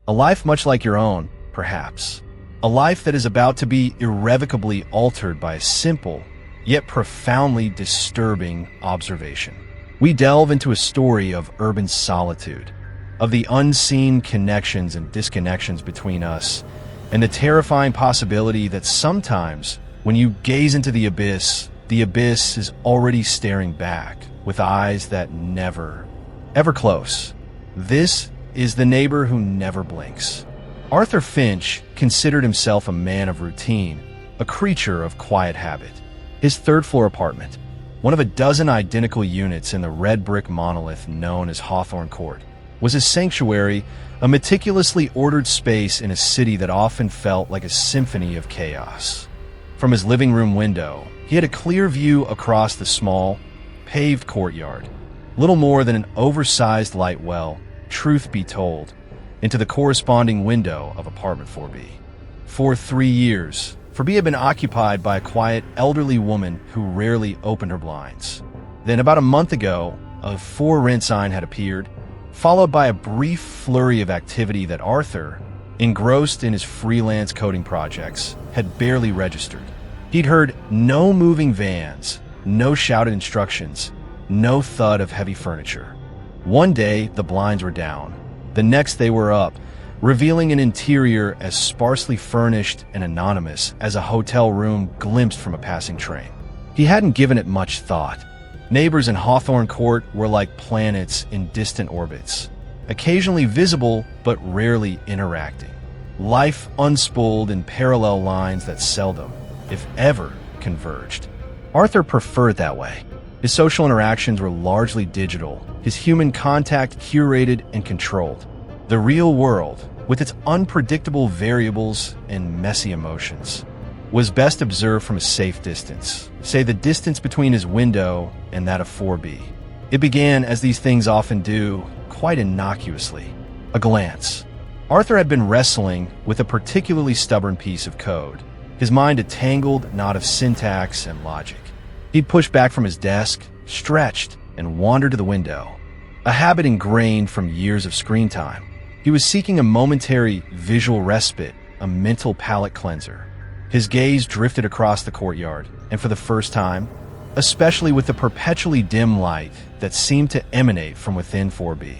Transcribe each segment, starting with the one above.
A life much like your own, perhaps. A life that is about to be irrevocably altered by a simple, yet profoundly disturbing observation. We delve into a story of urban solitude, of the unseen connections and disconnections between us, and the terrifying possibility that sometimes, when you gaze into the abyss is already staring back with eyes that never, ever close. This is The Neighbor Who Never Blinks. Arthur Finch considered himself a man of routine, a creature of quiet habit. His third-floor apartment, one of a dozen identical units in the red brick monolith known as Hawthorne Court, was a sanctuary, a meticulously ordered space in a city that often felt like a symphony of chaos. From his living room window, he had a clear view across the small, paved courtyard, little more than an oversized light well, truth be told, into the corresponding window of apartment 4B. For 3 years, 4B had been occupied by a quiet, elderly woman who rarely opened her blinds. Then, about a month ago, a for rent sign had appeared, followed by a brief flurry of activity that Arthur, engrossed in his freelance coding projects, had barely registered. He'd heard no moving vans, no shouted instructions, no thud of heavy furniture. One day, the blinds were down. The next they were up, revealing an interior as sparsely furnished and anonymous as a hotel room glimpsed from a passing train. He hadn't given it much thought. Neighbors in Hawthorne Court were like planets in distant orbits, occasionally visible but rarely interacting. Life unspooled in parallel lines that seldom, if ever, converged. Arthur preferred it that way. His social interactions were largely digital, his human contact curated and controlled. The real world, with its unpredictable variables and messy emotions, was best observed from a safe distance, say the distance between his window and that of 4B. It began, as these things often do, quite innocuously. A glance. Arthur had been wrestling with a particularly stubborn piece of code, his mind a tangled knot of syntax and logic. He'd pushed back from his desk, stretched, and wandered to the window, a habit ingrained from years of screen time. He was seeking a momentary visual respite, a mental palate cleanser. His gaze drifted across the courtyard, and for the first time, especially with the perpetually dim light that seemed to emanate from within 4B.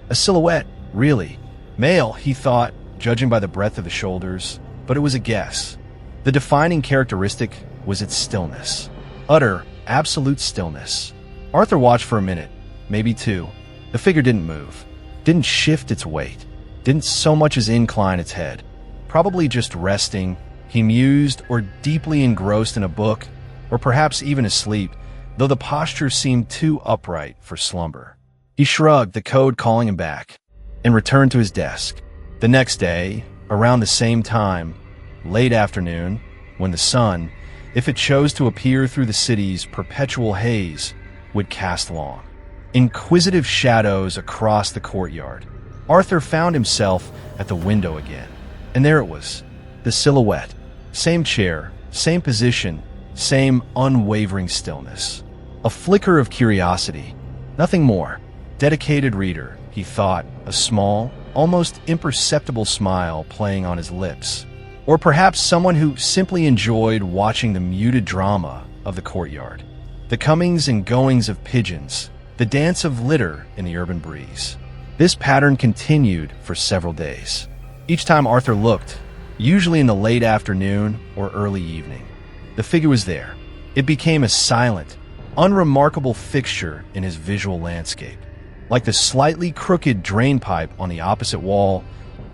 A silhouette, really. Male, he thought, judging by the breadth of the shoulders, but it was a guess. The defining characteristic was its stillness. Utter, absolute stillness. Arthur watched for a minute, maybe 2. The figure didn't move, didn't shift its weight, didn't so much as incline its head. Probably just resting, he mused, or deeply engrossed in a book, or perhaps even asleep, though the posture seemed too upright for slumber. He shrugged, the code calling him back, and returned to his desk. The next day, around the same time, late afternoon, when the sun, if it chose to appear through the city's perpetual haze, would cast long, inquisitive shadows across the courtyard, Arthur found himself at the window again. And there it was, the silhouette. Same chair, same position, same unwavering stillness. A flicker of curiosity, nothing more. Dedicated reader, he thought, a small, almost imperceptible smile playing on his lips. Or perhaps someone who simply enjoyed watching the muted drama of the courtyard, the comings and goings of pigeons, the dance of litter in the urban breeze. This pattern continued for several days. Each time Arthur looked, usually in the late afternoon or early evening, the figure was there. It became a silent, unremarkable fixture in his visual landscape, like the slightly crooked drain pipe on the opposite wall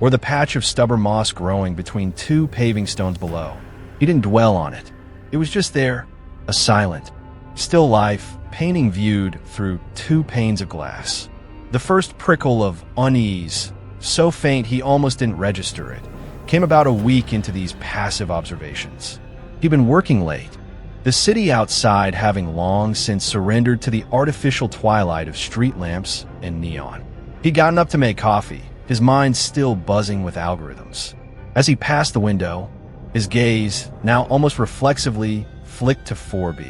or the patch of stubborn moss growing between 2 paving stones below. He didn't dwell on it. It was just there, a silent, still life, painting viewed through 2 panes of glass. The first prickle of unease, so faint he almost didn't register it, came about a week into these passive observations. He'd been working late, the city outside having long since surrendered to the artificial twilight of street lamps and neon. He'd gotten up to make coffee, his mind still buzzing with algorithms. As he passed the window, his gaze, now almost reflexively, flicked to 4B.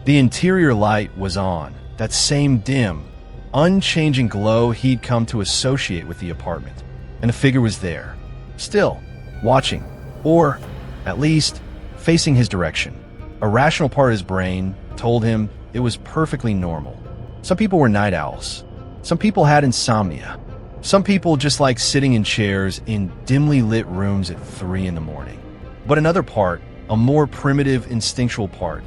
The interior light was on, that same dim, unchanging glow he'd come to associate with the apartment. and the figure was there, still, watching, or, at least, facing his direction. A rational part of his brain told him it was perfectly normal. Some people were night owls. Some people had insomnia. Some people just liked sitting in chairs in dimly lit rooms at 3 in the morning. But another part, a more primitive, instinctual part,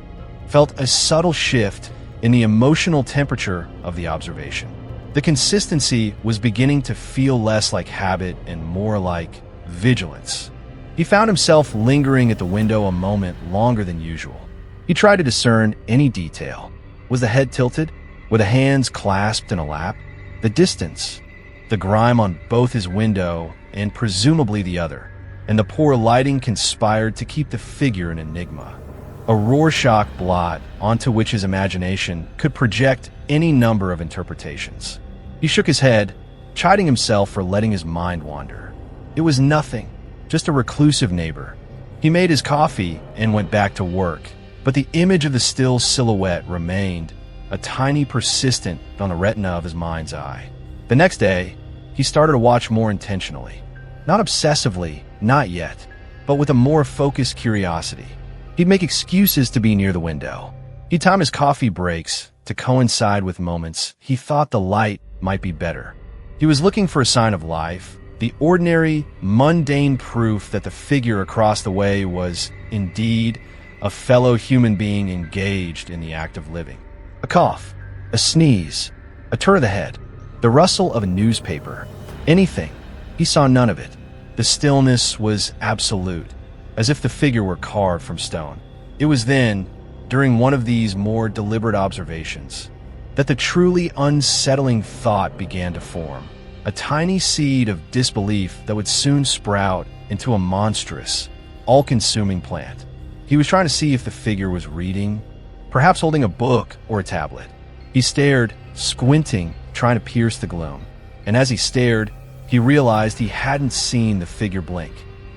felt a subtle shift in the emotional temperature of the observation. The consistency was beginning to feel less like habit and more like vigilance. He found himself lingering at the window a moment longer than usual. He tried to discern any detail. Was the head tilted? Were the hands clasped in a lap? The distance, the grime on both his window and presumably the other, and the poor lighting conspired to keep the figure an enigma. A Rorschach blot onto which his imagination could project any number of interpretations. He shook his head, chiding himself for letting his mind wander. It was nothing, just a reclusive neighbor. He made his coffee and went back to work, but the image of the still silhouette remained, a tiny persistent on the retina of his mind's eye. The next day, he started to watch more intentionally. Not obsessively, not yet, but with a more focused curiosity. He'd make excuses to be near the window. He'd time his coffee breaks to coincide with moments he thought the light might be better. He was looking for a sign of life, the ordinary, mundane proof that the figure across the way was, indeed, a fellow human being engaged in the act of living. A cough, a sneeze, a turn of the head, the rustle of a newspaper, anything. He saw none of it. The stillness was absolute, as if the figure were carved from stone. It was then, during one of these more deliberate observations, that the truly unsettling thought began to form, a tiny seed of disbelief that would soon sprout into a monstrous, all-consuming plant. He was trying to see if the figure was reading, perhaps holding a book or a tablet. He stared, squinting, trying to pierce the gloom. And as he stared, he realized he hadn't seen the figure blink.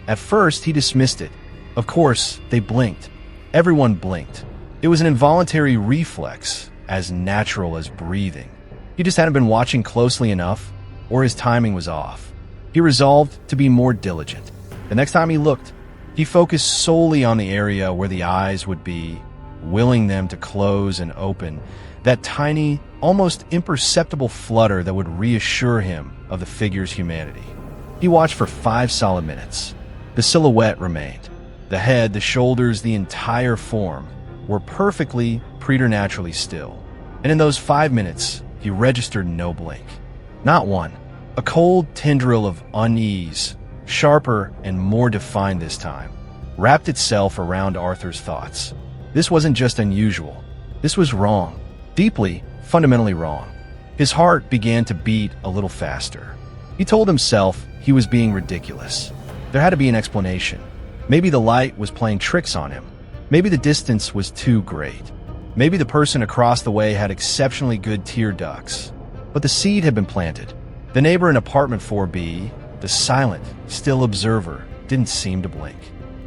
At first, he dismissed it. Of course, they blinked. Everyone blinked. It was an involuntary reflex, as natural as breathing. He just hadn't been watching closely enough, or his timing was off. He resolved to be more diligent. The next time he looked, he focused solely on the area where the eyes would be, willing them to close and open, that tiny, almost imperceptible flutter that would reassure him of the figure's humanity. He watched for 5 solid minutes. The silhouette remained. The head, the shoulders, the entire form were perfectly, preternaturally still. And in those 5 minutes, he registered no blink. Not one. A cold tendril of unease, sharper and more defined this time, wrapped itself around Arthur's thoughts. This wasn't just unusual. This was wrong. Deeply, fundamentally wrong. His heart began to beat a little faster. He told himself he was being ridiculous. There had to be an explanation. Maybe the light was playing tricks on him. Maybe the distance was too great. Maybe the person across the way had exceptionally good tear ducts. But the seed had been planted. The neighbor in apartment 4B, the silent, still observer, didn't seem to blink.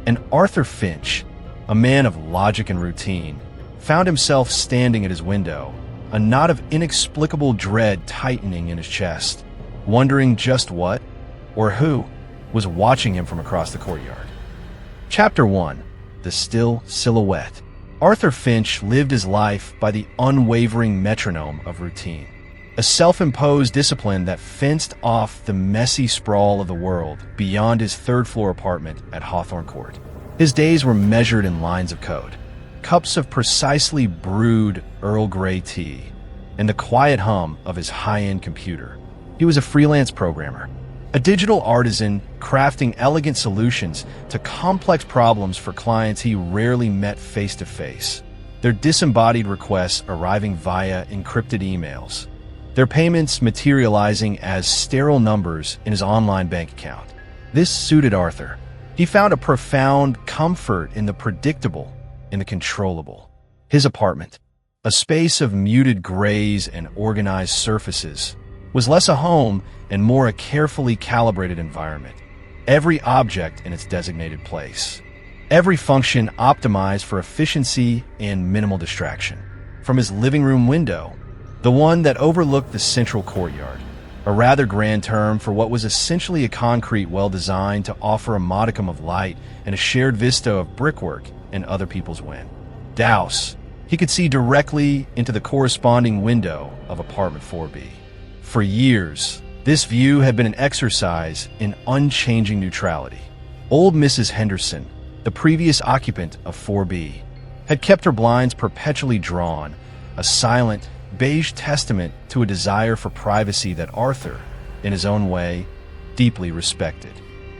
And Arthur Finch, a man of logic and routine, found himself standing at his window, a knot of inexplicable dread tightening in his chest, wondering just what, or who, was watching him from across the courtyard. Chapter 1. The Still Silhouette. Arthur Finch lived his life by the unwavering metronome of routine, a self-imposed discipline that fenced off the messy sprawl of the world beyond his third-floor apartment at Hawthorne Court. His days were measured in lines of code, cups of precisely brewed Earl Grey tea, and the quiet hum of his high-end computer. He was a freelance programmer, a digital artisan crafting elegant solutions to complex problems for clients he rarely met face-to-face, their disembodied requests arriving via encrypted emails, their payments materializing as sterile numbers in his online bank account. This suited Arthur. He found a profound comfort in the predictable, in the controllable. His apartment, a space of muted grays and organized surfaces, was less a home and more a carefully calibrated environment. Every object in its designated place. Every function optimized for efficiency and minimal distraction. From his living room window, the one that overlooked the central courtyard, a rather grand term for what was essentially a concrete well designed to offer a modicum of light and a shared vista of brickwork and other people's win. Douse. He could see directly into the corresponding window of apartment 4B. For years, this view had been an exercise in unchanging neutrality. Old Mrs. Henderson, the previous occupant of 4B, had kept her blinds perpetually drawn, a silent, beige testament to a desire for privacy that Arthur, in his own way, deeply respected.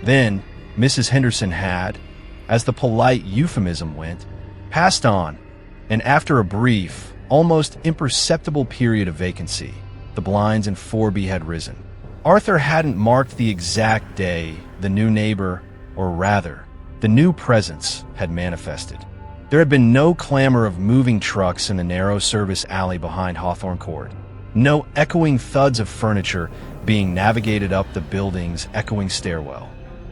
Then, Mrs. Henderson had, as the polite euphemism went, passed on, and after a brief, almost imperceptible period of vacancy, the blinds in 4B had risen. Arthur hadn't marked the exact day the new neighbor, or rather, the new presence, had manifested. There had been no clamor of moving trucks in the narrow service alley behind Hawthorne Court, no echoing thuds of furniture being navigated up the building's echoing stairwell,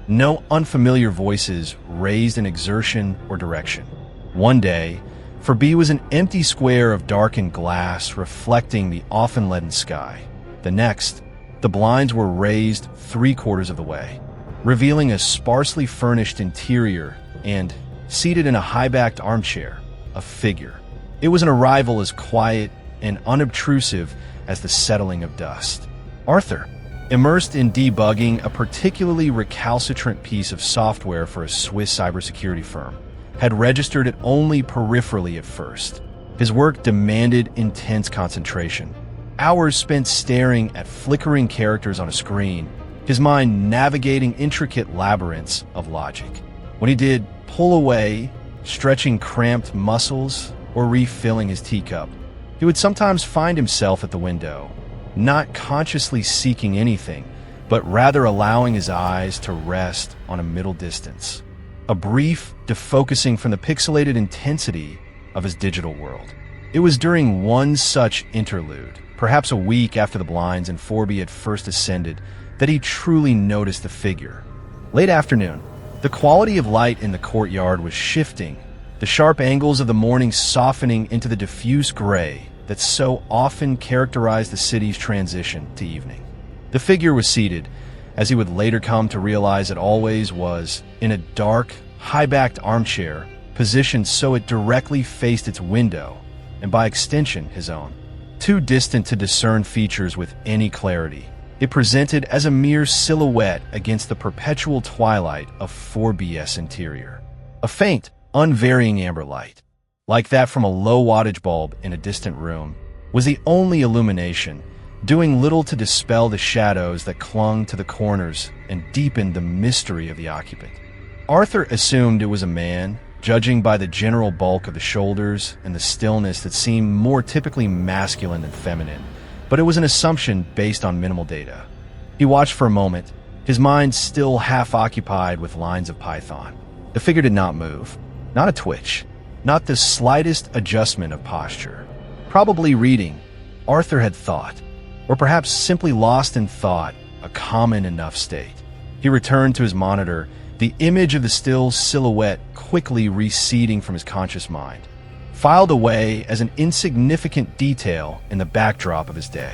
no unfamiliar voices raised in exertion or direction. One day, 4B was an empty square of darkened glass reflecting the often leaden sky. The next, the blinds were raised 3/4 of the way, revealing a sparsely furnished interior and, seated in a high-backed armchair, a figure. It was an arrival as quiet and unobtrusive as the settling of dust. Arthur, immersed in debugging a particularly recalcitrant piece of software for a Swiss cybersecurity firm, had registered it only peripherally at first. His work demanded intense concentration. Hours spent staring at flickering characters on a screen, his mind navigating intricate labyrinths of logic. When he did pull away, stretching cramped muscles, or refilling his teacup, he would sometimes find himself at the window, not consciously seeking anything, but rather allowing his eyes to rest on a middle distance, a brief defocusing from the pixelated intensity of his digital world. It was during one such interlude, perhaps a week after the blinds in 4B had first ascended, that he truly noticed the figure. Late afternoon, the quality of light in the courtyard was shifting, the sharp angles of the morning softening into the diffuse gray that so often characterized the city's transition to evening. The figure was seated, as he would later come to realize it always was, in a dark, high-backed armchair, positioned so it directly faced its window, and by extension his own. Too distant to discern features with any clarity, it presented as a mere silhouette against the perpetual twilight of 4BS interior. A faint, unvarying amber light, like that from a low-wattage bulb in a distant room, was the only illumination, doing little to dispel the shadows that clung to the corners and deepened the mystery of the occupant. Arthur assumed it was a man, judging by the general bulk of the shoulders and the stillness that seemed more typically masculine than feminine, but it was an assumption based on minimal data. He watched for a moment, his mind still half occupied with lines of Python. The figure did not move, not a twitch, not the slightest adjustment of posture. Probably reading, Arthur had thought, or perhaps simply lost in thought, a common enough state. He returned to his monitor, the image of the still silhouette quickly receding from his conscious mind, filed away as an insignificant detail in the backdrop of his day.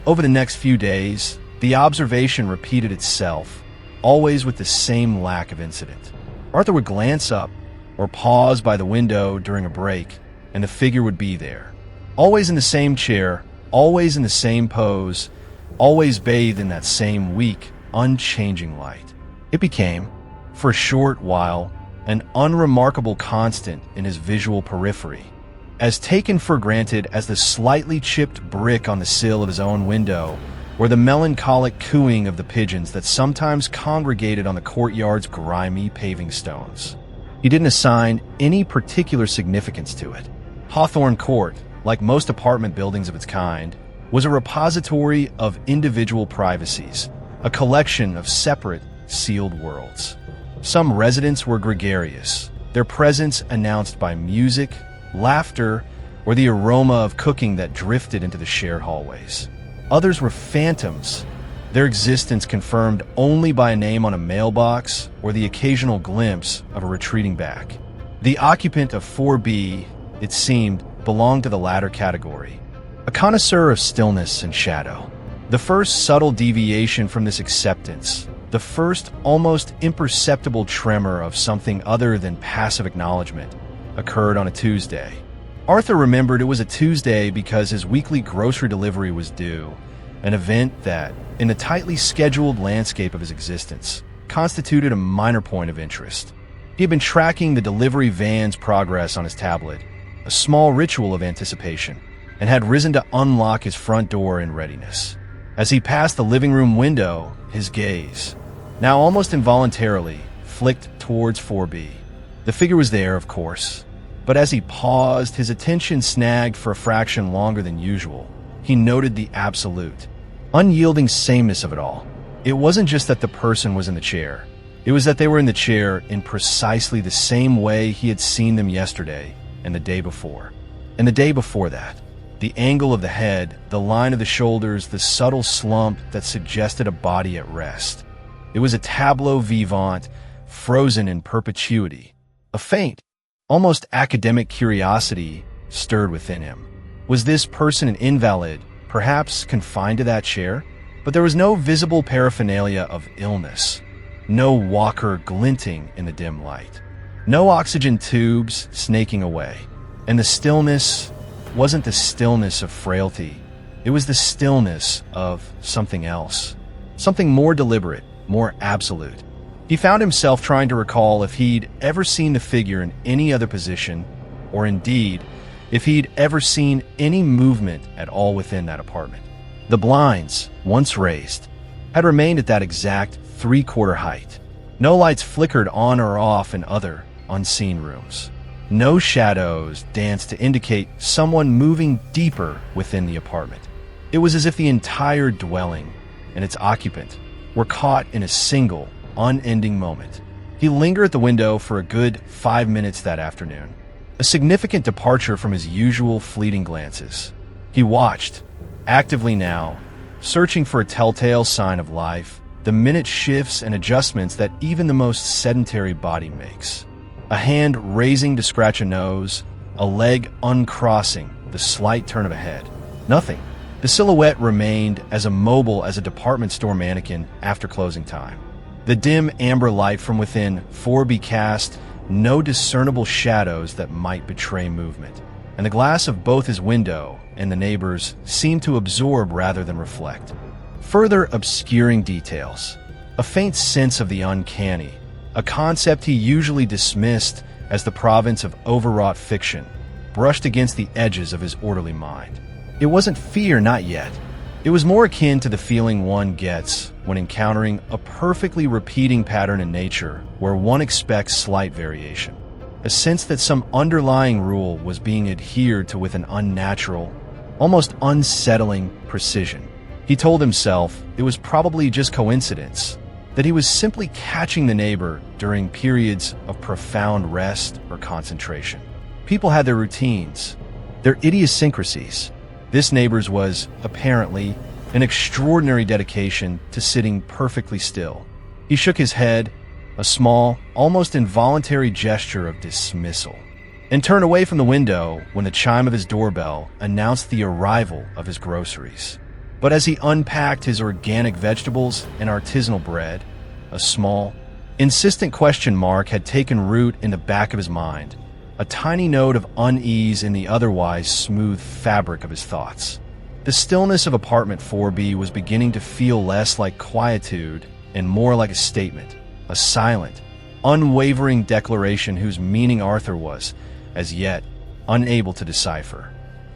Over the next few days, the observation repeated itself, always with the same lack of incident. Arthur would glance up or pause by the window during a break, and the figure would be there, always in the same chair, always in the same pose, always bathed in that same weak, unchanging light. It became, for a short while, an unremarkable constant in his visual periphery, as taken for granted as the slightly chipped brick on the sill of his own window, or the melancholic cooing of the pigeons that sometimes congregated on the courtyard's grimy paving stones. He didn't assign any particular significance to it. Hawthorne Court, like most apartment buildings of its kind, was a repository of individual privacies, a collection of separate, sealed worlds. Some residents were gregarious, their presence announced by music, laughter, or the aroma of cooking that drifted into the shared hallways. Others were phantoms, their existence confirmed only by a name on a mailbox or the occasional glimpse of a retreating back. The occupant of 4B, it seemed, belonged to the latter category, a connoisseur of stillness and shadow. The first subtle deviation from this acceptance, the first almost imperceptible tremor of something other than passive acknowledgement, occurred on a Tuesday. Arthur remembered it was a Tuesday because his weekly grocery delivery was due, an event that, in the tightly scheduled landscape of his existence, constituted a minor point of interest. He had been tracking the delivery van's progress on his tablet, a small ritual of anticipation, and had risen to unlock his front door in readiness. As he passed the living room window, his gaze, now almost involuntarily, flicked towards 4B. The figure was there, of course, but as he paused, his attention snagged for a fraction longer than usual. He noted the absolute, unyielding sameness of it all. It wasn't just that the person was in the chair. It was that they were in the chair in precisely the same way he had seen them yesterday and the day before. And the day before that. The angle of the head, the line of the shoulders, the subtle slump that suggested a body at rest. It was a tableau vivant, frozen in perpetuity. A faint, almost academic curiosity stirred within him. Was this person an invalid, perhaps confined to that chair? But there was no visible paraphernalia of illness, no walker glinting in the dim light, no oxygen tubes snaking away. And the stillness wasn't the stillness of frailty. It was the stillness of something else, something more deliberate, more absolute. He found himself trying to recall if he'd ever seen the figure in any other position, or indeed, if he'd ever seen any movement at all within that apartment. The blinds, once raised, had remained at that exact three-quarter height. No lights flickered on or off in other, unseen rooms. No shadows danced to indicate someone moving deeper within the apartment. It was as if the entire dwelling and its occupant were caught in a single, unending moment. He lingered at the window for a good 5 minutes that afternoon, a significant departure from his usual fleeting glances. He watched, actively now, searching for a telltale sign of life, the minute shifts and adjustments that even the most sedentary body makes. A hand raising to scratch a nose, a leg uncrossing, the slight turn of a head. Nothing. The silhouette remained as immobile as a department store mannequin after closing time. The dim amber light from within 4B cast no discernible shadows that might betray movement, and the glass of both his window and the neighbor's seemed to absorb rather than reflect. Further obscuring details, a faint sense of the uncanny, a concept he usually dismissed as the province of overwrought fiction, brushed against the edges of his orderly mind. It wasn't fear, not yet. It was more akin to the feeling one gets when encountering a perfectly repeating pattern in nature where one expects slight variation. A sense that some underlying rule was being adhered to with an unnatural, almost unsettling precision. He told himself it was probably just coincidence, that he was simply catching the neighbor during periods of profound rest or concentration. People had their routines, their idiosyncrasies. This neighbor's was, apparently, an extraordinary dedication to sitting perfectly still. He shook his head, a small, almost involuntary gesture of dismissal, and turned away from the window when the chime of his doorbell announced the arrival of his groceries. But as he unpacked his organic vegetables and artisanal bread, a small, insistent question mark had taken root in the back of his mind, a tiny note of unease in the otherwise smooth fabric of his thoughts. The stillness of apartment 4B was beginning to feel less like quietude and more like a statement, a silent, unwavering declaration whose meaning Arthur was, as yet, unable to decipher.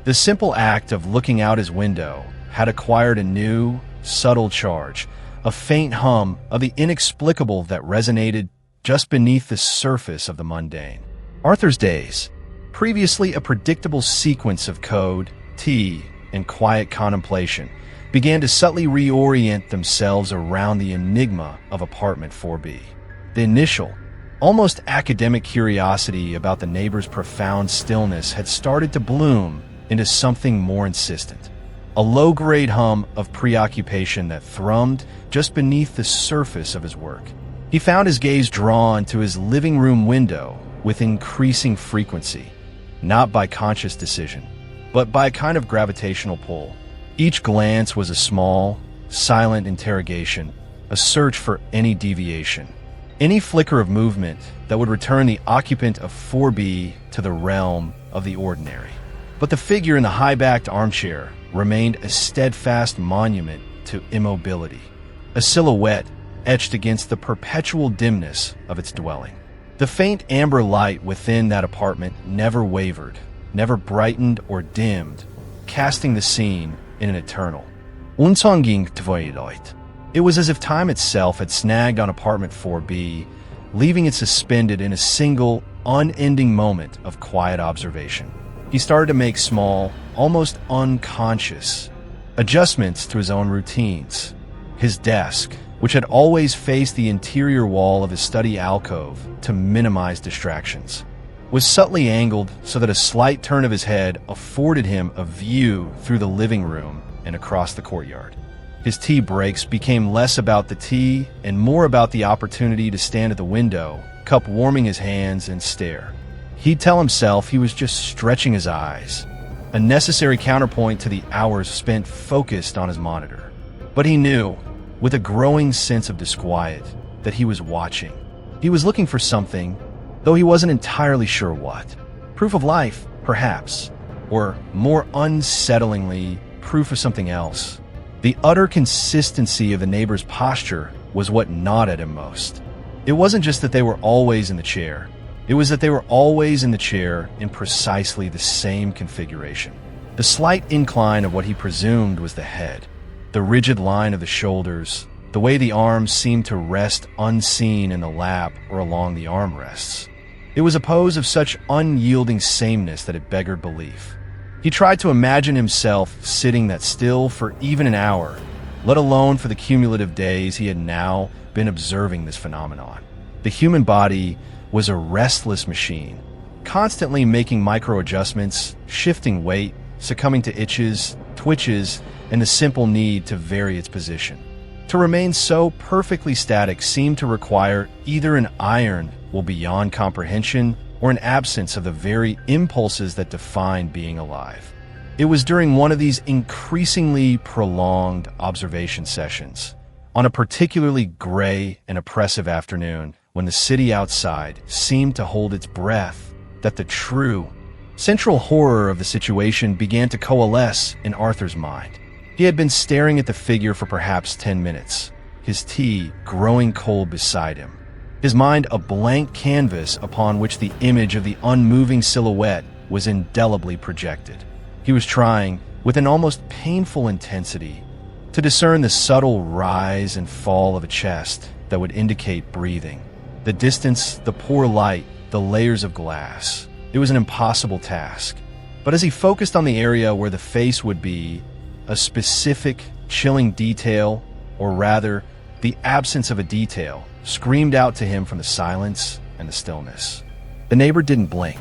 The simple act of looking out his window had acquired a new, subtle charge, a faint hum of the inexplicable that resonated just beneath the surface of the mundane. Arthur's days, previously a predictable sequence of code, tea, and quiet contemplation, began to subtly reorient themselves around the enigma of apartment 4B. The initial, almost academic curiosity about the neighbor's profound stillness had started to bloom into something more insistent. A low-grade hum of preoccupation that thrummed just beneath the surface of his work. He found his gaze drawn to his living room window with increasing frequency, not by conscious decision, but by a kind of gravitational pull. Each glance was a small, silent interrogation, a search for any deviation, any flicker of movement that would return the occupant of 4B to the realm of the ordinary. But the figure in the high-backed armchair remained a steadfast monument to immobility, a silhouette etched against the perpetual dimness of its dwelling. The faint amber light within that apartment never wavered, never brightened or dimmed, casting the scene in an eternal unsettling twilight. It was as if time itself had snagged on apartment 4B, leaving it suspended in a single, unending moment of quiet observation. He started to make small, almost unconscious adjustments to his own routines. His desk, which had always faced the interior wall of his study alcove to minimize distractions, was subtly angled so that a slight turn of his head afforded him a view through the living room and across the courtyard. His tea breaks became less about the tea and more about the opportunity to stand at the window, cup warming his hands, and stare. He'd tell himself he was just stretching his eyes, a necessary counterpoint to the hours spent focused on his monitor. But he knew, with a growing sense of disquiet, that he was watching. He was looking for something, though he wasn't entirely sure what. Proof of life, perhaps, or more unsettlingly, proof of something else. The utter consistency of the neighbor's posture was what gnawed at him most. It wasn't just that they were always in the chair. It was that they were always in the chair in precisely the same configuration. The slight incline of what he presumed was the head, the rigid line of the shoulders, the way the arms seemed to rest unseen in the lap or along the armrests. It was a pose of such unyielding sameness that it beggared belief. He tried to imagine himself sitting that still for even an hour, let alone for the cumulative days he had now been observing this phenomenon. The human body was a restless machine, constantly making micro-adjustments, shifting weight, succumbing to itches, twitches, and the simple need to vary its position. To remain so perfectly static seemed to require either an iron will beyond comprehension or an absence of the very impulses that define being alive. It was during one of these increasingly prolonged observation sessions, on a particularly gray and oppressive afternoon when the city outside seemed to hold its breath, that the true, central horror of the situation began to coalesce in Arthur's mind. He had been staring at the figure for perhaps 10 minutes, his tea growing cold beside him, his mind a blank canvas upon which the image of the unmoving silhouette was indelibly projected. He was trying, with an almost painful intensity, to discern the subtle rise and fall of a chest that would indicate breathing. The distance, the poor light, the layers of glass. It was an impossible task. But as he focused on the area where the face would be, a specific, chilling detail, or rather, the absence of a detail, screamed out to him from the silence and the stillness. The neighbor didn't blink.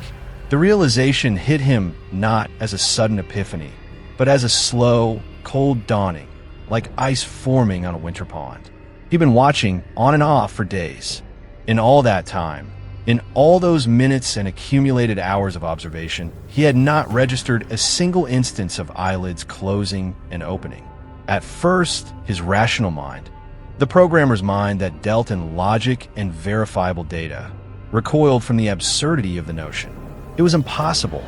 The realization hit him not as a sudden epiphany, but as a slow, cold dawning, like ice forming on a winter pond. He'd been watching on and off for days. In all that time, in all those minutes and accumulated hours of observation, he had not registered a single instance of eyelids closing and opening. At first, his rational mind, the programmer's mind that dealt in logic and verifiable data, recoiled from the absurdity of the notion. It was impossible.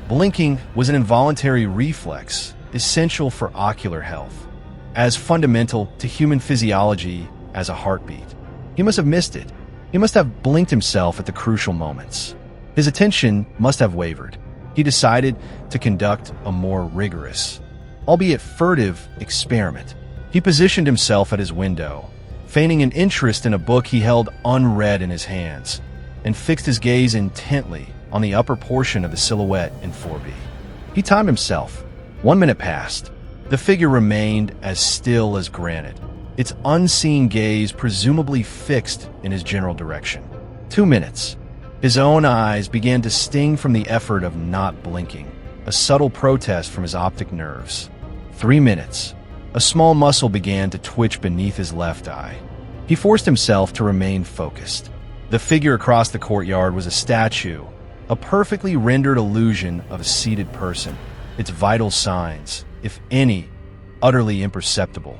Blinking was an involuntary reflex, essential for ocular health, as fundamental to human physiology as a heartbeat. He must have missed it. He must have blinked himself at the crucial moments. His attention must have wavered. He decided to conduct a more rigorous, albeit furtive, experiment. He positioned himself at his window, feigning an interest in a book he held unread in his hands, and fixed his gaze intently on the upper portion of the silhouette in 4B. He timed himself. 1 minute passed. The figure remained as still as granite, its unseeing gaze presumably fixed in his general direction. 2 minutes. His own eyes began to sting from the effort of not blinking, a subtle protest from his optic nerves. 3 minutes. A small muscle began to twitch beneath his left eye. He forced himself to remain focused. The figure across the courtyard was a statue, a perfectly rendered illusion of a seated person, its vital signs, if any, utterly imperceptible.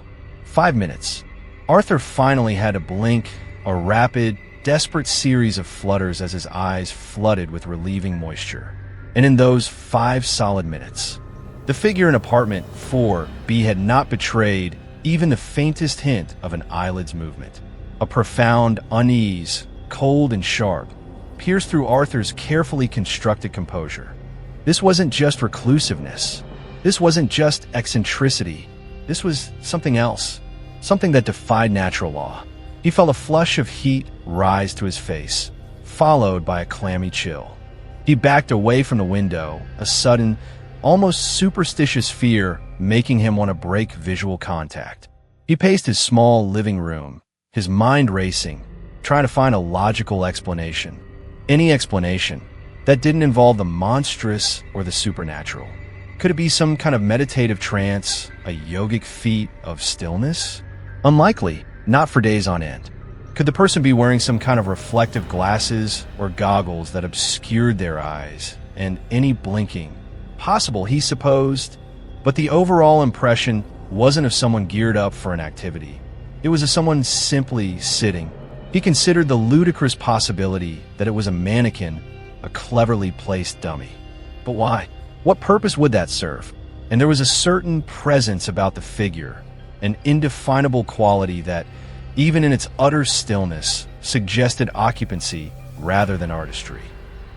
5 minutes. Arthur finally had to blink, a rapid, desperate series of flutters as his eyes flooded with relieving moisture. And in those 5 solid minutes, the figure in apartment 4B had not betrayed even the faintest hint of an eyelid's movement. A profound unease, cold and sharp, pierced through Arthur's carefully constructed composure. This wasn't just reclusiveness. This wasn't just eccentricity. This was something else, something that defied natural law. He felt a flush of heat rise to his face, followed by a clammy chill. He backed away from the window, a sudden, almost superstitious fear making him want to break visual contact. He paced his small living room, his mind racing, trying to find a logical explanation. Any explanation that didn't involve the monstrous or the supernatural. Could it be some kind of meditative trance, a yogic feat of stillness? Unlikely, not for days on end. Could the person be wearing some kind of reflective glasses or goggles that obscured their eyes, and any blinking? Possible, he supposed, but the overall impression wasn't of someone geared up for an activity. It was of someone simply sitting. He considered the ludicrous possibility that it was a mannequin, a cleverly placed dummy. But why? What purpose would that serve? And there was a certain presence about the figure, an indefinable quality that, even in its utter stillness, suggested occupancy rather than artistry.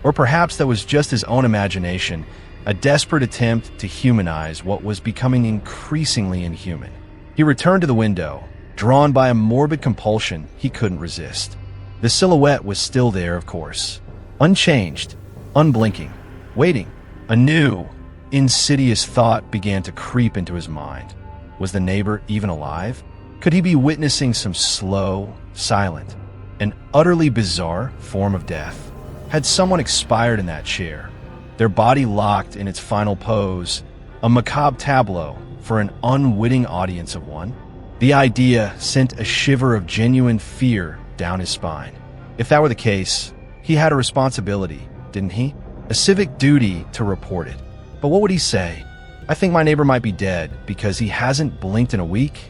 Or perhaps that was just his own imagination, a desperate attempt to humanize what was becoming increasingly inhuman. He returned to the window, drawn by a morbid compulsion he couldn't resist. The silhouette was still there, of course, unchanged, unblinking, waiting. A new, insidious thought began to creep into his mind. Was the neighbor even alive? Could he be witnessing some slow, silent, and utterly bizarre form of death? Had someone expired in that chair, their body locked in its final pose, a macabre tableau for an unwitting audience of one? The idea sent a shiver of genuine fear down his spine. If that were the case, he had a responsibility, didn't he? A civic duty to report it. But what would he say? I think my neighbor might be dead because he hasn't blinked in a week.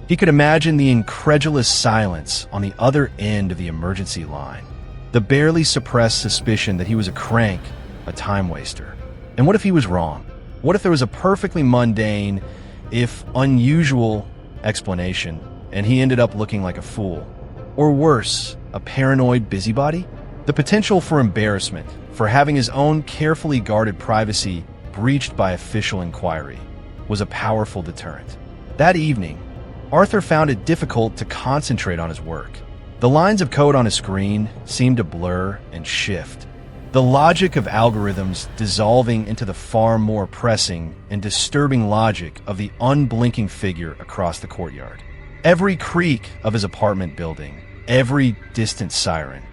He could imagine the incredulous silence on the other end of the emergency line, the barely suppressed suspicion that he was a crank, a time waster. And what if he was wrong? What if there was a perfectly mundane, if unusual, explanation, and he ended up looking like a fool? Or worse, a paranoid busybody? The potential for embarrassment, for having his own carefully guarded privacy breached by official inquiry, was a powerful deterrent. That evening, Arthur found it difficult to concentrate on his work. The lines of code on his screen seemed to blur and shift, the logic of algorithms dissolving into the far more pressing and disturbing logic of the unblinking figure across the courtyard. Every creak of his apartment building, every distant siren,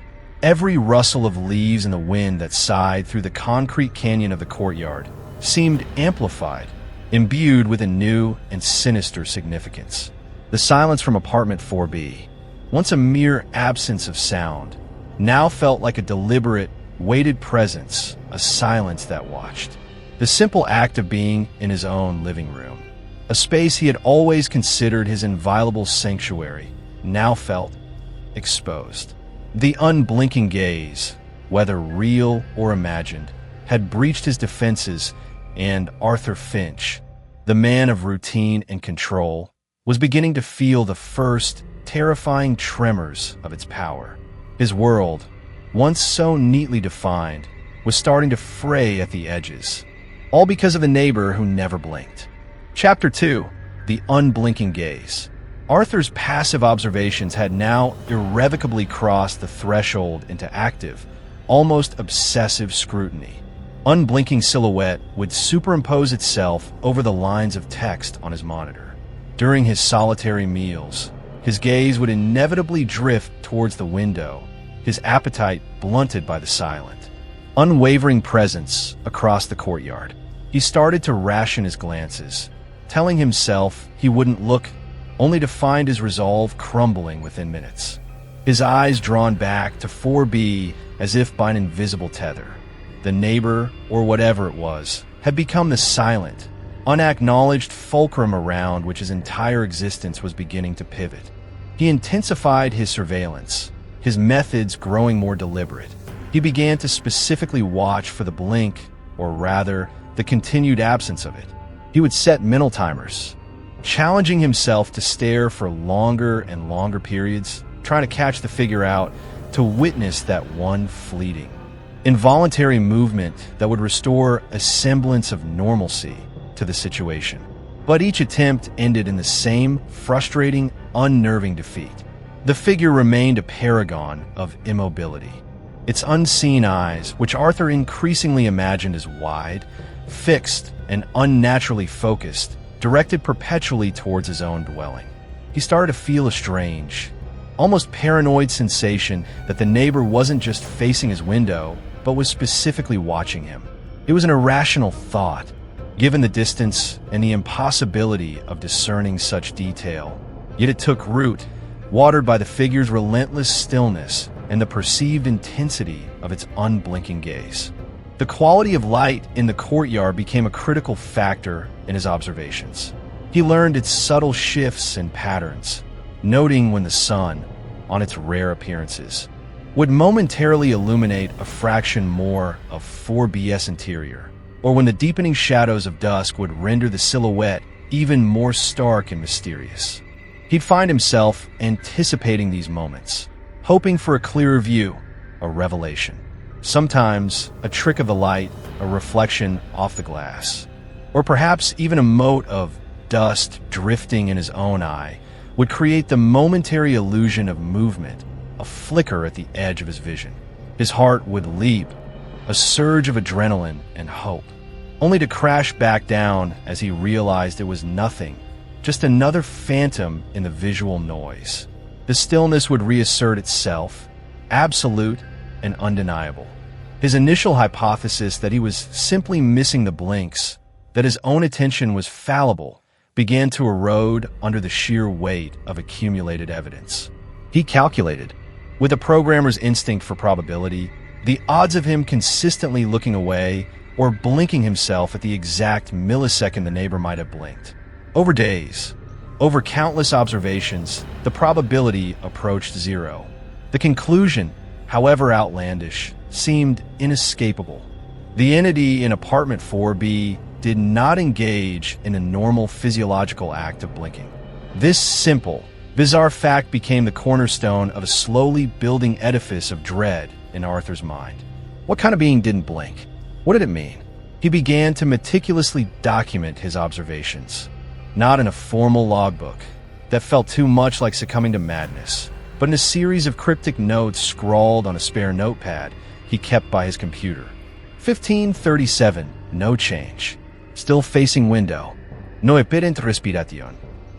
every rustle of leaves in the wind that sighed through the concrete canyon of the courtyard seemed amplified, imbued with a new and sinister significance. The silence from apartment 4B, once a mere absence of sound, now felt like a deliberate, weighted presence, a silence that watched. The simple act of being in his own living room, a space he had always considered his inviolable sanctuary, now felt exposed. The unblinking gaze, whether real or imagined, had breached his defenses, and Arthur Finch, the man of routine and control, was beginning to feel the first terrifying tremors of its power. His world, once so neatly defined, was starting to fray at the edges, all because of a neighbor who never blinked. Chapter 2, The Unblinking Gaze. Arthur's passive observations had now irrevocably crossed the threshold into active, almost obsessive scrutiny. Unblinking silhouette would superimpose itself over the lines of text on his monitor. During his solitary meals, his gaze would inevitably drift towards the window, his appetite blunted by the silent, unwavering presence across the courtyard. He started to ration his glances, telling himself he wouldn't look, only to find his resolve crumbling within minutes. His eyes drawn back to 4B as if by an invisible tether. The neighbor, or whatever it was, had become the silent, unacknowledged fulcrum around which his entire existence was beginning to pivot. He intensified his surveillance, his methods growing more deliberate. He began to specifically watch for the blink, or rather, the continued absence of it. He would set mental timers, challenging himself to stare for longer and longer periods, trying to catch the figure out, to witness that one fleeting, involuntary movement that would restore a semblance of normalcy to the situation. But each attempt ended in the same frustrating, unnerving defeat. The figure remained a paragon of immobility. Its unseen eyes, which Arthur increasingly imagined as wide, fixed, and unnaturally focused, directed perpetually towards his own dwelling. He started to feel a strange, almost paranoid sensation that the neighbor wasn't just facing his window, but was specifically watching him. It was an irrational thought, given the distance and the impossibility of discerning such detail. Yet it took root, watered by the figure's relentless stillness and the perceived intensity of its unblinking gaze. The quality of light in the courtyard became a critical factor in his observations. He learned its subtle shifts and patterns, noting when the sun, on its rare appearances, would momentarily illuminate a fraction more of 4B's interior, or when the deepening shadows of dusk would render the silhouette even more stark and mysterious. He'd find himself anticipating these moments, hoping for a clearer view, a revelation. Sometimes a trick of the light, a reflection off the glass, or perhaps even a mote of dust drifting in his own eye would create the momentary illusion of movement, a flicker at the edge of his vision. His heart would leap, a surge of adrenaline and hope, only to crash back down as he realized it was nothing, just another phantom in the visual noise. The stillness would reassert itself, absolute and undeniable. His initial hypothesis that he was simply missing the blinks, that his own attention was fallible, began to erode under the sheer weight of accumulated evidence. He calculated, with a programmer's instinct for probability, the odds of him consistently looking away or blinking himself at the exact millisecond the neighbor might have blinked. Over days, over countless observations, the probability approached zero. The conclusion, however outlandish, seemed inescapable. The entity in apartment 4B did not engage in a normal physiological act of blinking. This simple, bizarre fact became the cornerstone of a slowly building edifice of dread in Arthur's mind. What kind of being didn't blink? What did it mean? He began to meticulously document his observations, not in a formal logbook that felt too much like succumbing to madness, but in a series of cryptic notes scrawled on a spare notepad he kept by his computer. 1537, no change. Still facing window. No apparent respiración.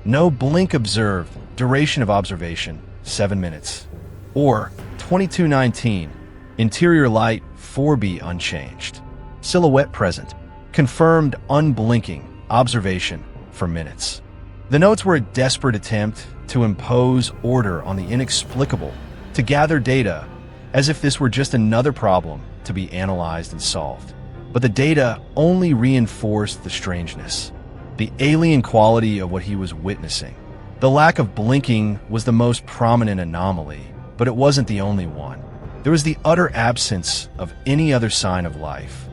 No blink observed. Duration of observation, 7 minutes. Or 2219, interior light 4B unchanged. Silhouette present. Confirmed unblinking. Observation for minutes. The notes were a desperate attempt to impose order on the inexplicable, to gather data, as if this were just another problem to be analyzed and solved. But the data only reinforced the strangeness, the alien quality of what he was witnessing. The lack of blinking was the most prominent anomaly, but it wasn't the only one. There was the utter absence of any other sign of life.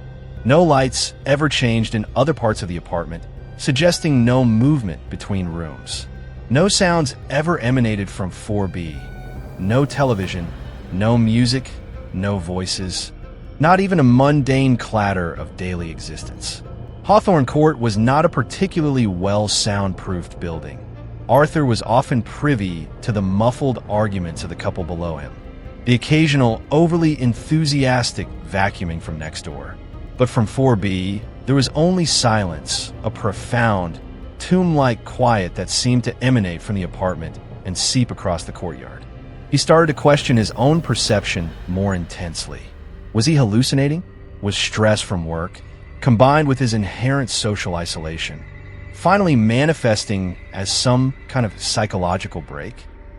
No lights ever changed in other parts of the apartment, suggesting no movement between rooms. No sounds ever emanated from 4B. No television, no music, no voices, not even a mundane clatter of daily existence. Hawthorne Court was not a particularly well soundproofed building. Arthur was often privy to the muffled arguments of the couple below him, the occasional overly enthusiastic vacuuming from next door. But from 4B, there was only silence, a profound, tomb-like quiet that seemed to emanate from the apartment and seep across the courtyard. He started to question his own perception more intensely. Was he hallucinating? Was stress from work, combined with his inherent social isolation, finally manifesting as some kind of psychological break?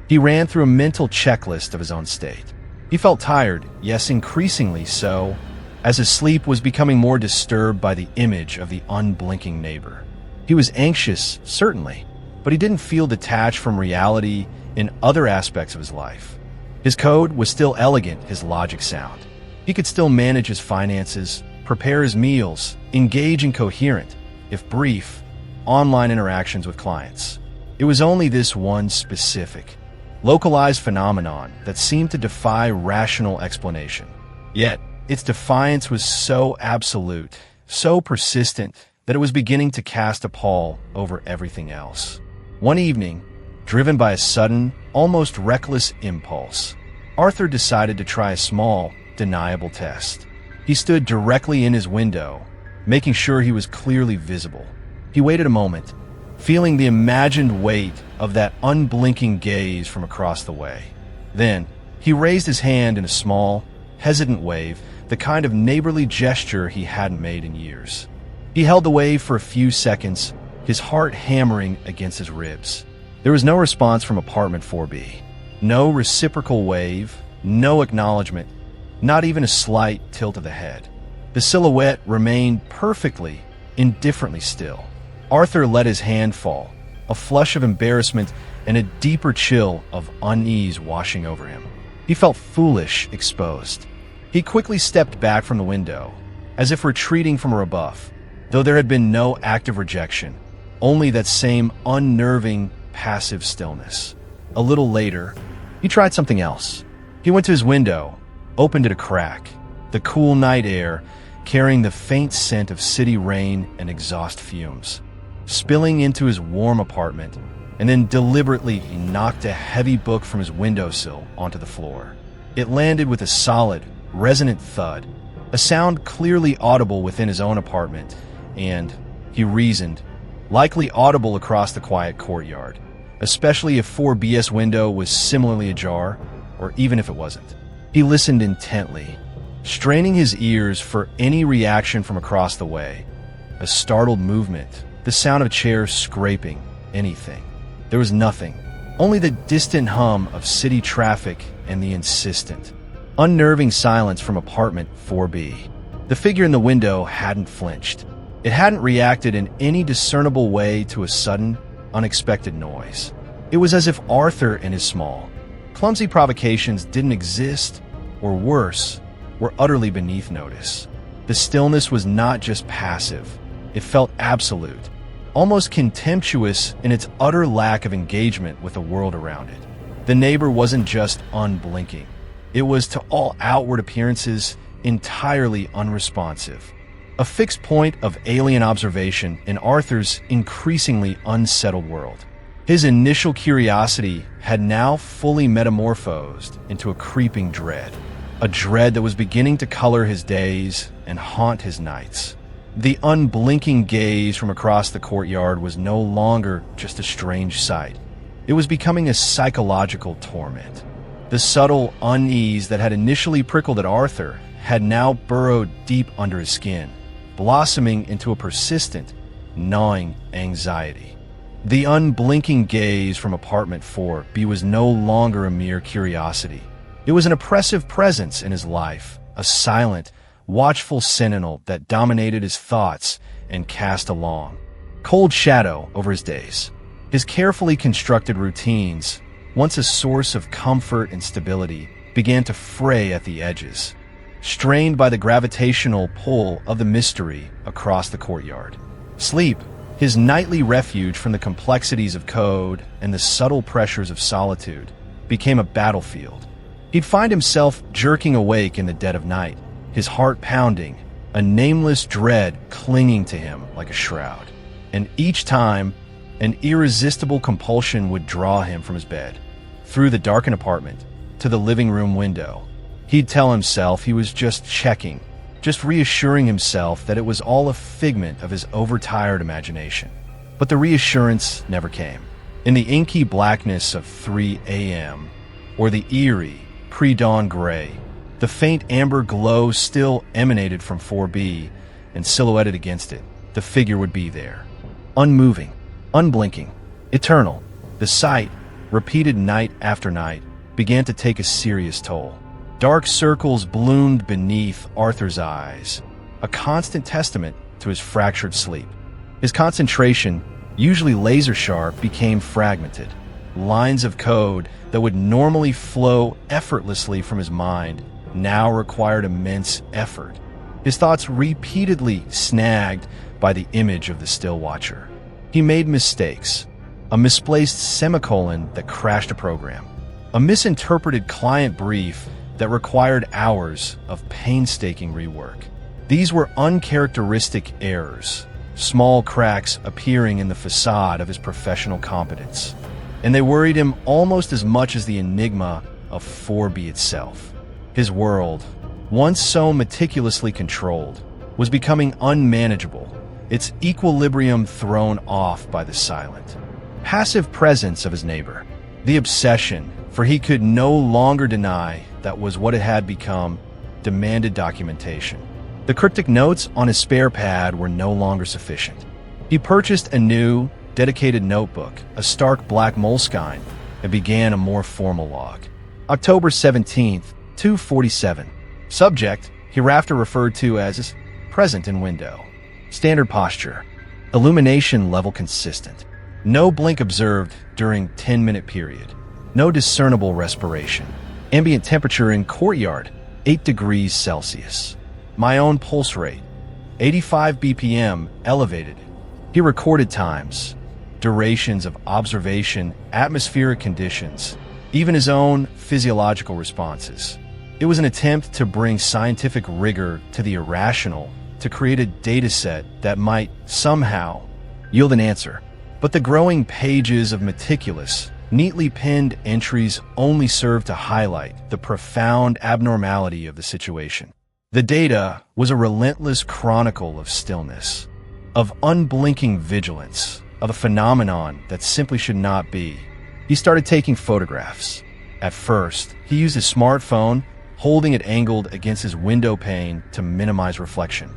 He ran through a mental checklist of his own state. He felt tired, yes, increasingly so, as his sleep was becoming more disturbed by the image of the unblinking neighbor. He was anxious, certainly, but he didn't feel detached from reality in other aspects of his life. His code was still elegant, his logic sound. He could still manage his finances, prepare his meals, engage in coherent, if brief, online interactions with clients. It was only this one specific, localized phenomenon that seemed to defy rational explanation. Yet, its defiance was so absolute, so persistent, that it was beginning to cast a pall over everything else. One evening, driven by a sudden, almost reckless impulse, Arthur decided to try a small, deniable test. He stood directly in his window, making sure he was clearly visible. He waited a moment, feeling the imagined weight of that unblinking gaze from across the way. Then, he raised his hand in a small, hesitant wave, the kind of neighborly gesture he hadn't made in years. He held the wave for a few seconds, his heart hammering against his ribs. There was no response from apartment 4B. No reciprocal wave, no acknowledgement, not even a slight tilt of the head. The silhouette remained perfectly, indifferently still. Arthur let his hand fall, a flush of embarrassment and a deeper chill of unease washing over him. He felt foolish, exposed. He quickly stepped back from the window, as if retreating from a rebuff, though there had been no active rejection, only that same unnerving, passive stillness. A little later, he tried something else. He went to his window, opened it a crack, the cool night air carrying the faint scent of city rain and exhaust fumes, spilling into his warm apartment, and then deliberately he knocked a heavy book from his windowsill onto the floor. It landed with a solid, resonant thud, a sound clearly audible within his own apartment, and, he reasoned, likely audible across the quiet courtyard, especially if 4B's window was similarly ajar, or even if it wasn't. He listened intently, straining his ears for any reaction from across the way. A startled movement, the sound of a chair scraping, anything. There was nothing, only the distant hum of city traffic and the insistent, unnerving silence from apartment 4B. The figure in the window hadn't flinched. It hadn't reacted in any discernible way to a sudden, unexpected noise. It was as if Arthur and his small, clumsy provocations didn't exist, or worse, were utterly beneath notice. The stillness was not just passive. It felt absolute, almost contemptuous in its utter lack of engagement with the world around it. The neighbor wasn't just unblinking. It was, to all outward appearances, entirely unresponsive. A fixed point of alien observation in Arthur's increasingly unsettled world. His initial curiosity had now fully metamorphosed into a creeping dread. A dread that was beginning to color his days and haunt his nights. The unblinking gaze from across the courtyard was no longer just a strange sight. It was becoming a psychological torment. The subtle unease that had initially prickled at Arthur had now burrowed deep under his skin, blossoming into a persistent, gnawing anxiety. The unblinking gaze from apartment 4B was no longer a mere curiosity. It was an oppressive presence in his life, a silent, watchful sentinel that dominated his thoughts and cast a long, cold shadow over his days. His carefully constructed routines, once a source of comfort and stability, began to fray at the edges, strained by the gravitational pull of the mystery across the courtyard. Sleep, his nightly refuge from the complexities of code and the subtle pressures of solitude, became a battlefield. He'd find himself jerking awake in the dead of night, his heart pounding, a nameless dread clinging to him like a shroud. And each time, an irresistible compulsion would draw him from his bed, through the darkened apartment, to the living room window. He'd tell himself he was just checking, just reassuring himself that it was all a figment of his overtired imagination. But the reassurance never came. In the inky blackness of 3 a.m., or the eerie, pre-dawn gray, the faint amber glow still emanated from 4B, and silhouetted against it, the figure would be there. Unmoving, unblinking, eternal. The sight, repeated night after night, began to take a serious toll. Dark circles bloomed beneath Arthur's eyes, a constant testament to his fractured sleep. His concentration, usually laser-sharp, became fragmented. Lines of code that would normally flow effortlessly from his mind now required immense effort. His thoughts repeatedly snagged by the image of the still watcher. He made mistakes. A misplaced semicolon that crashed a program. A misinterpreted client brief that required hours of painstaking rework. These were uncharacteristic errors, small cracks appearing in the facade of his professional competence. And they worried him almost as much as the enigma of 4B itself. His world, once so meticulously controlled, was becoming unmanageable, its equilibrium thrown off by the silent, passive presence of his neighbor. The obsession, for he could no longer deny that was what it had become, demanded documentation. The cryptic notes on his spare pad were no longer sufficient. He purchased a new, dedicated notebook, a stark black moleskine, and began a more formal log. October 17th, 2:47. Subject, hereafter referred to as present in window. Standard posture. Illumination level consistent. No blink observed during 10-minute period. No discernible respiration. Ambient temperature in courtyard, 8 degrees Celsius. My own pulse rate, 85 BPM, elevated. He recorded times, durations of observation, atmospheric conditions, even his own physiological responses. It was an attempt to bring scientific rigor to the irrational, to create a dataset that might somehow yield an answer. But the growing pages of meticulous, neatly penned entries only served to highlight the profound abnormality of the situation. The data was a relentless chronicle of stillness, of unblinking vigilance, of a phenomenon that simply should not be. He started taking photographs. At first, he used his smartphone, holding it angled against his window pane to minimize reflection.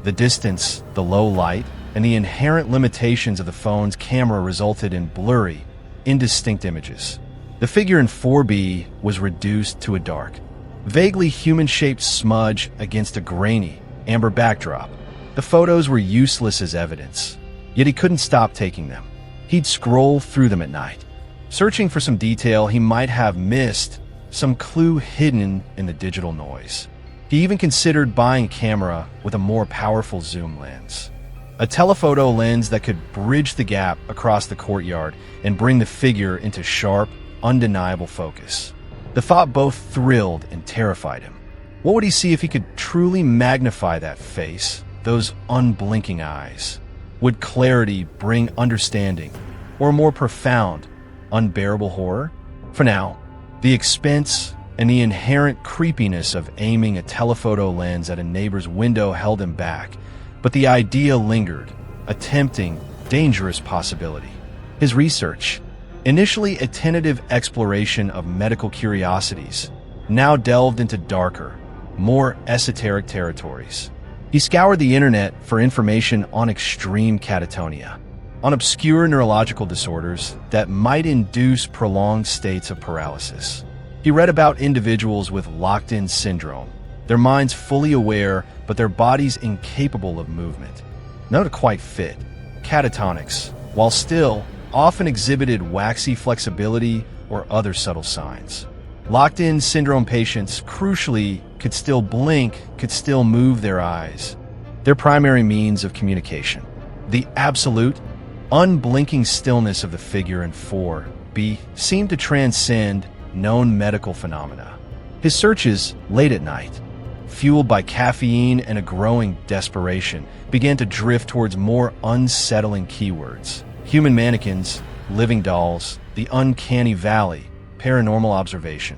The distance, the low light, and the inherent limitations of the phone's camera resulted in blurry, indistinct images. The figure in 4B was reduced to a dark, vaguely human-shaped smudge against a grainy, amber backdrop. The photos were useless as evidence, yet he couldn't stop taking them. He'd scroll through them at night, searching for some detail he might have missed, some clue hidden in the digital noise. He even considered buying a camera with a more powerful zoom lens. A telephoto lens that could bridge the gap across the courtyard and bring the figure into sharp, undeniable focus. The thought both thrilled and terrified him. What would he see if he could truly magnify that face, those unblinking eyes? Would clarity bring understanding, or a more profound, unbearable horror? For now, the expense and the inherent creepiness of aiming a telephoto lens at a neighbor's window held him back, but the idea lingered, a tempting, dangerous possibility. His research, initially a tentative exploration of medical curiosities, now delved into darker, more esoteric territories. He scoured the internet for information on extreme catatonia, on obscure neurological disorders that might induce prolonged states of paralysis. He read about individuals with locked-in syndrome, their minds fully aware but their bodies incapable of movement. Not quite fit. Catatonics, while still, often exhibited waxy flexibility or other subtle signs. Locked-in syndrome patients, crucially, could still blink, could still move their eyes. Their primary means of communication. The absolute, unblinking stillness of the figure in 4B seemed to transcend known medical phenomena. His searches, late at night, fueled by caffeine and a growing desperation, began to drift towards more unsettling keywords. Human mannequins, living dolls, the uncanny valley, paranormal observation.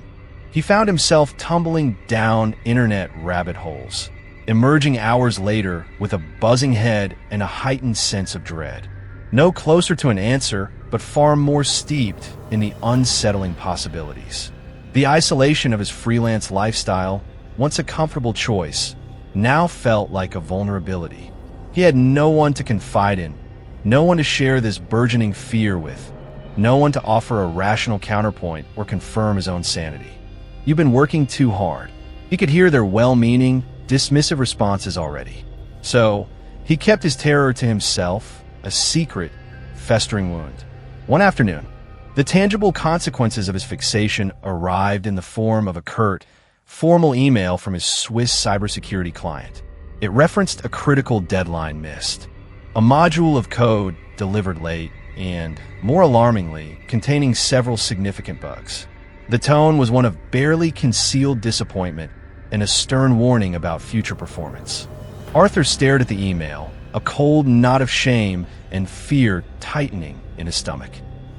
He found himself tumbling down internet rabbit holes, emerging hours later with a buzzing head and a heightened sense of dread. No closer to an answer, but far more steeped in the unsettling possibilities. The isolation of his freelance lifestyle, once a comfortable choice, now felt like a vulnerability. He had no one to confide in, no one to share this burgeoning fear with, no one to offer a rational counterpoint or confirm his own sanity. "You've been working too hard." He could hear their well-meaning, dismissive responses already. So, he kept his terror to himself, a secret, festering wound. One afternoon, the tangible consequences of his fixation arrived in the form of a curt, formal email from his Swiss cybersecurity client. It referenced a critical deadline missed, a module of code delivered late, and, more alarmingly, containing several significant bugs. The tone was one of barely concealed disappointment and a stern warning about future performance. Arthur stared at the email, a cold knot of shame and fear tightening in his stomach.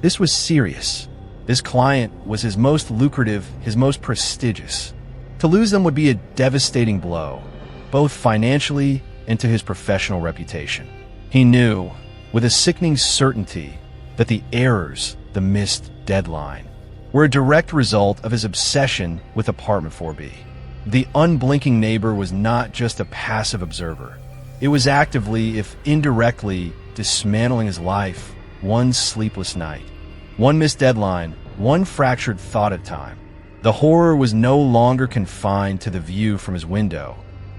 This was serious. This client was his most lucrative, his most prestigious. To lose them would be a devastating blow, both financially and to his professional reputation. He knew, with a sickening certainty, that the errors, the missed deadline, were a direct result of his obsession with Apartment 4B. The unblinking neighbor was not just a passive observer. It was actively, if indirectly, dismantling his life, one sleepless night, one missed deadline, one fractured thought at a time. The horror was no longer confined to the view from his window.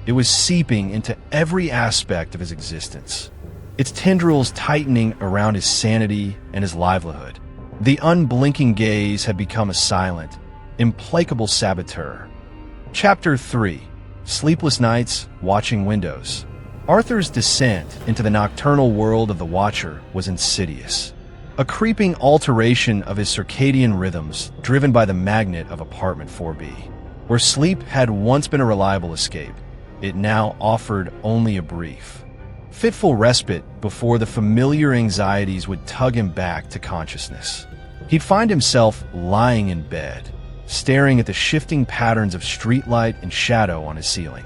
It was seeping into every aspect of his existence, its tendrils tightening around his sanity and his livelihood. The unblinking gaze had become a silent, implacable saboteur. Chapter 3. Sleepless Nights, Watching Windows. Arthur's descent into the nocturnal world of the Watcher was insidious. A creeping alteration of his circadian rhythms driven by the magnet of Apartment 4B. Where sleep had once been a reliable escape, it now offered only a brief, fitful respite before the familiar anxieties would tug him back to consciousness. He'd find himself lying in bed, staring at the shifting patterns of streetlight and shadow on his ceiling,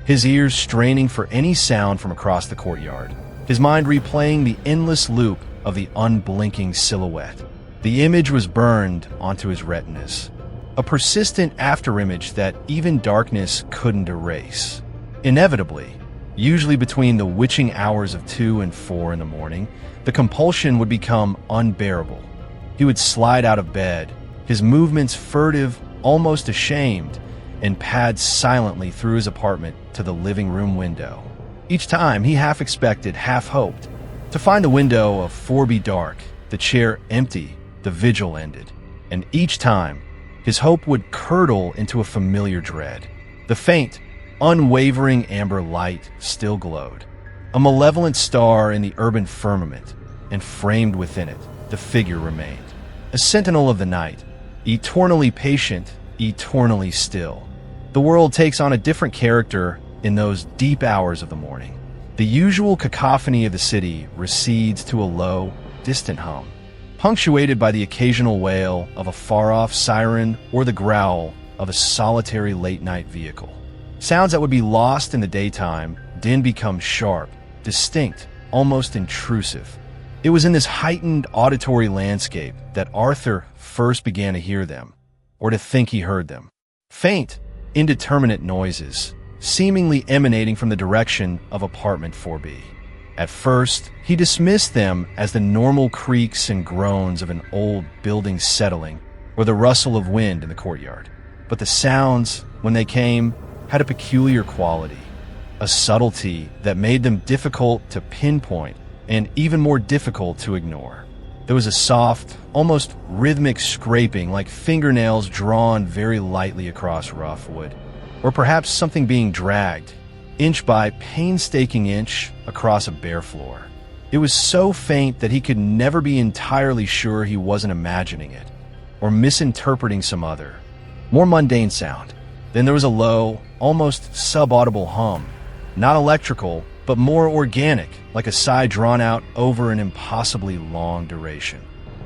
his ears straining for any sound from across the courtyard, his mind replaying the endless loop of the unblinking silhouette. The image was burned onto his retinas, a persistent afterimage that even darkness couldn't erase. Inevitably, usually between the witching hours of 2 and 4 in the morning, the compulsion would become unbearable. He would slide out of bed, his movements furtive, almost ashamed, and pad silently through his apartment to the living room window. Each time he half expected, half hoped, to find the window of 4B dark, the chair empty, the vigil ended. And each time, his hope would curdle into a familiar dread. The faint, unwavering amber light still glowed, a malevolent star in the urban firmament, and framed within it, the figure remained, a sentinel of the night, eternally patient, eternally still. The world takes on a different character in those deep hours of the morning. The usual cacophony of the city recedes to a low, distant hum, punctuated by the occasional wail of a far-off siren or the growl of a solitary late-night vehicle. Sounds that would be lost in the daytime then become sharp, distinct, almost intrusive. It was in this heightened auditory landscape that Arthur first began to hear them, or to think he heard them. Faint, indeterminate noises, seemingly emanating from the direction of Apartment 4B. At first, he dismissed them as the normal creaks and groans of an old building settling or the rustle of wind in the courtyard. But the sounds, when they came, had a peculiar quality, a subtlety that made them difficult to pinpoint and even more difficult to ignore. There was a soft, almost rhythmic scraping like fingernails drawn very lightly across rough wood, or perhaps something being dragged, inch by painstaking inch, across a bare floor. It was so faint that he could never be entirely sure he wasn't imagining it, or misinterpreting some other, more mundane sound. Then there was a low, almost subaudible hum, not electrical, but more organic, like a sigh drawn out over an impossibly long duration.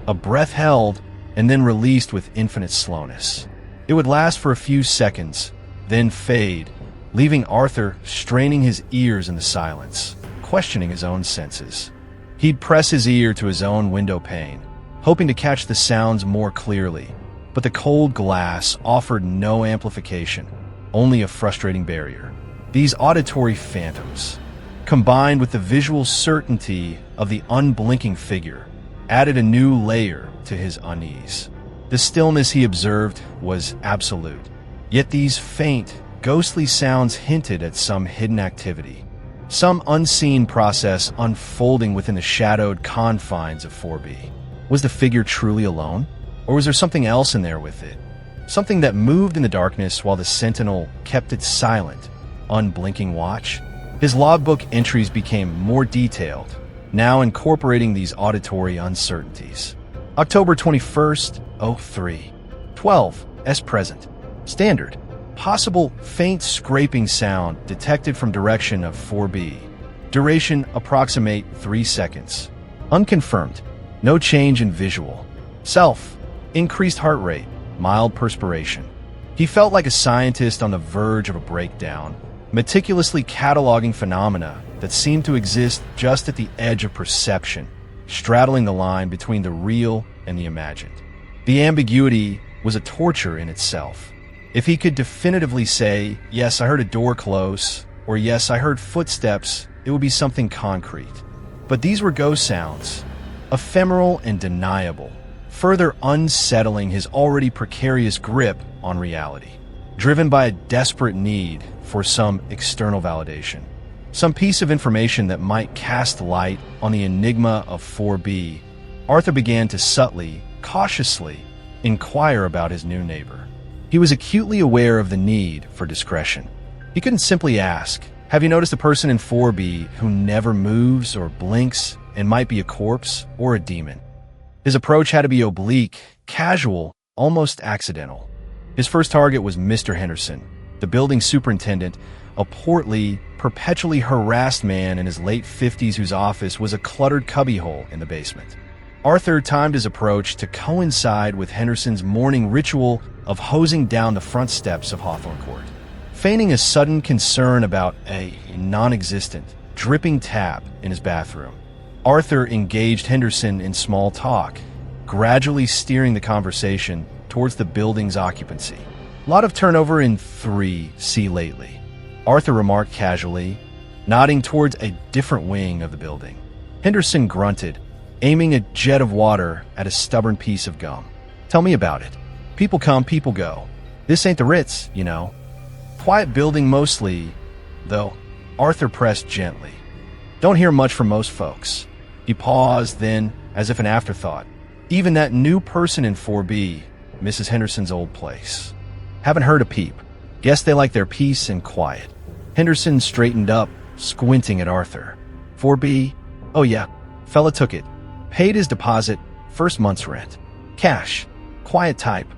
A breath held and then released with infinite slowness. It would last for a few seconds, then fade, leaving Arthur straining his ears in the silence, questioning his own senses. He'd press his ear to his own window pane, hoping to catch the sounds more clearly, but the cold glass offered no amplification, only a frustrating barrier. These auditory phantoms, combined with the visual certainty of the unblinking figure, added a new layer to his unease. The stillness he observed was absolute, yet these faint, ghostly sounds hinted at some hidden activity. Some unseen process unfolding within the shadowed confines of 4B. Was the figure truly alone? Or was there something else in there with it? Something that moved in the darkness while the sentinel kept its silent, unblinking watch? His logbook entries became more detailed, now incorporating these auditory uncertainties. October 21st, 03. 12 S present. Standard. Possible faint scraping sound detected from direction of 4B. Duration approximate 3 seconds. Unconfirmed. No change in visual. Self. Increased heart rate. Mild perspiration. He felt like a scientist on the verge of a breakdown, meticulously cataloging phenomena that seemed to exist just at the edge of perception, straddling the line between the real and the imagined. The ambiguity was a torture in itself. If he could definitively say, yes, I heard a door close, or yes, I heard footsteps, it would be something concrete. But these were ghost sounds, ephemeral and deniable, further unsettling his already precarious grip on reality, driven by a desperate need for some external validation, some piece of information that might cast light on the enigma of 4B. Arthur began to subtly, cautiously, inquire about his new neighbor. He was acutely aware of the need for discretion. He couldn't simply ask, have you noticed a person in 4B who never moves or blinks and might be a corpse or a demon? His approach had to be oblique, casual, almost accidental. His first target was Mr. Henderson, the building superintendent, a portly, perpetually harassed man in his late 50s whose office was a cluttered cubbyhole in the basement. Arthur timed his approach to coincide with Henderson's morning ritual of hosing down the front steps of Hawthorne Court. Feigning a sudden concern about a non-existent, dripping tap in his bathroom, Arthur engaged Henderson in small talk, gradually steering the conversation towards the building's occupancy. A lot of turnover in 3C lately, Arthur remarked casually, nodding towards a different wing of the building. Henderson grunted, aiming a jet of water at a stubborn piece of gum. Tell me about it. People come, people go. This ain't the Ritz, you know. Quiet building mostly, though. Arthur pressed gently. Don't hear much from most folks. He paused, then, as if an afterthought. Even that new person in 4B, Mrs. Henderson's old place. Haven't heard a peep. Guess they like their peace and quiet. Henderson straightened up, squinting at Arthur. 4B? Oh yeah, fella took it. Paid his deposit, first month's rent. Cash. Quiet type.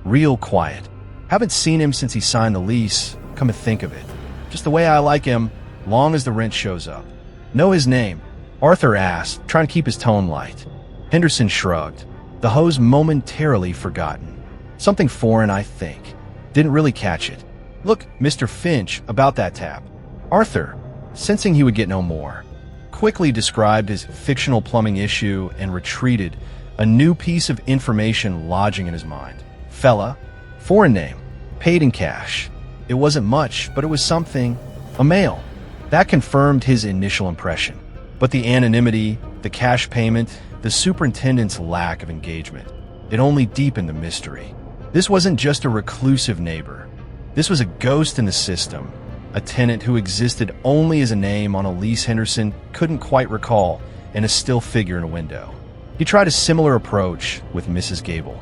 Real quiet. Haven't seen him since he signed the lease, come to think of it. Just the way I like him, long as the rent shows up. Know his name? Arthur asked, trying to keep his tone light. Henderson shrugged, the hose momentarily forgotten. Something foreign, I think. Didn't really catch it. Look, Mr. Finch, about that tap. Arthur, sensing he would get no more, quickly described his fictional plumbing issue and retreated, a new piece of information lodging in his mind. Fella, foreign name, paid in cash. It wasn't much, but it was something. A male. That confirmed his initial impression. But the anonymity, the cash payment, the superintendent's lack of engagement, it only deepened the mystery. This wasn't just a reclusive neighbor. This was a ghost in the system, a tenant who existed only as a name on a lease Henderson couldn't quite recall and a still figure in a window. He tried a similar approach with Mrs. Gable,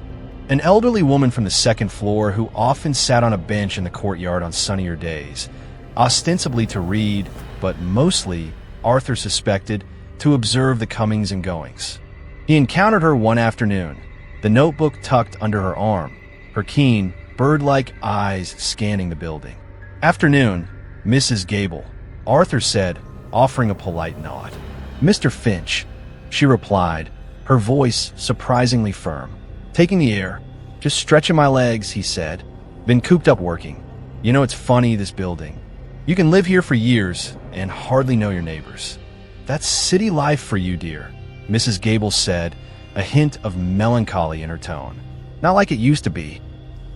an elderly woman from the second floor who often sat on a bench in the courtyard on sunnier days, ostensibly to read, but mostly, Arthur suspected, to observe the comings and goings. He encountered her one afternoon, the notebook tucked under her arm, her keen, bird-like eyes scanning the building. Afternoon, Mrs. Gable, Arthur said, offering a polite nod. Mr. Finch, she replied, her voice surprisingly firm. Taking the air. Just stretching my legs, he said. Been cooped up working. You know, it's funny, this building. You can live here for years and hardly know your neighbors. That's city life for you, dear, Mrs. Gable said, a hint of melancholy in her tone. Not like it used to be.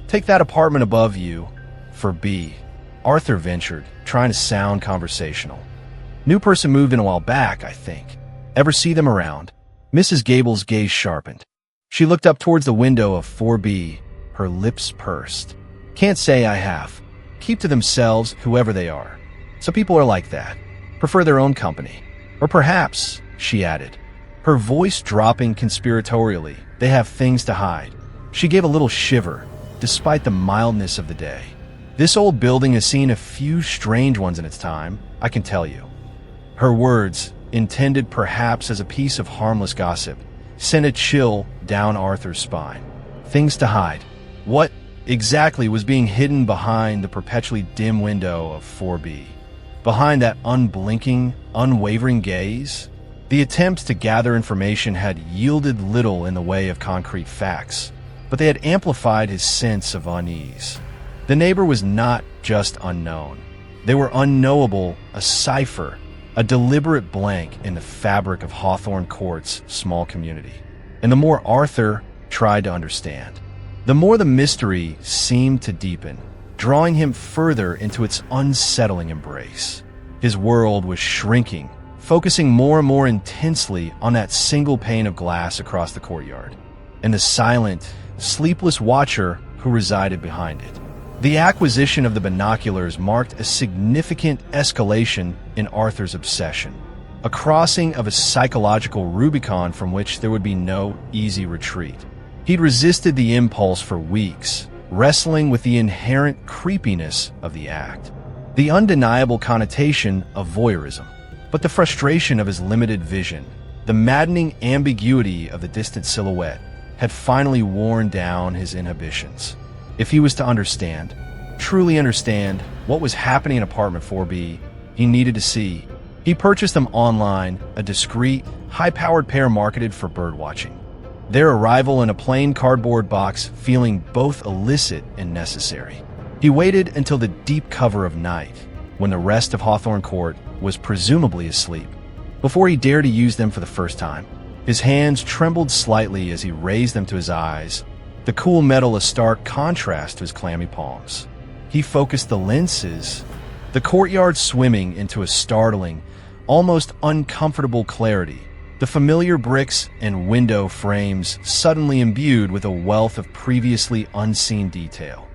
Take that apartment above you for B. Arthur ventured, trying to sound conversational. New person moved in a while back, I think. Ever see them around? Mrs. Gable's gaze sharpened. She looked up towards the window of 4B, her lips pursed. Can't say I have. Keep to themselves, whoever they are. Some people are like that. prefer their own company. Or perhaps, she added, her voice dropping conspiratorially, they have things to hide. She gave a little shiver, despite the mildness of the day. This old building has seen a few strange ones in its time, I can tell you. Her words, intended perhaps as a piece of harmless gossip, sent a chill down Arthur's spine. Things to hide. What exactly was being hidden behind the perpetually dim window of 4B? Behind that unblinking, unwavering gaze? The attempts to gather information had yielded little in the way of concrete facts, but they had amplified his sense of unease. The neighbor was not just unknown. They were unknowable, a cipher, a deliberate blank in the fabric of Hawthorne Court's small community. And the more Arthur tried to understand, the more the mystery seemed to deepen, drawing him further into its unsettling embrace. His world was shrinking, focusing more and more intensely on that single pane of glass across the courtyard, and the silent, sleepless watcher who resided behind it. The acquisition of the binoculars marked a significant escalation in Arthur's obsession, a crossing of a psychological Rubicon from which there would be no easy retreat. He'd resisted the impulse for weeks, wrestling with the inherent creepiness of the act, the undeniable connotation of voyeurism, but the frustration of his limited vision, the maddening ambiguity of the distant silhouette, had finally worn down his inhibitions. If he was to understand, truly understand, what was happening in apartment 4B, he needed to see. He purchased them online, a discreet, high-powered pair marketed for birdwatching. Their arrival in a plain cardboard box feeling both illicit and necessary. He waited until the deep cover of night, when the rest of Hawthorne Court was presumably asleep, before he dared to use them for the first time. His hands trembled slightly as he raised them to his eyes, the cool metal a stark contrast to his clammy palms. He focused the lenses, the courtyard swimming into a startling, almost uncomfortable clarity, the familiar bricks and window frames suddenly imbued with a wealth of previously unseen detail.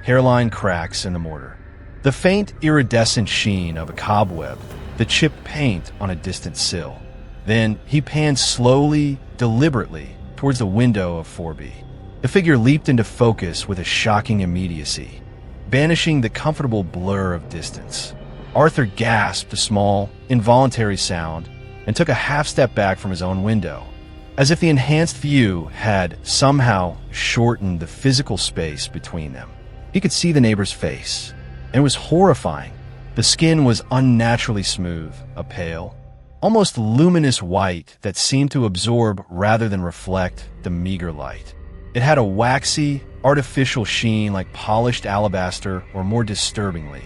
Hairline cracks in the mortar, the faint iridescent sheen of a cobweb, the chipped paint on a distant sill. Then he panned slowly, deliberately, towards the window of 4B. The figure leaped into focus with a shocking immediacy, banishing the comfortable blur of distance. Arthur gasped a small, involuntary sound and took a half-step back from his own window, as if the enhanced view had somehow shortened the physical space between them. He could see the neighbor's face, and it was horrifying. The skin was unnaturally smooth, a pale, almost luminous white that seemed to absorb rather than reflect the meager light. It had a waxy, artificial sheen like polished alabaster, or more disturbingly,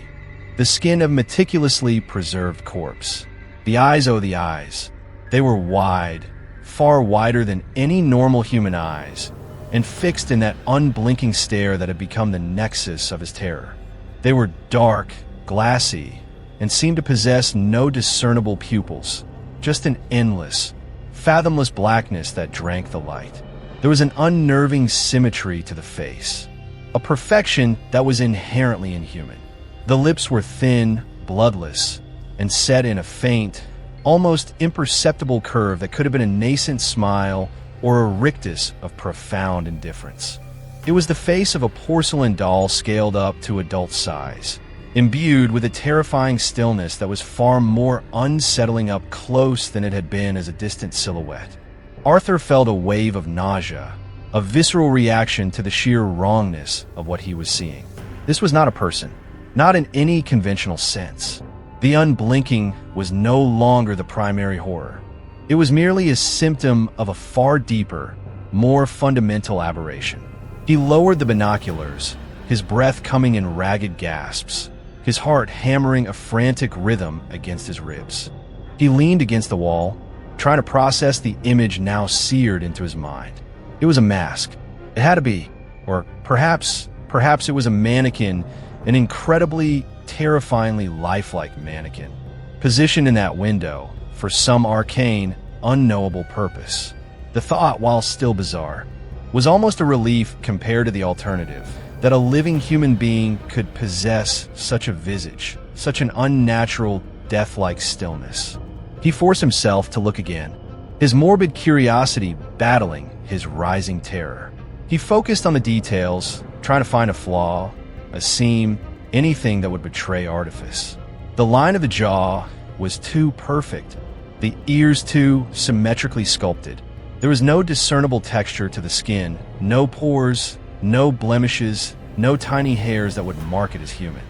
the skin of meticulously preserved corpse. The eyes, oh the eyes. They were wide, far wider than any normal human eyes, and fixed in that unblinking stare that had become the nexus of his terror. They were dark, glassy, and seemed to possess no discernible pupils, just an endless, fathomless blackness that drank the light. There was an unnerving symmetry to the face, a perfection that was inherently inhuman. The lips were thin, bloodless, and set in a faint, almost imperceptible curve that could have been a nascent smile or a rictus of profound indifference. It was the face of a porcelain doll scaled up to adult size, imbued with a terrifying stillness that was far more unsettling up close than it had been as a distant silhouette. Arthur felt a wave of nausea, a visceral reaction to the sheer wrongness of what he was seeing. This was not a person, not in any conventional sense. The unblinking was no longer the primary horror. It was merely a symptom of a far deeper, more fundamental aberration. He lowered the binoculars, his breath coming in ragged gasps, his heart hammering a frantic rhythm against his ribs. He leaned against the wall, trying to process the image now seared into his mind. It was a mask. It had to be. Or perhaps it was a mannequin, an incredibly, terrifyingly lifelike mannequin, positioned in that window for some arcane, unknowable purpose. The thought, while still bizarre, was almost a relief compared to the alternative, that a living human being could possess such a visage, such an unnatural, death-like stillness. He forced himself to look again, his morbid curiosity battling his rising terror. He focused on the details, trying to find a flaw, a seam, anything that would betray artifice. The line of the jaw was too perfect, the ears too symmetrically sculpted. There was no discernible texture to the skin, no pores, no blemishes, no tiny hairs that would mark it as human.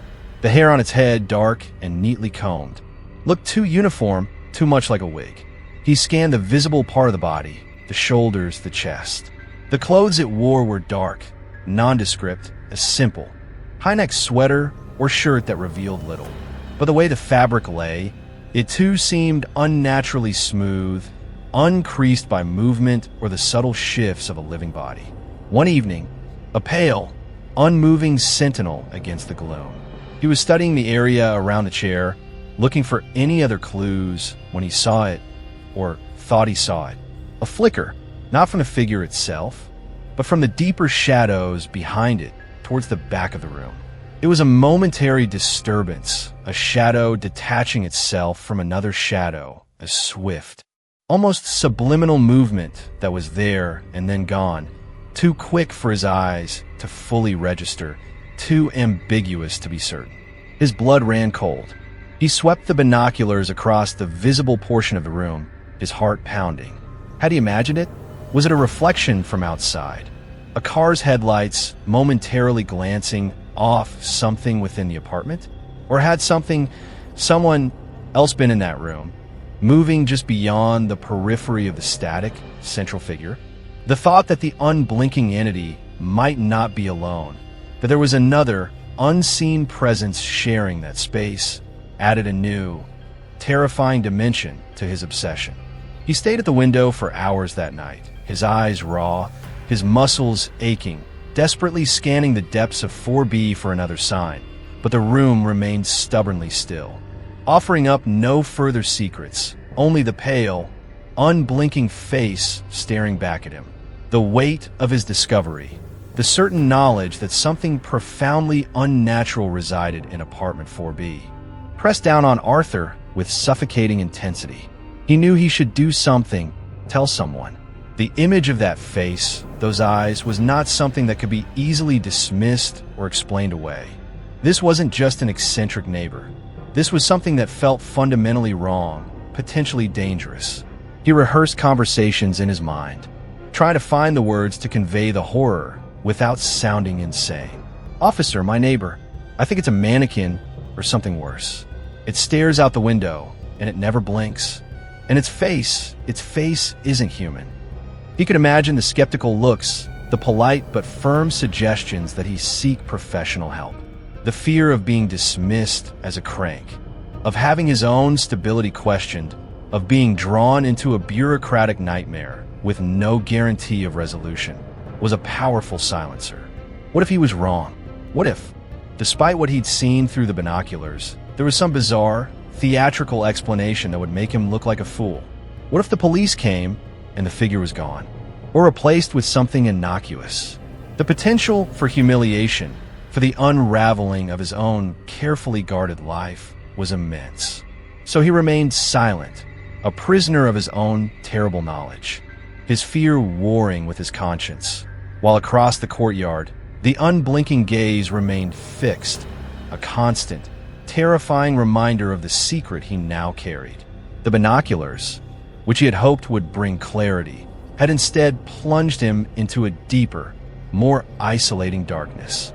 The hair on its head, dark and neatly combed, looked too uniform, too much like a wig. He scanned the visible part of the body, the shoulders, the chest. The clothes it wore were dark, nondescript, a simple high-neck sweater or shirt that revealed little. But the way the fabric lay, it too seemed unnaturally smooth, uncreased by movement or the subtle shifts of a living body. One evening, a pale, unmoving sentinel against the gloom. He was studying the area around the chair, looking for any other clues when he saw it, or thought he saw it. A flicker, not from the figure itself, but from the deeper shadows behind it towards the back of the room. It was a momentary disturbance, a shadow detaching itself from another shadow, a swift, almost subliminal movement that was there and then gone, too quick for his eyes to fully register, too ambiguous to be certain. His blood ran cold. He swept the binoculars across the visible portion of the room, his heart pounding. Had he imagined it? Was it a reflection from outside? A car's headlights momentarily glancing off something within the apartment? Or had someone else been in that room, moving just beyond the periphery of the static, central figure? The thought that the unblinking entity might not be alone, that there was another, unseen presence sharing that space, added a new, terrifying dimension to his obsession. He stayed at the window for hours that night, his eyes raw, his muscles aching, desperately scanning the depths of 4B for another sign. But the room remained stubbornly still, offering up no further secrets, only the pale, unblinking face staring back at him. The weight of his discovery, the certain knowledge that something profoundly unnatural resided in apartment 4B, pressed down on Arthur with suffocating intensity. He knew he should do something, tell someone. The image of that face, those eyes, was not something that could be easily dismissed or explained away. This wasn't just an eccentric neighbor. This was something that felt fundamentally wrong, potentially dangerous. He rehearsed conversations in his mind, trying to find the words to convey the horror without sounding insane. "Officer, my neighbor, I think it's a mannequin or something worse. It stares out the window, and it never blinks. And its face isn't human." He could imagine the skeptical looks, the polite but firm suggestions that he seek professional help. The fear of being dismissed as a crank, of having his own stability questioned, of being drawn into a bureaucratic nightmare with no guarantee of resolution, was a powerful silencer. What if he was wrong? What if, despite what he'd seen through the binoculars, there was some bizarre, theatrical explanation that would make him look like a fool? What if the police came and the figure was gone, or replaced with something innocuous? The potential for humiliation, for the unraveling of his own carefully guarded life, was immense. So he remained silent, a prisoner of his own terrible knowledge, his fear warring with his conscience, while across the courtyard, the unblinking gaze remained fixed, a constant, terrifying reminder of the secret he now carried. The binoculars, which he had hoped would bring clarity, had instead plunged him into a deeper, more isolating darkness.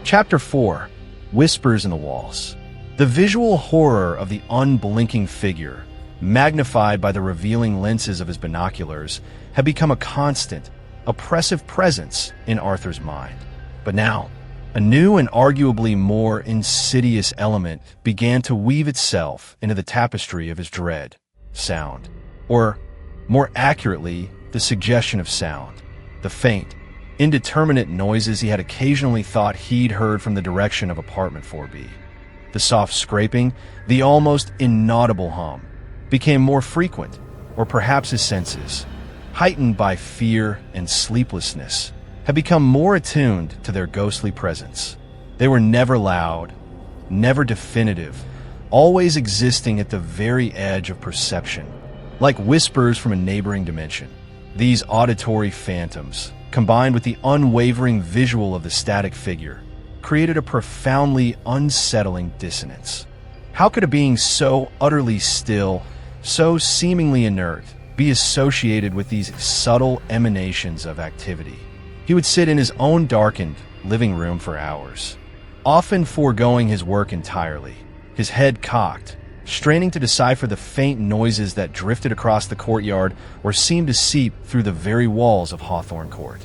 Chapter 4. Whispers in the Walls. The visual horror of the unblinking figure, magnified by the revealing lenses of his binoculars, had become a constant, oppressive presence in Arthur's mind. But now, a new and arguably more insidious element began to weave itself into the tapestry of his dread: sound. Or, more accurately, the suggestion of sound. The faint, indeterminate noises he had occasionally thought he'd heard from the direction of apartment 4B. The soft scraping, the almost inaudible hum, became more frequent, or perhaps his senses, heightened by fear and sleeplessness, had become more attuned to their ghostly presence. They were never loud, never definitive, always existing at the very edge of perception, like whispers from a neighboring dimension. These auditory phantoms, combined with the unwavering visual of the static figure, created a profoundly unsettling dissonance. How could a being so utterly still, so seemingly inert, be associated with these subtle emanations of activity? He would sit in his own darkened living room for hours, often foregoing his work entirely, his head cocked, straining to decipher the faint noises that drifted across the courtyard or seemed to seep through the very walls of Hawthorne Court.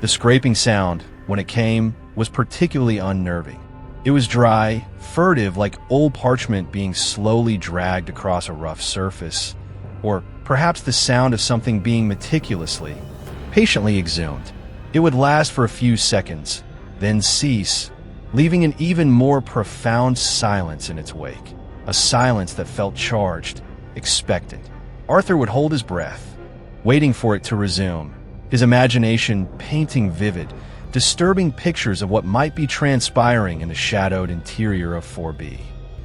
The scraping sound, when it came, was particularly unnerving. It was dry, furtive, like old parchment being slowly dragged across a rough surface, or perhaps the sound of something being meticulously, patiently exhumed. It would last for a few seconds, then cease, leaving an even more profound silence in its wake, a silence that felt charged, expectant. Arthur would hold his breath, waiting for it to resume, his imagination painting vivid, disturbing pictures of what might be transpiring in the shadowed interior of 4B.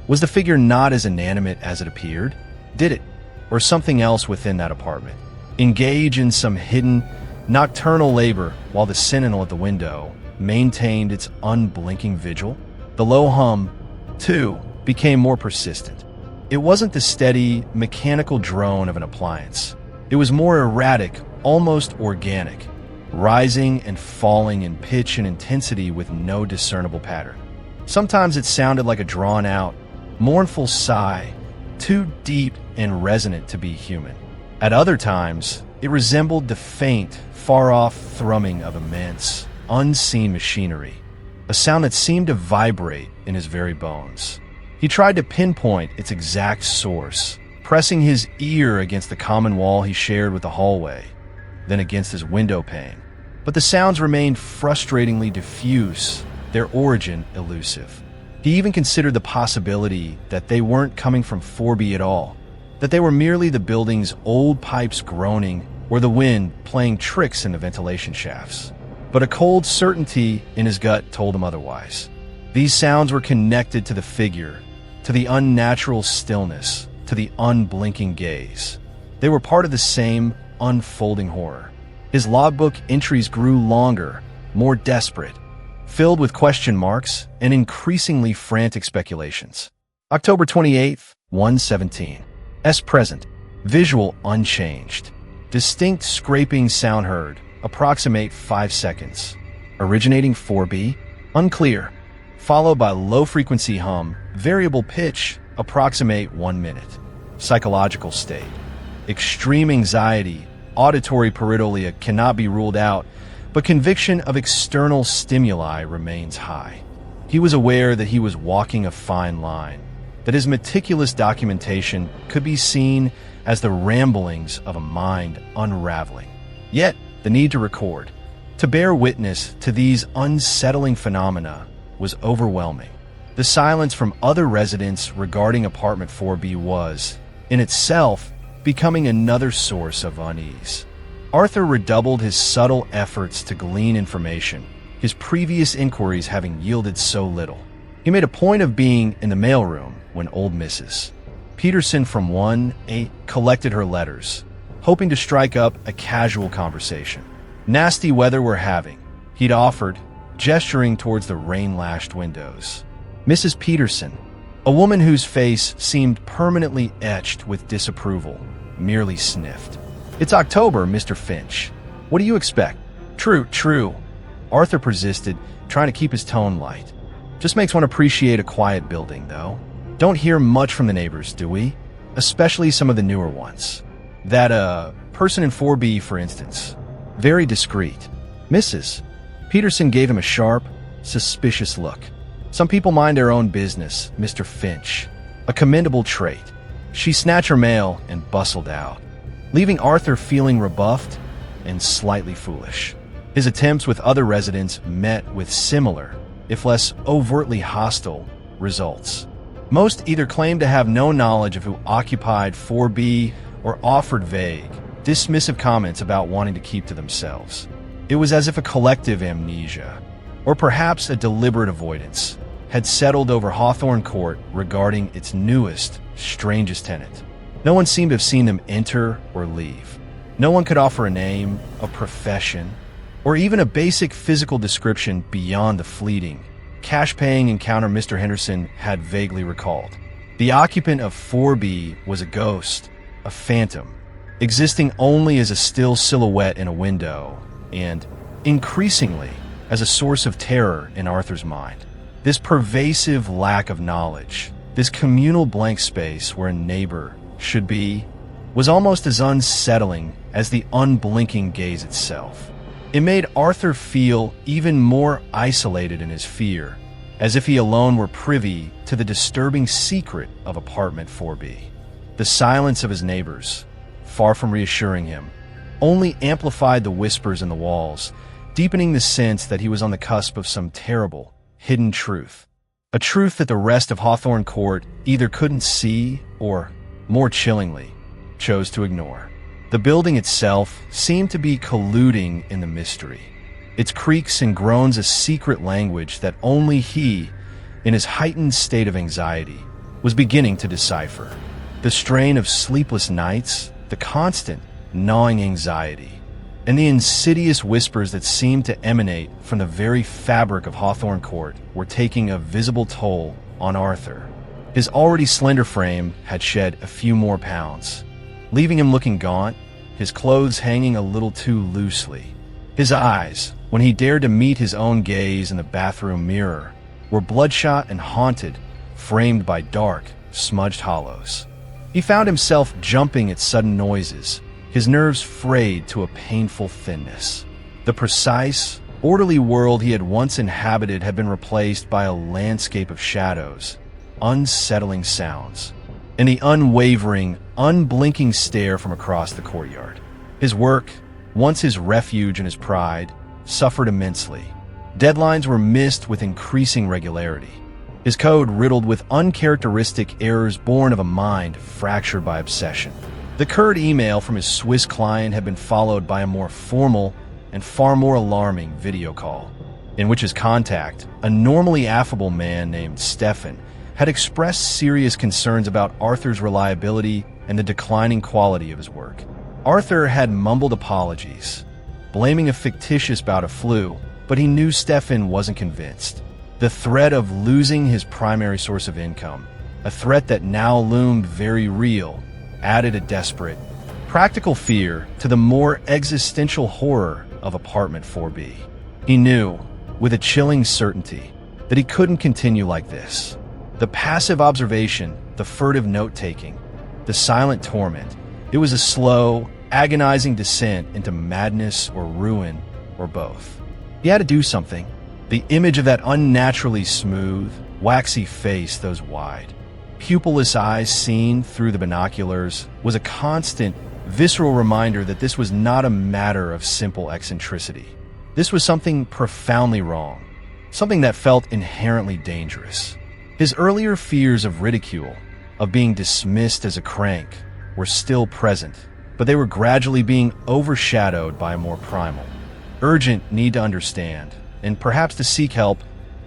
Was the figure not as inanimate as it appeared? Did it, or something else within that apartment, engage in some hidden, nocturnal labor while the sentinel at the window maintained its unblinking vigil? The low hum, too, became more persistent. It wasn't the steady, mechanical drone of an appliance. It was more erratic, almost organic, rising and falling in pitch and intensity with no discernible pattern. Sometimes it sounded like a drawn-out, mournful sigh, too deep and resonant to be human. At other times, it resembled the faint, far-off thrumming of immense, unseen machinery, a sound that seemed to vibrate in his very bones. He tried to pinpoint its exact source, pressing his ear against the common wall he shared with the hallway, then against his window pane. But the sounds remained frustratingly diffuse, their origin elusive. He even considered the possibility that they weren't coming from 4B at all, that they were merely the building's old pipes groaning or the wind playing tricks in the ventilation shafts. But a cold certainty in his gut told him otherwise. These sounds were connected to the figure, to the unnatural stillness, to the unblinking gaze. They were part of the same unfolding horror. His logbook entries grew longer, more desperate, filled with question marks and increasingly frantic speculations. October 28th, 1:17. S present. Visual unchanged. Distinct scraping sound heard. Approximate 5 seconds. Originating 4B? Unclear. Followed by low-frequency hum. Variable pitch. Approximate 1 minute. Psychological state. Extreme anxiety. Auditory pareidolia cannot be ruled out, but conviction of external stimuli remains high. He was aware that he was walking a fine line, that his meticulous documentation could be seen as the ramblings of a mind unraveling. Yet, the need to record, to bear witness to these unsettling phenomena, was overwhelming. The silence from other residents regarding apartment 4B was, in itself, becoming another source of unease. Arthur redoubled his subtle efforts to glean information, his previous inquiries having yielded so little. He made a point of being in the mailroom when old Mrs. Peterson from 1-8 collected her letters, hoping to strike up a casual conversation. Nasty weather we're having, he'd offered, gesturing towards the rain-lashed windows. Mrs. Peterson, a woman whose face seemed permanently etched with disapproval, merely sniffed. "It's October, Mr. Finch. What do you expect?" True. Arthur persisted, trying to keep his tone light. "Just makes one appreciate a quiet building, though. Don't hear much from the neighbors, do we? Especially some of the newer ones. That, person in 4B, for instance. Very discreet." Mrs. Peterson gave him a sharp, suspicious look. "Some people mind their own business, Mr. Finch. A commendable trait." She snatched her mail and bustled out, leaving Arthur feeling rebuffed and slightly foolish. His attempts with other residents met with similar, if less overtly hostile, results. Most either claimed to have no knowledge of who occupied 4B or offered vague, dismissive comments about wanting to keep to themselves. It was as if a collective amnesia, or perhaps a deliberate avoidance, had settled over Hawthorne Court regarding its newest, strangest tenant. No one seemed to have seen them enter or leave. No one could offer a name, a profession, or even a basic physical description beyond the fleeting, cash-paying encounter Mr. Henderson had vaguely recalled. The occupant of 4B was a ghost, a phantom, existing only as a still silhouette in a window, and, increasingly, as a source of terror in Arthur's mind. This pervasive lack of knowledge, this communal blank space where a neighbor should be, was almost as unsettling as the unblinking gaze itself. It made Arthur feel even more isolated in his fear, as if he alone were privy to the disturbing secret of apartment 4B. The silence of his neighbors, far from reassuring him, only amplified the whispers in the walls, deepening the sense that he was on the cusp of some terrible, hidden truth. A truth that the rest of Hawthorne Court either couldn't see or, more chillingly, chose to ignore. The building itself seemed to be colluding in the mystery, its creaks and groans a secret language that only he, in his heightened state of anxiety, was beginning to decipher. The strain of sleepless nights, the constant, gnawing anxiety, and the insidious whispers that seemed to emanate from the very fabric of Hawthorne Court were taking a visible toll on Arthur. His already slender frame had shed a few more pounds, leaving him looking gaunt, his clothes hanging a little too loosely. His eyes, when he dared to meet his own gaze in the bathroom mirror, were bloodshot and haunted, framed by dark, smudged hollows. He found himself jumping at sudden noises, his nerves frayed to a painful thinness. The precise, orderly world he had once inhabited had been replaced by a landscape of shadows, unsettling sounds, and the unwavering, unblinking stare from across the courtyard. His work, once his refuge and his pride, suffered immensely. Deadlines were missed with increasing regularity. His code riddled with uncharacteristic errors born of a mind fractured by obsession. The curt email from his Swiss client had been followed by a more formal and far more alarming video call, in which his contact, a normally affable man named Stefan, had expressed serious concerns about Arthur's reliability and the declining quality of his work. Arthur had mumbled apologies, blaming a fictitious bout of flu, but he knew Stefan wasn't convinced. The threat of losing his primary source of income, a threat that now loomed very real, added a desperate, practical fear to the more existential horror of apartment 4B. He knew, with a chilling certainty, that he couldn't continue like this. The passive observation, the furtive note-taking, the silent torment, it was a slow, agonizing descent into madness or ruin, or both. He had to do something. The image of that unnaturally smooth, waxy face, those wide, pupilless eyes seen through the binoculars, was a constant, visceral reminder that this was not a matter of simple eccentricity. This was something profoundly wrong, something that felt inherently dangerous. His earlier fears of ridicule, of being dismissed as a crank, were still present, but they were gradually being overshadowed by a more primal, urgent need to understand, and perhaps to seek help,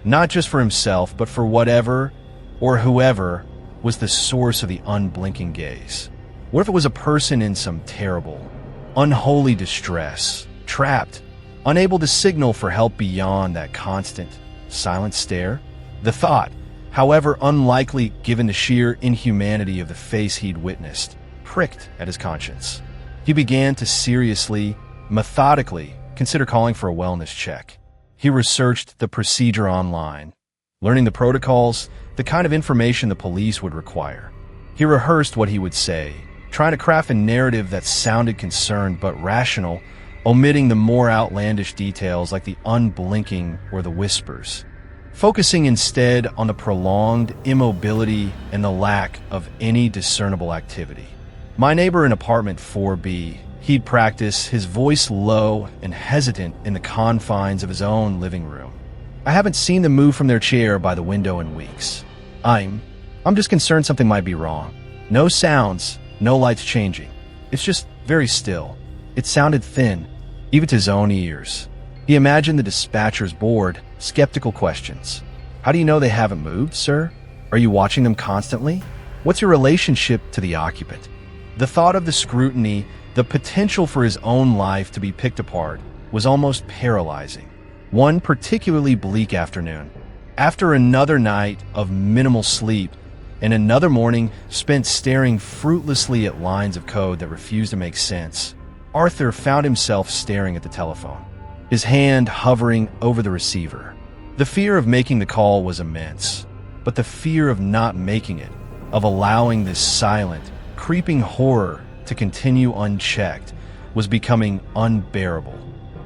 not just for himself, but for whatever or whoever was the source of the unblinking gaze. What if it was a person in some terrible, unholy distress, trapped, unable to signal for help beyond that constant, silent stare? The thought, however unlikely given the sheer inhumanity of the face he'd witnessed, pricked at his conscience. He began to seriously, methodically consider calling for a wellness check. He researched the procedure online, learning the protocols, the kind of information the police would require. He rehearsed what he would say, trying to craft a narrative that sounded concerned but rational, omitting the more outlandish details like the unblinking or the whispers, focusing instead on the prolonged immobility and the lack of any discernible activity. My neighbor in apartment 4B, he'd practice, his voice low and hesitant in the confines of his own living room. I haven't seen them move from their chair by the window in weeks. I'm just concerned something might be wrong. No sounds, no lights changing. It's just very still. It sounded thin, even to his own ears. He imagined the dispatcher's bored, skeptical questions. How do you know they haven't moved, sir? Are you watching them constantly? What's your relationship to the occupant? The thought of the scrutiny, the potential for his own life to be picked apart, was almost paralyzing. One particularly bleak afternoon, after another night of minimal sleep and another morning spent staring fruitlessly at lines of code that refused to make sense, Arthur found himself staring at the telephone, his hand hovering over the receiver. The fear of making the call was immense, but the fear of not making it, of allowing this silent, creeping horror to continue unchecked, was becoming unbearable.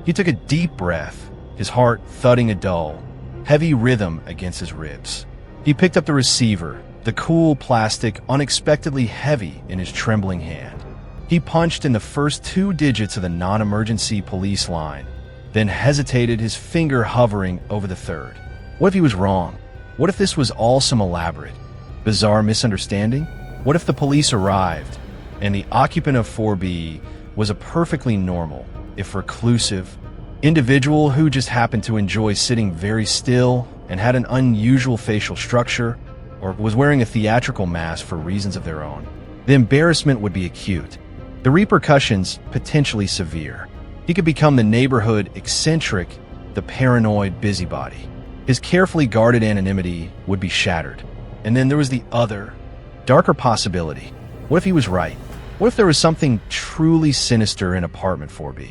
He took a deep breath, his heart thudding a dull, heavy rhythm against his ribs. He picked up the receiver, the cool plastic unexpectedly heavy in his trembling hand. He punched in the first 2 digits of the non-emergency police line, then hesitated, his finger hovering over the third. What if he was wrong? What if this was all some elaborate, bizarre misunderstanding? What if the police arrived, and the occupant of 4B was a perfectly normal, if reclusive, individual who just happened to enjoy sitting very still and had an unusual facial structure, or was wearing a theatrical mask for reasons of their own? The embarrassment would be acute, the repercussions potentially severe. He could become the neighborhood eccentric, the paranoid busybody. His carefully guarded anonymity would be shattered. And then there was the other, darker possibility. What if he was right? What if there was something truly sinister in apartment 4B?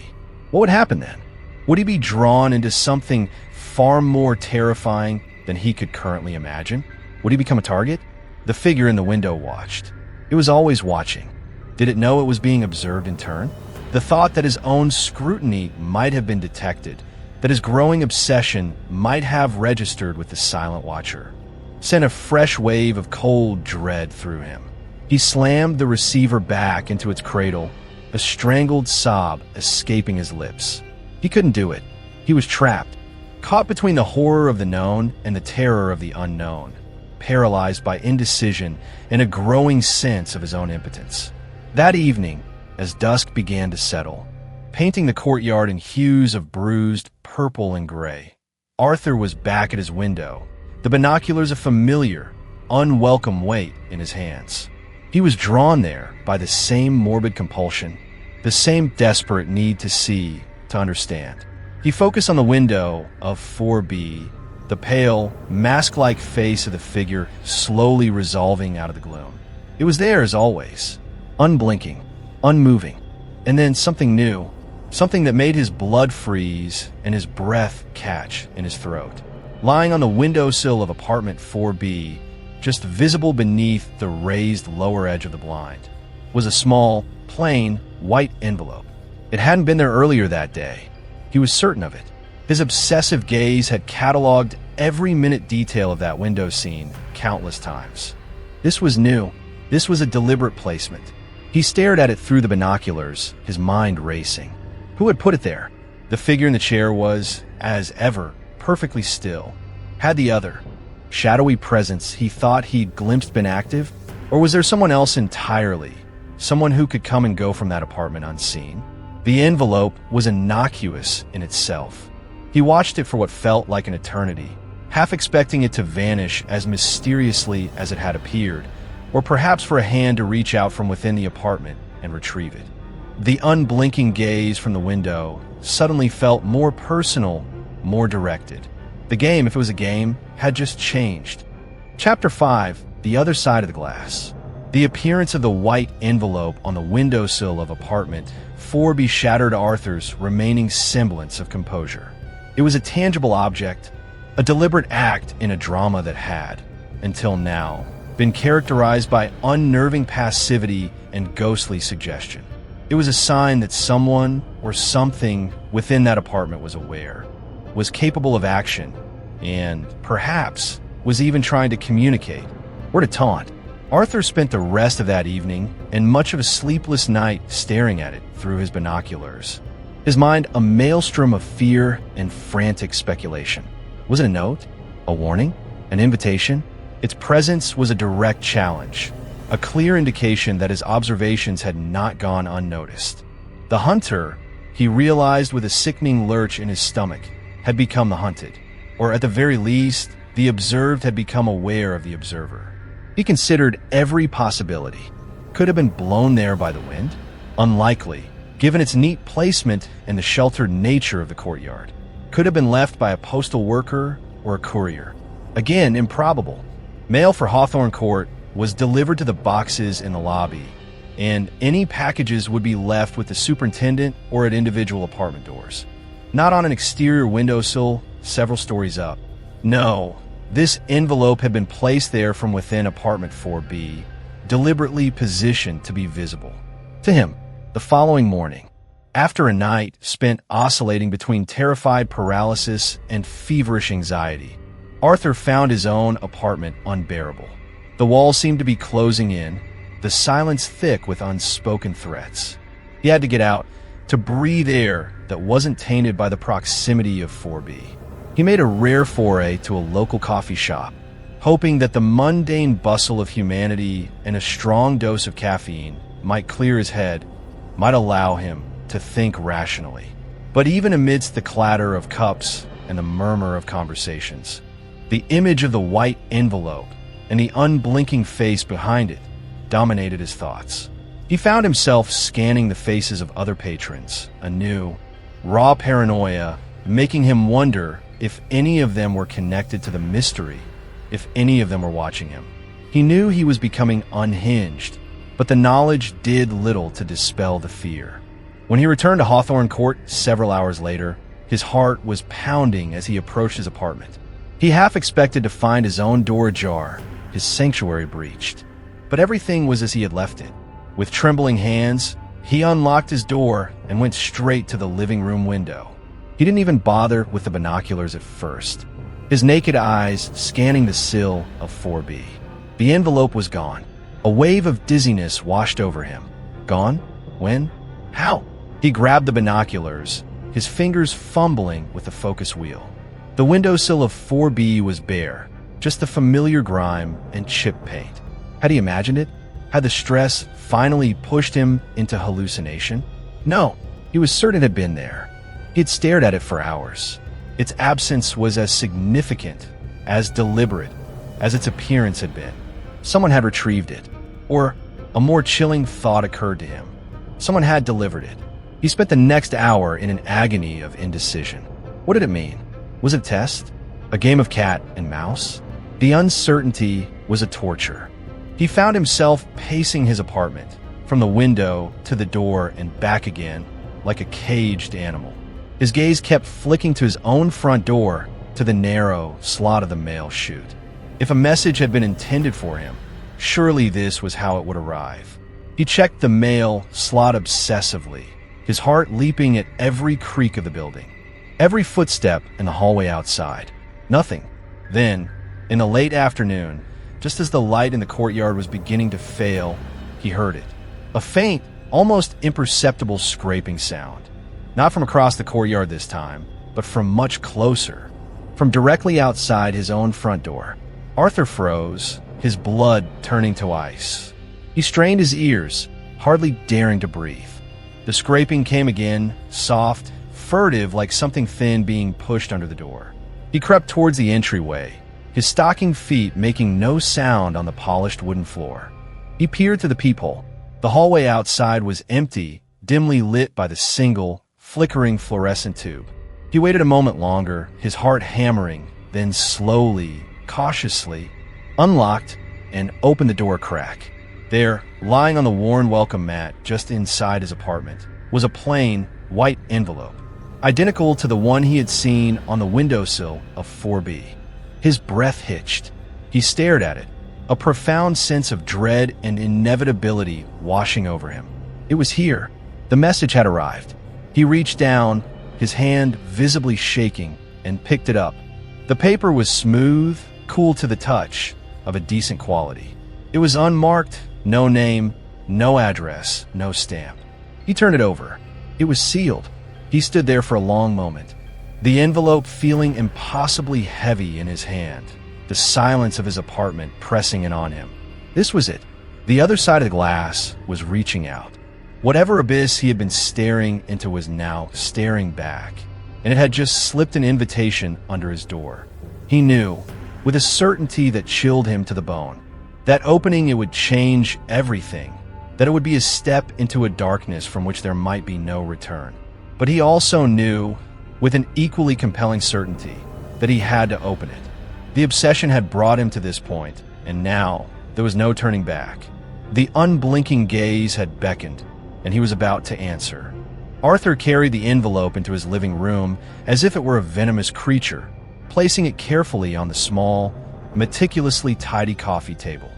What would happen then? Would he be drawn into something far more terrifying than he could currently imagine? Would he become a target? The figure in the window watched. It was always watching. Did it know it was being observed in turn? The thought that his own scrutiny might have been detected, that his growing obsession might have registered with the silent watcher, sent a fresh wave of cold dread through him. He slammed the receiver back into its cradle, a strangled sob escaping his lips. He couldn't do it. He was trapped, caught between the horror of the known and the terror of the unknown, paralyzed by indecision and a growing sense of his own impotence. That evening, as dusk began to settle, painting the courtyard in hues of bruised purple and gray, Arthur was back at his window, the binoculars a familiar, unwelcome weight in his hands. He was drawn there by the same morbid compulsion, the same desperate need to see, to understand. He focused on the window of 4B, the pale, mask-like face of the figure slowly resolving out of the gloom. It was there as always, unblinking, unmoving, and then something new, something that made his blood freeze and his breath catch in his throat. Lying on the windowsill of apartment 4B, just visible beneath the raised lower edge of the blind, was a small, plain, white envelope. It hadn't been there earlier that day. He was certain of it. His obsessive gaze had cataloged every minute detail of that window scene countless times. This was new. This was a deliberate placement. He stared at it through the binoculars, his mind racing. Who had put it there? The figure in the chair was, as ever, perfectly still. Had the other, shadowy presence he thought he'd glimpsed been active? Or was there someone else entirely? Someone who could come and go from that apartment unseen? The envelope was innocuous in itself. He watched it for what felt like an eternity, half expecting it to vanish as mysteriously as it had appeared, or perhaps for a hand to reach out from within the apartment and retrieve it. The unblinking gaze from the window suddenly felt more personal, more directed. The game, if it was a game, had just changed. Chapter 5, The Other Side of the Glass. The appearance of the white envelope on the windowsill of apartment 4B shattered Arthur's remaining semblance of composure. It was a tangible object, a deliberate act in a drama that had, until now, been characterized by unnerving passivity and ghostly suggestion. It was a sign that someone or something within that apartment was aware, was capable of action, and perhaps was even trying to communicate or to taunt. Arthur spent the rest of that evening and much of a sleepless night staring at it through his binoculars. His mind a maelstrom of fear and frantic speculation. Was it a note? A warning? An invitation? Its presence was a direct challenge, a clear indication that his observations had not gone unnoticed. The hunter, he realized with a sickening lurch in his stomach, had become the hunted, or at the very least, The observed had become aware of the observer. He considered every possibility. Could have been blown there by the wind? Unlikely, given its neat placement and the sheltered nature of the courtyard. Could have been left by a postal worker or a courier. Again, improbable. Mail for Hawthorne Court was delivered to the boxes in the lobby, and any packages would be left with the superintendent or at individual apartment doors. Not on an exterior windowsill several stories up. No, this envelope had been placed there from within apartment 4B, deliberately positioned to be visible. To him, the following morning, after a night spent oscillating between terrified paralysis and feverish anxiety, Arthur found his own apartment unbearable. The walls seemed to be closing in, the silence thick with unspoken threats. He had to get out, to breathe air that wasn't tainted by the proximity of 4B. He made a rare foray to a local coffee shop, hoping that the mundane bustle of humanity and a strong dose of caffeine might clear his head, might allow him to think rationally. But even amidst the clatter of cups and the murmur of conversations, the image of the white envelope and the unblinking face behind it dominated his thoughts. He found himself scanning the faces of other patrons, a new, raw paranoia making him wonder if any of them were connected to the mystery, if any of them were watching him. He knew he was becoming unhinged, but the knowledge did little to dispel the fear. When he returned to Hawthorne Court several hours later, his heart was pounding as he approached his apartment. He half expected to find his own door ajar, his sanctuary breached. But everything was as he had left it. With trembling hands, he unlocked his door and went straight to the living room window. He didn't even bother with the binoculars at first, his naked eyes scanning the sill of 4B. The envelope was gone. A wave of dizziness washed over him. Gone? When? How? He grabbed the binoculars, his fingers fumbling with the focus wheel. The windowsill of 4B was bare, just the familiar grime and chip paint. Had he imagined it? Had the stress finally pushed him into hallucination? No, he was certain it had been there. He had stared at it for hours. Its absence was as significant, as deliberate, as its appearance had been. Someone had retrieved it. Or a more chilling thought occurred to him. Someone had delivered it. He spent the next hour in an agony of indecision. What did it mean? Was it a test? A game of cat and mouse? The uncertainty was a torture. He found himself pacing his apartment, from the window to the door and back again, like a caged animal. His gaze kept flicking to his own front door, to the narrow slot of the mail chute. If a message had been intended for him, surely this was how it would arrive. He checked the mail slot obsessively, his heart leaping at every creak of the building, every footstep in the hallway outside. Nothing. Then, in the late afternoon, just as the light in the courtyard was beginning to fail, he heard it. A faint, almost imperceptible scraping sound. Not from across the courtyard this time, but from much closer. From directly outside his own front door. Arthur froze, his blood turning to ice. He strained his ears, hardly daring to breathe. The scraping came again, soft, furtive like something thin being pushed under the door. He crept towards the entryway, his stocking feet making no sound on the polished wooden floor. He peered through the peephole. The hallway outside was empty, dimly lit by the single, flickering fluorescent tube. He waited a moment longer, his heart hammering, then slowly, cautiously, unlocked and opened the door crack. There, lying on the worn welcome mat just inside his apartment, was a plain, white envelope, identical to the one he had seen on the windowsill of 4B. His breath hitched. He stared at it, a profound sense of dread and inevitability washing over him. It was here. The message had arrived. He reached down, his hand visibly shaking, and picked it up. The paper was smooth, cool to the touch, of a decent quality. It was unmarked, no name, no address, no stamp. He turned it over. It was sealed. He stood there for a long moment, the envelope feeling impossibly heavy in his hand, the silence of his apartment pressing in on him. This was it. The other side of the glass was reaching out. Whatever abyss he had been staring into was now staring back, and it had just slipped an invitation under his door. He knew with a certainty that chilled him to the bone. That opening, it would change everything, that it would be a step into a darkness from which there might be no return. But he also knew, with an equally compelling certainty, that he had to open it. The obsession had brought him to this point, and now there was no turning back. The unblinking gaze had beckoned, and he was about to answer. Arthur carried the envelope into his living room as if it were a venomous creature, placing it carefully on the small, meticulously tidy coffee table.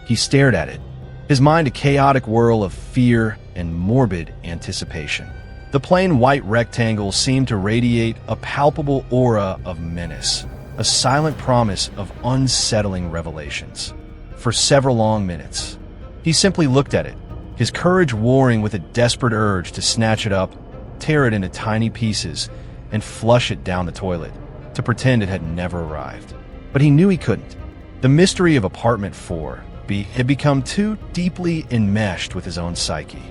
He stared at it, his mind a chaotic whirl of fear and morbid anticipation. The plain white rectangle seemed to radiate a palpable aura of menace, a silent promise of unsettling revelations. For several long minutes, he simply looked at it, his courage warring with a desperate urge to snatch it up, tear it into tiny pieces, and flush it down the toilet, to pretend it had never arrived. But he knew he couldn't. The mystery of apartment 4B had become too deeply enmeshed with his own psyche.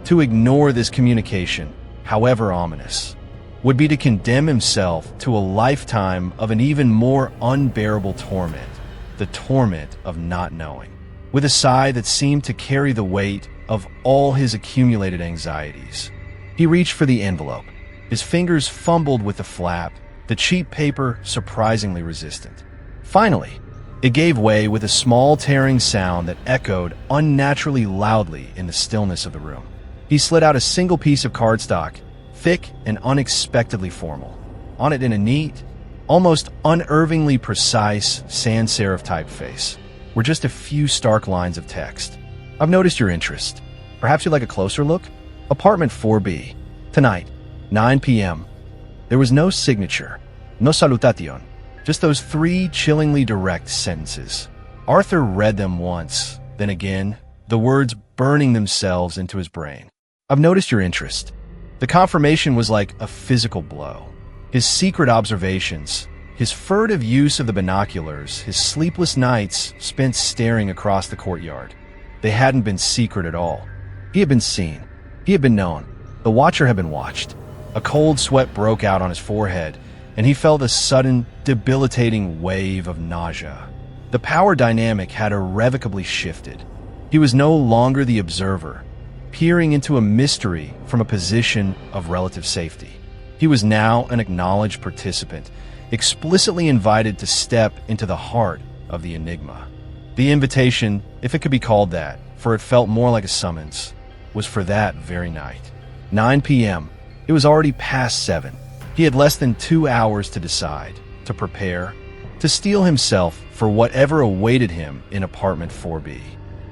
To ignore this communication, however ominous, would be to condemn himself to a lifetime of an even more unbearable torment, the torment of not knowing. With a sigh that seemed to carry the weight of all his accumulated anxieties, he reached for the envelope. His fingers fumbled with the flap, the cheap paper surprisingly resistant. Finally, it gave way with a small tearing sound that echoed unnaturally loudly in the stillness of the room. He slid out a single piece of cardstock, thick and unexpectedly formal. On it, in a neat, almost unervingly precise sans serif typeface, were just a few stark lines of text. I've noticed your interest. Perhaps you'd like a closer look? Apartment 4B. Tonight, 9 p.m. There was no signature, no salutation, just those 3 chillingly direct sentences. Arthur read them once, then again, the words burning themselves into his brain. I've noticed your interest. The confirmation was like a physical blow. His secret observations, his furtive use of the binoculars, his sleepless nights spent staring across the courtyard. They hadn't been secret at all. He had been seen. He had been known. The watcher had been watched. A cold sweat broke out on his forehead, and he felt a sudden, debilitating wave of nausea. The power dynamic had irrevocably shifted. He was no longer the observer, peering into a mystery from a position of relative safety. He was now an acknowledged participant, explicitly invited to step into the heart of the enigma. The invitation, if it could be called that, for it felt more like a summons, was for that very night. 9 p.m. It was already past 7. He had less than 2 hours to decide, to prepare, to steel himself for whatever awaited him in apartment 4B.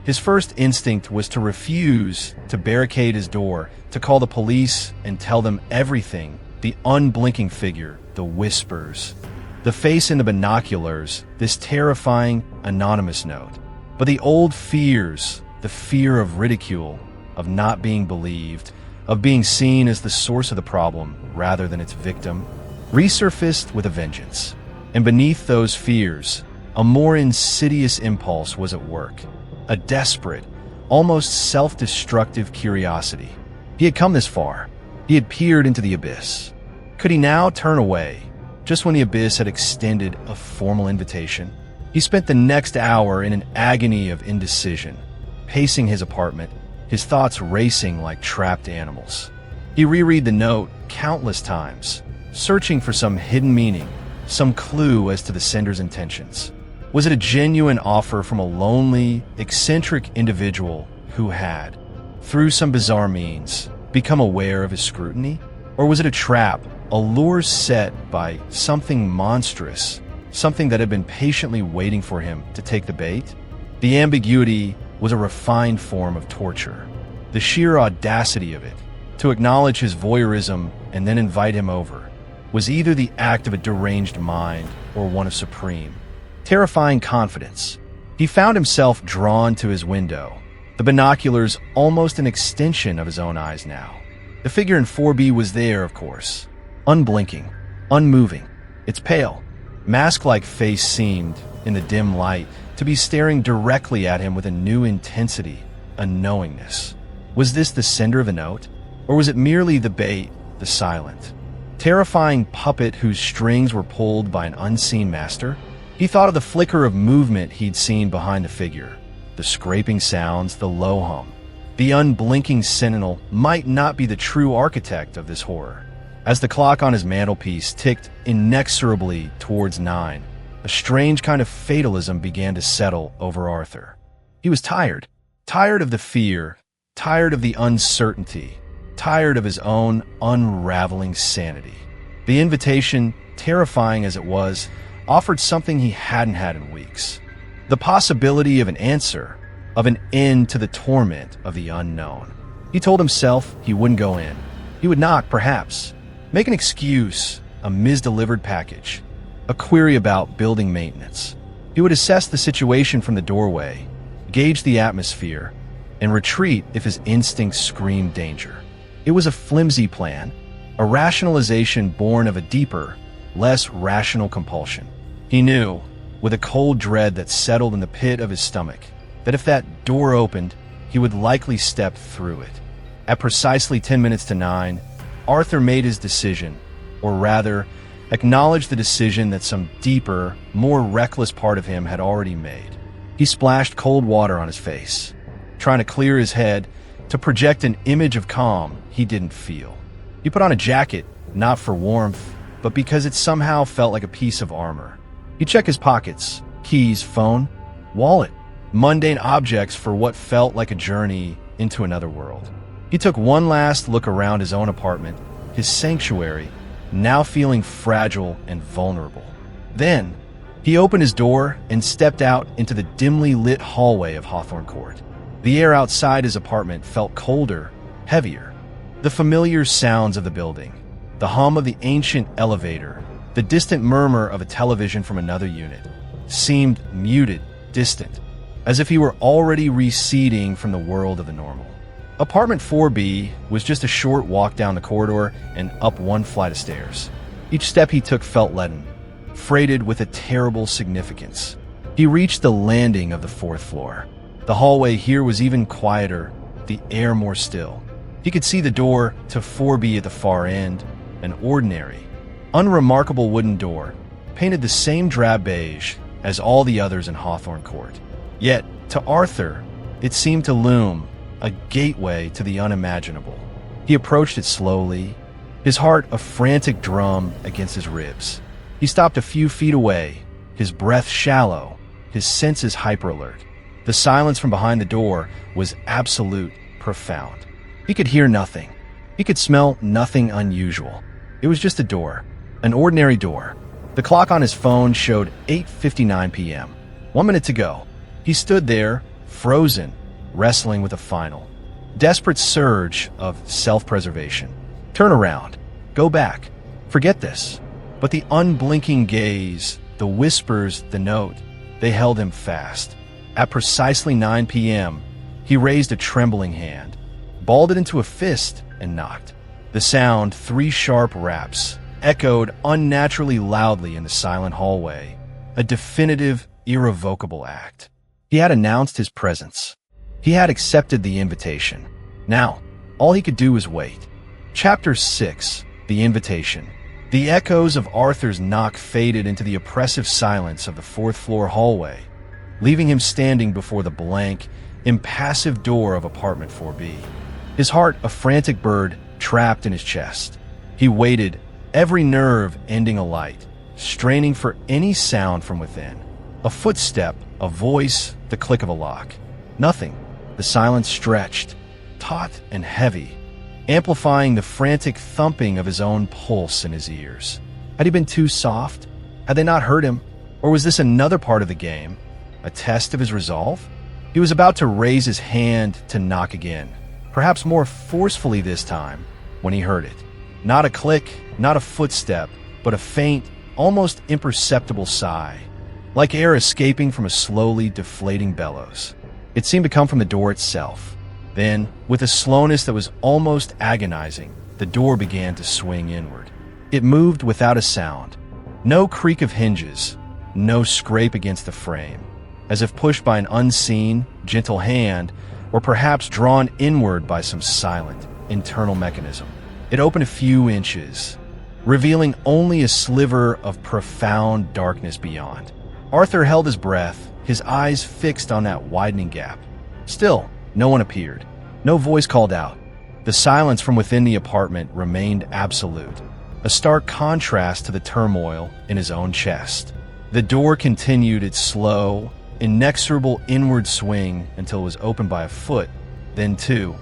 His first instinct was to refuse to barricade his door, to call the police and tell them everything, the unblinking figure, the whispers, the face in the binoculars, this terrifying, anonymous note. But the old fears, the fear of ridicule, of not being believed, of being seen as the source of the problem rather than its victim, resurfaced with a vengeance. And beneath those fears, a more insidious impulse was at work. A desperate, almost self-destructive curiosity. He had come this far. He had peered into the abyss. Could he now turn away, just when the abyss had extended a formal invitation? He spent the next hour in an agony of indecision, pacing his apartment, his thoughts racing like trapped animals. He reread the note countless times, searching for some hidden meaning, some clue as to the sender's intentions. Was it a genuine offer from a lonely, eccentric individual who had, through some bizarre means, become aware of his scrutiny? Or was it a trap, a lure set by something monstrous, something that had been patiently waiting for him to take the bait? The ambiguity was a refined form of torture. The sheer audacity of it, to acknowledge his voyeurism and then invite him over, was either the act of a deranged mind or one of supreme, terrifying confidence. He found himself drawn to his window, the binoculars almost an extension of his own eyes now. The figure in 4B was there, of course, unblinking, unmoving. Its pale, mask-like face seemed, in the dim light, to be staring directly at him with a new intensity, a knowingness. Was this the sender of the note? Or was it merely the bait, the silent, terrifying puppet whose strings were pulled by an unseen master? He thought of the flicker of movement he'd seen behind the figure, the scraping sounds, the low hum. The unblinking sentinel might not be the true architect of this horror. As the clock on his mantelpiece ticked inexorably towards 9, a strange kind of fatalism began to settle over Arthur. He was tired. Tired of the fear, tired of the uncertainty, tired of his own unraveling sanity. The invitation, terrifying as it was, offered something he hadn't had in weeks. The possibility of an answer, of an end to the torment of the unknown. He told himself he wouldn't go in. He would knock, perhaps. Make an excuse, a misdelivered package, a query about building maintenance. He would assess the situation from the doorway, gauge the atmosphere, and retreat if his instincts screamed danger. It was a flimsy plan, a rationalization born of a deeper, less rational compulsion. He knew, with a cold dread that settled in the pit of his stomach, that if that door opened, he would likely step through it. At precisely 10 minutes to 9, Arthur made his decision, or rather, acknowledged the decision that some deeper, more reckless part of him had already made. He splashed cold water on his face, trying to clear his head, to project an image of calm he didn't feel. He put on a jacket, not for warmth, but because it somehow felt like a piece of armor. He checked his pockets, keys, phone, wallet, mundane objects for what felt like a journey into another world. He took one last look around his own apartment, his sanctuary, now feeling fragile and vulnerable. Then, he opened his door and stepped out into the dimly lit hallway of Hawthorne Court. The air outside his apartment felt colder, heavier. The familiar sounds of the building, the hum of the ancient elevator, the distant murmur of a television from another unit, seemed muted, distant, as if he were already receding from the world of the normal. Apartment 4B was just a short walk down the corridor and up one flight of stairs. Each step he took felt leaden, freighted with a terrible significance. He reached the landing of the 4th floor. The hallway here was even quieter, the air more still. He could see the door to 4B at the far end, an ordinary, unremarkable wooden door, painted the same drab beige as all the others in Hawthorne Court. Yet, to Arthur, it seemed to loom, a gateway to the unimaginable. He approached it slowly, his heart a frantic drum against his ribs. He stopped a few feet away, his breath shallow, his senses hyper-alert. The silence from behind the door was absolute, profound. He could hear nothing. He could smell nothing unusual. It was just a door, an ordinary door. The clock on his phone showed 8:59 p.m. 1 minute to go. He stood there, frozen, wrestling with a final, desperate surge of self-preservation. Turn around. Go back. Forget this. But the unblinking gaze, the whispers, the note, they held him fast. At precisely 9 p.m., he raised a trembling hand, balled it into a fist, and knocked. The sound, 3 sharp raps, echoed unnaturally loudly in the silent hallway, a definitive, irrevocable act. He had announced his presence. He had accepted the invitation. Now, all he could do was wait. Chapter 6, The Invitation. The echoes of Arthur's knock faded into the oppressive silence of the 4th floor hallway, leaving him standing before the blank, impassive door of apartment 4B. His heart a frantic bird trapped in his chest. He waited, every nerve ending alight, straining for any sound from within. A footstep, a voice, the click of a lock. Nothing. The silence stretched, taut and heavy, amplifying the frantic thumping of his own pulse in his ears. Had he been too soft? Had they not heard him? Or was this another part of the game? A test of his resolve? He was about to raise his hand to knock again, perhaps more forcefully this time, when he heard it. Not a click, not a footstep, but a faint, almost imperceptible sigh, like air escaping from a slowly deflating bellows. It seemed to come from the door itself. Then, with a slowness that was almost agonizing, the door began to swing inward. It moved without a sound. No creak of hinges, no scrape against the frame, as if pushed by an unseen, gentle hand, or perhaps drawn inward by some silent, internal mechanism. It opened a few inches, revealing only a sliver of profound darkness beyond. Arthur held his breath, his eyes fixed on that widening gap. Still, no one appeared. No voice called out. The silence from within the apartment remained absolute, a stark contrast to the turmoil in his own chest. The door continued its slow, inexorable inward swing until it was opened by a foot, then two.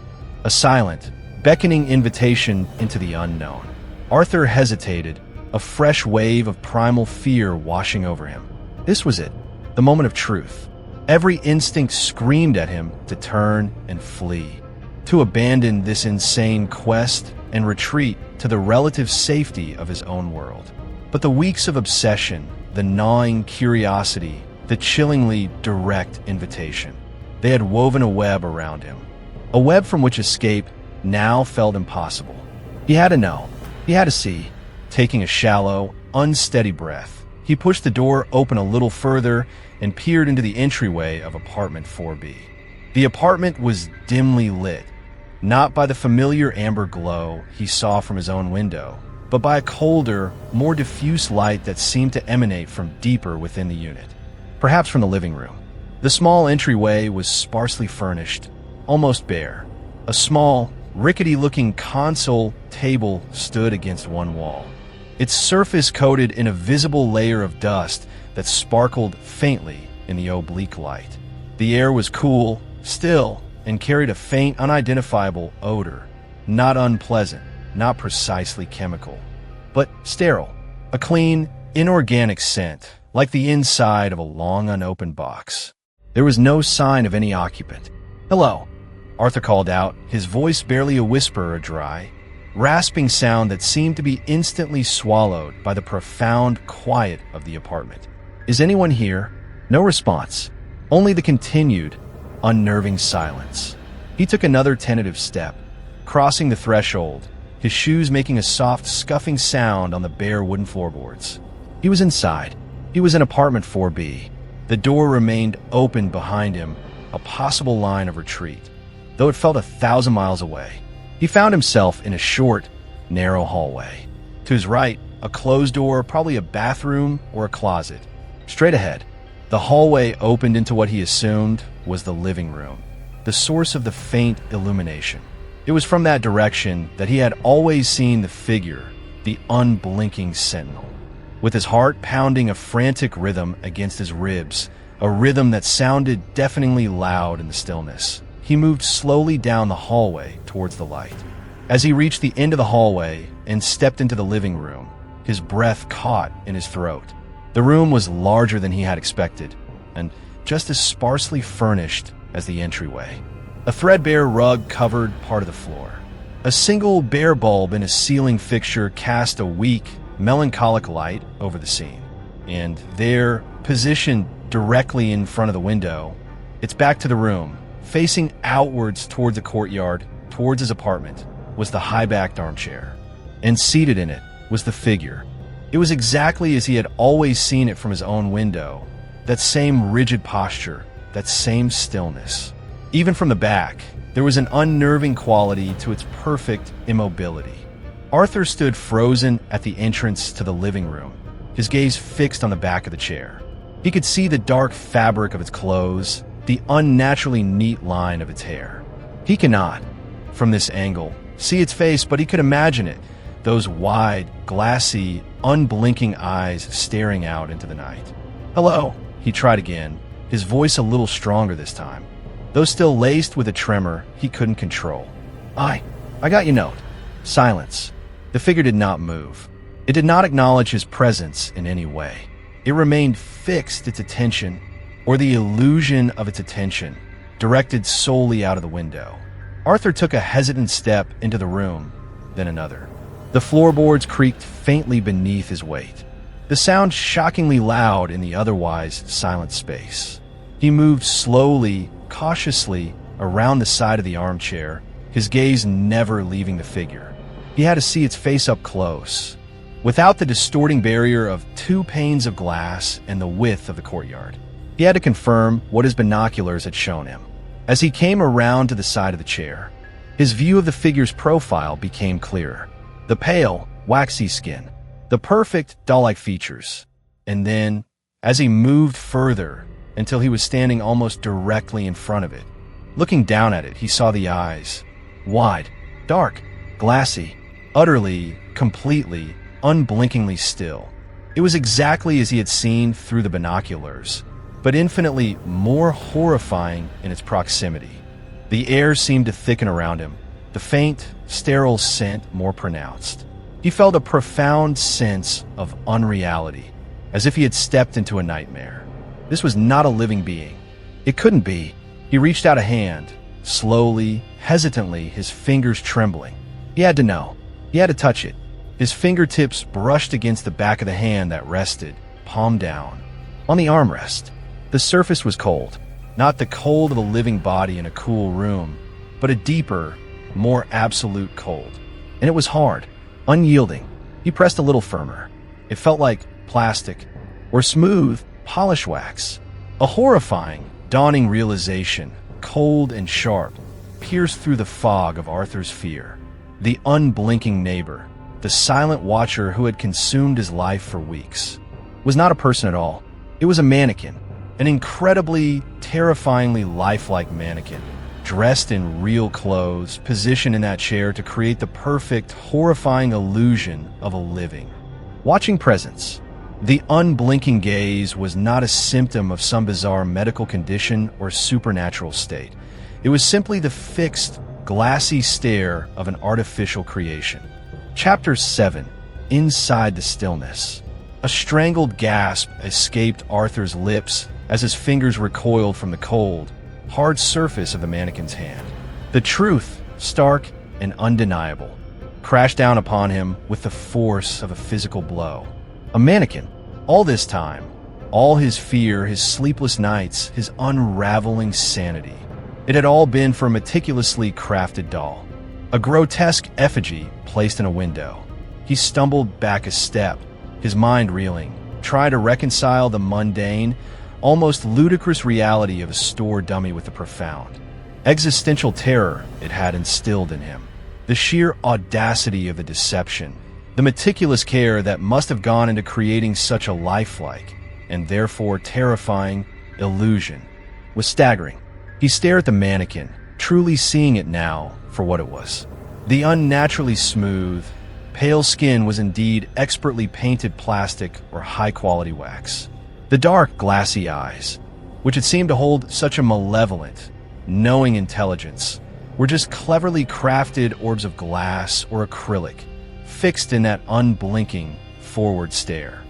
A silent, beckoning invitation into the unknown. Arthur hesitated, a fresh wave of primal fear washing over him. This was it, the moment of truth. Every instinct screamed at him to turn and flee, to abandon this insane quest and retreat to the relative safety of his own world. But the weeks of obsession, the gnawing curiosity, the chillingly direct invitation, they had woven a web around him. A web from which escape now felt impossible. He had to know. He had to see. Taking a shallow, unsteady breath, he pushed the door open a little further and peered into the entryway of apartment 4B. The apartment was dimly lit, not by the familiar amber glow he saw from his own window, but by a colder, more diffuse light that seemed to emanate from deeper within the unit, perhaps from the living room. The small entryway was sparsely furnished, almost bare. A small, rickety-looking console table stood against one wall, its surface coated in a visible layer of dust that sparkled faintly in the oblique light. The air was cool, still, and carried a faint, unidentifiable odor, not unpleasant, not precisely chemical, but sterile, a clean, inorganic scent, like the inside of a long unopened box. There was no sign of any occupant. "Hello," Arthur called out, his voice barely a whisper or dry, rasping sound that seemed to be instantly swallowed by the profound quiet of the apartment. "Is anyone here?" No response, only the continued, unnerving silence. He took another tentative step, crossing the threshold, his shoes making a soft, scuffing sound on the bare wooden floorboards. He was inside. He was in apartment 4B. The door remained open behind him, a possible line of retreat, though it felt 1,000 miles away. He found himself in a short, narrow hallway. To his right, a closed door, probably a bathroom or a closet. Straight ahead, the hallway opened into what he assumed was the living room, the source of the faint illumination. It was from that direction that he had always seen the figure, the unblinking sentinel. With his heart pounding a frantic rhythm against his ribs, a rhythm that sounded deafeningly loud in the stillness, he moved slowly down the hallway towards the light. As he reached the end of the hallway and stepped into the living room, his breath caught in his throat. The room was larger than he had expected, and just as sparsely furnished as the entryway. A threadbare rug covered part of the floor. A single bare bulb in a ceiling fixture cast a weak, melancholic light over the scene. And there, positioned directly in front of the window, its back to the room, facing outwards toward the courtyard, towards his apartment, was the high-backed armchair. And seated in it was the figure. It was exactly as he had always seen it from his own window. That same rigid posture, that same stillness. Even from the back, there was an unnerving quality to its perfect immobility. Arthur stood frozen at the entrance to the living room, his gaze fixed on the back of the chair. He could see the dark fabric of its clothes, the unnaturally neat line of its hair. He cannot, from this angle, see its face, but he could imagine it, those wide, glassy, unblinking eyes staring out into the night. "Hello," he tried again, his voice a little stronger this time, though still laced with a tremor he couldn't control. I got your note." Silence. The figure did not move. It did not acknowledge his presence in any way. It remained fixed, its attention, or the illusion of its attention, directed solely out of the window. Arthur took a hesitant step into the room, then another. The floorboards creaked faintly beneath his weight, the sound shockingly loud in the otherwise silent space. He moved slowly, cautiously, around the side of the armchair, his gaze never leaving the figure. He had to see its face up close, without the distorting barrier of 2 panes of glass and the width of the courtyard. He had to confirm what his binoculars had shown him. As he came around to the side of the chair, his view of the figure's profile became clearer. The pale, waxy skin, the perfect, doll-like features. And then, as he moved further until he was standing almost directly in front of it. Looking down at it, he saw the eyes. Wide, dark, glassy, utterly, completely, unblinkingly still. It was exactly as he had seen through the binoculars, but infinitely more horrifying in its proximity. The air seemed to thicken around him, the faint, sterile scent more pronounced. He felt a profound sense of unreality, as if he had stepped into a nightmare. This was not a living being. It couldn't be. He reached out a hand, slowly, hesitantly, his fingers trembling. He had to know. He had to touch it. His fingertips brushed against the back of the hand that rested, palm down, on the armrest. The surface was cold, not the cold of a living body in a cool room, but a deeper, more absolute cold. And it was hard, unyielding. He pressed a little firmer. It felt like plastic or smooth polish wax. A horrifying, dawning realization, cold and sharp, pierced through the fog of Arthur's fear. The unblinking neighbor, the silent watcher who had consumed his life for weeks, was not a person at all. It was a mannequin, an incredibly, terrifyingly lifelike mannequin, dressed in real clothes, positioned in that chair to create the perfect, horrifying illusion of a living, watching presence. The unblinking gaze was not a symptom of some bizarre medical condition or supernatural state. It was simply the fixed, glassy stare of an artificial creation. Chapter 7. Inside the Stillness. A strangled gasp escaped Arthur's lips as his fingers recoiled from the cold, hard surface of the mannequin's hand. The truth, stark and undeniable, crashed down upon him with the force of a physical blow. A mannequin. All this time, all his fear, his sleepless nights, his unraveling sanity. It had all been for a meticulously crafted doll. A grotesque effigy placed in a window. He stumbled back a step, his mind reeling, trying to reconcile the mundane, almost ludicrous reality of a store dummy with the profound existential terror it had instilled in him. The sheer audacity of the deception, the meticulous care that must have gone into creating such a lifelike, and therefore terrifying, illusion, was staggering. He stared at the mannequin, truly seeing it now for what it was. The unnaturally smooth, pale skin was indeed expertly painted plastic or high-quality wax. The dark, glassy eyes, which had seemed to hold such a malevolent, knowing intelligence, were just cleverly crafted orbs of glass or acrylic, fixed in that unblinking, forward stare.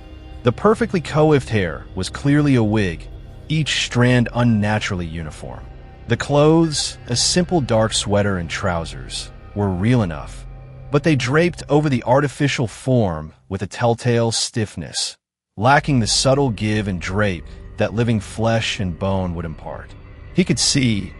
The perfectly coiffed hair was clearly a wig, each strand unnaturally uniform. The clothes, a simple dark sweater and trousers, were real enough, but they draped over the artificial form with a telltale stiffness, lacking the subtle give and drape that living flesh and bone would impart. He could see,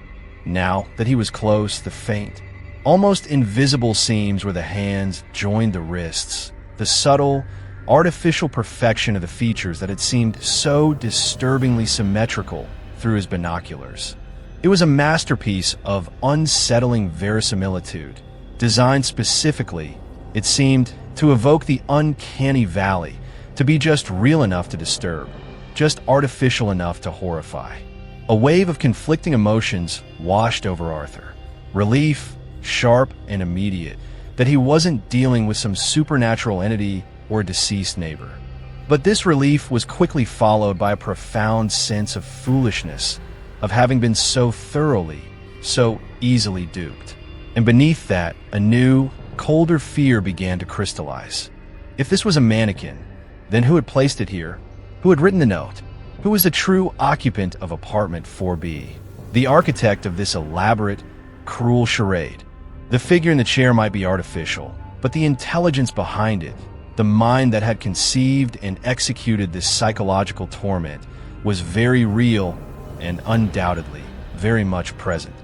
now that he was close, the faint, almost invisible seams where the hands joined the wrists, the subtle, artificial perfection of the features that had seemed so disturbingly symmetrical through his binoculars. It was a masterpiece of unsettling verisimilitude, designed specifically, it seemed, to evoke the uncanny valley, to be just real enough to disturb, just artificial enough to horrify. A wave of conflicting emotions washed over Arthur. Relief, sharp and immediate, that he wasn't dealing with some supernatural entity or a deceased neighbor. But this relief was quickly followed by a profound sense of foolishness, of having been so thoroughly, so easily duped. And beneath that, a new, colder fear began to crystallize. If this was a mannequin, then who had placed it here? Who had written the note? Who was the true occupant of apartment 4B? The architect of this elaborate, cruel charade. The figure in the chair might be artificial, but the intelligence behind it, the mind that had conceived and executed this psychological torment, was very real and undoubtedly very much present.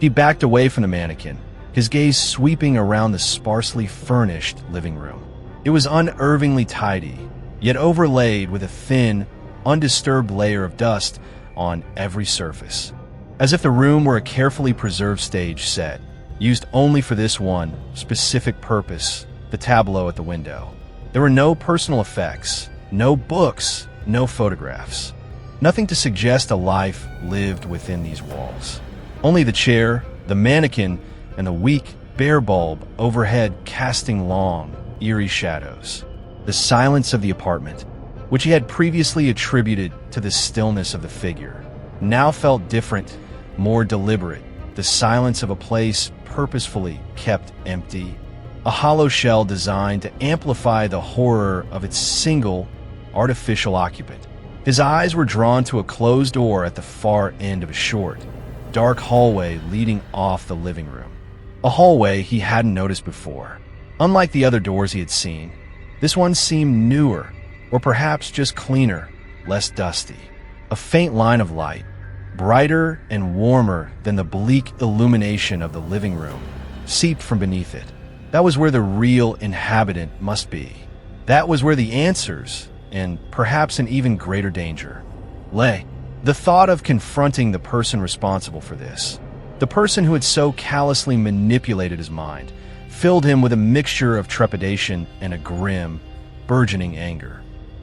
He backed away from the mannequin, his gaze sweeping around the sparsely furnished living room. It was unnervingly tidy, yet overlaid with a thin, undisturbed layer of dust on every surface, as if the room were a carefully preserved stage set, used only for this one specific purpose, the tableau at the window. There were no personal effects, no books, no photographs. Nothing to suggest a life lived within these walls. Only the chair, the mannequin, and the weak, bare bulb overhead casting long, eerie shadows. The silence of the apartment, which he had previously attributed to the stillness of the figure, now felt different, more deliberate. The silence of a place purposefully kept empty, a hollow shell designed to amplify the horror of its single, artificial occupant. His eyes were drawn to a closed door at the far end of a short, dark hallway leading off the living room. A hallway he hadn't noticed before. Unlike the other doors he had seen, this one seemed newer, or perhaps just cleaner, less dusty. A faint line of light, brighter and warmer than the bleak illumination of the living room, seeped from beneath it. That was where the real inhabitant must be. That was where the answers, and perhaps an even greater danger, lay. The thought of confronting the person responsible for this, the person who had so callously manipulated his mind, filled him with a mixture of trepidation and a grim, burgeoning anger.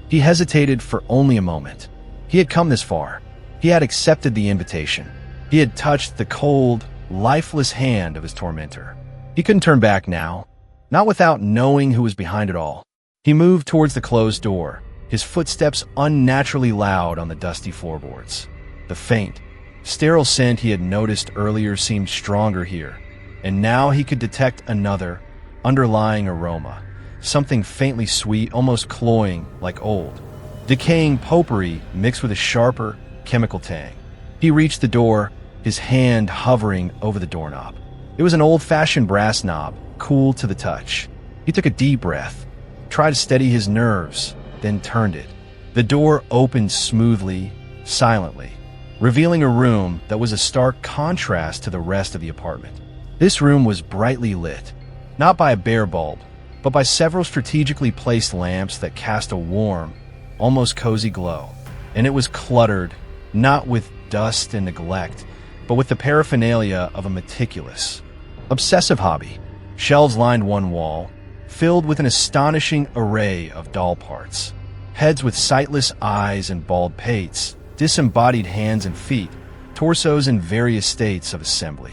He hesitated for only a moment. He had come this far. He had accepted the invitation. He had touched the cold, lifeless hand of his tormentor. He couldn't turn back now, not without knowing who was behind it all. He moved towards the closed door, his footsteps unnaturally loud on the dusty floorboards. The faint, sterile scent he had noticed earlier seemed stronger here, and now he could detect another, underlying aroma, something faintly sweet, almost cloying, like old, decaying potpourri mixed with a sharper, chemical tang. He reached the door, his hand hovering over the doorknob. It was an old-fashioned brass knob, cool to the touch. He took a deep breath, tried to steady his nerves, then turned it. The door opened smoothly, silently, revealing a room that was a stark contrast to the rest of the apartment. This room was brightly lit, not by a bare bulb, but by several strategically placed lamps that cast a warm, almost cozy glow. And it was cluttered, not with dust and neglect, but with the paraphernalia of a meticulous, obsessive hobby. Shelves lined one wall, filled with an astonishing array of doll parts. Heads with sightless eyes and bald pates, disembodied hands and feet, torsos in various states of assembly.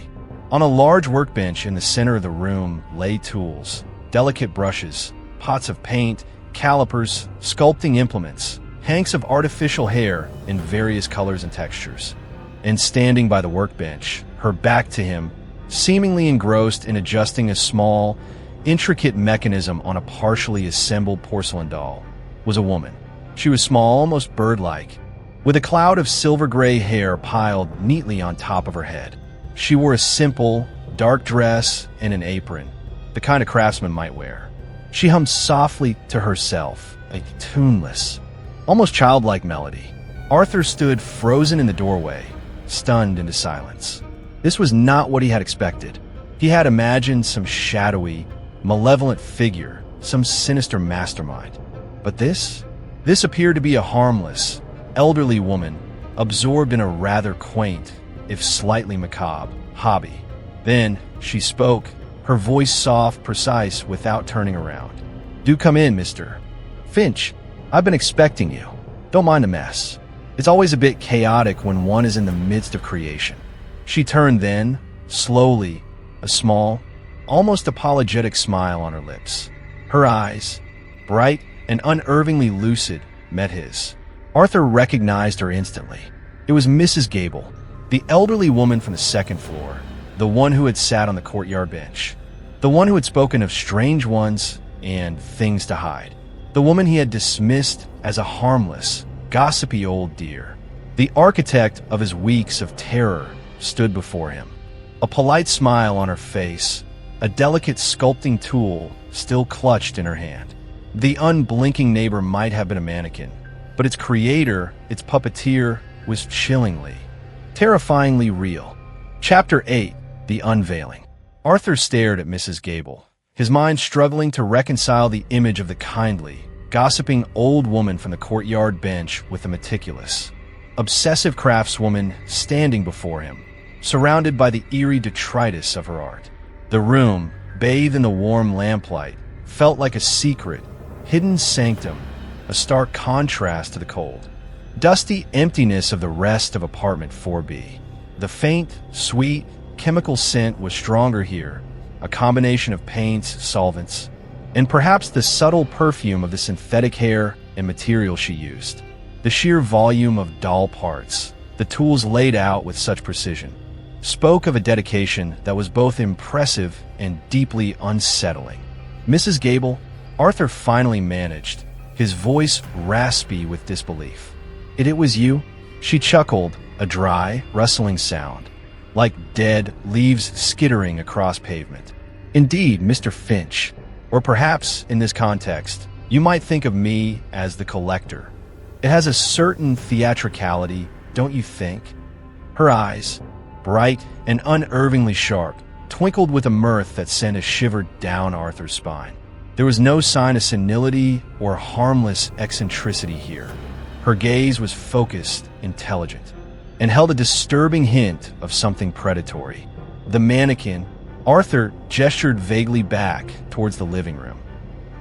On a large workbench in the center of the room lay tools, delicate brushes, pots of paint, calipers, sculpting implements, hanks of artificial hair in various colors and textures. And standing by the workbench, her back to him, seemingly engrossed in adjusting a small, intricate mechanism on a partially assembled porcelain doll, was a woman. She was small, almost bird-like, with a cloud of silver-gray hair piled neatly on top of her head. She wore a simple, dark dress and an apron, the kind a craftsman might wear. She hummed softly to herself, a tuneless, almost childlike melody. Arthur stood frozen in the doorway, stunned into silence. This was not what he had expected. He had imagined some shadowy, malevolent figure, some sinister mastermind. But this appeared to be a harmless, elderly woman, absorbed in a rather quaint, if slightly macabre, hobby. Then she spoke, her voice soft, precise, without turning around. "Do come in, Mr. Finch. I've been expecting you. Don't mind the mess. It's always a bit chaotic when one is in the midst of creation." She turned then, slowly, a small, almost apologetic smile on her lips. Her eyes, bright and unervingly lucid, met his. Arthur recognized her instantly. It was Mrs. Gable, the elderly woman from the second floor, the one who had sat on the courtyard bench, the one who had spoken of strange ones and things to hide, the woman he had dismissed as a harmless, gossipy old dear. The architect of his weeks of terror stood before him, a polite smile on her face, a delicate sculpting tool still clutched in her hand. The unblinking neighbor might have been a mannequin, but its creator, its puppeteer, was chillingly, terrifyingly real. Chapter 8, The Unveiling. Arthur stared at Mrs. Gable, his mind struggling to reconcile the image of the kindly, gossiping old woman from the courtyard bench with the meticulous, obsessive craftswoman standing before him, surrounded by the eerie detritus of her art. The room, bathed in the warm lamplight, felt like a secret, hidden sanctum, a stark contrast to the cold, dusty emptiness of the rest of apartment 4B. The faint, sweet, chemical scent was stronger here, a combination of paints, solvents, and perhaps the subtle perfume of the synthetic hair and material she used. The sheer volume of doll parts, the tools laid out with such precision, spoke of a dedication that was both impressive and deeply unsettling. Mrs. Gable, Arthur finally managed, his voice raspy with disbelief. It was you? She chuckled, a dry, rustling sound, like dead leaves skittering across pavement. Indeed, Mr. Finch, or perhaps, in this context, you might think of me as the collector. It has a certain theatricality, don't you think? Her eyes, bright and unervingly sharp, twinkled with a mirth that sent a shiver down Arthur's spine. There was no sign of senility or harmless eccentricity here. Her gaze was focused, intelligent, and held a disturbing hint of something predatory. The mannequin, Arthur gestured vaguely back towards the living room.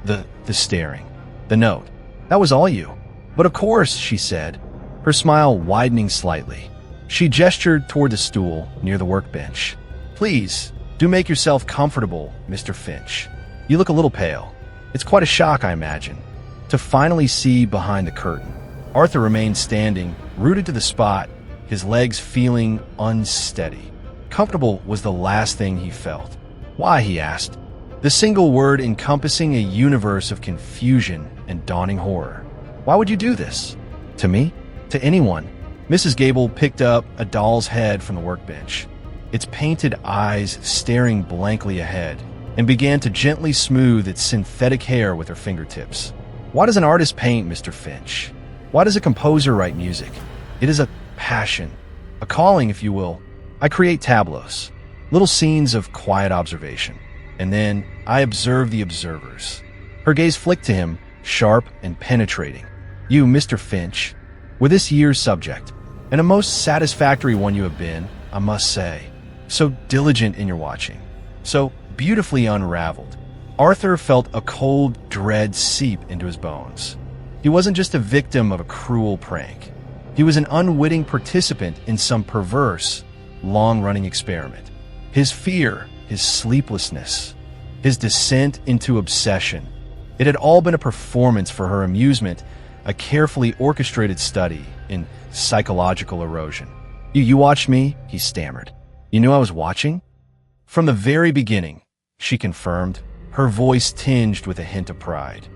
The staring. The note. That was all you. But of course, she said, her smile widening slightly. She gestured toward the stool near the workbench. Please, do make yourself comfortable, Mr. Finch. You look a little pale. It's quite a shock, I imagine, to finally see behind the curtain. Arthur remained standing, rooted to the spot, his legs feeling unsteady. Comfortable was the last thing he felt. Why, he asked, the single word encompassing a universe of confusion and dawning horror. Why would you do this? To me? To anyone? Mrs. Gable picked up a doll's head from the workbench, its painted eyes staring blankly ahead, and began to gently smooth its synthetic hair with her fingertips. Why does an artist paint, Mr. Finch? Why does a composer write music? It is a passion, a calling, if you will. I create tableaus, little scenes of quiet observation, and then I observe the observers. Her gaze flicked to him, sharp and penetrating. You, Mr. Finch, were this year's subject, and a most satisfactory one you have been, I must say. So diligent in your watching, so beautifully unraveled. Arthur felt a cold dread seep into his bones. He wasn't just a victim of a cruel prank. He was an unwitting participant in some perverse, long-running experiment. His fear, his sleeplessness, his descent into obsession. It had all been a performance for her amusement, a carefully orchestrated study in psychological erosion. You watched me? He stammered. You knew I was watching? From the very beginning, she confirmed, her voice tinged with a hint of pride.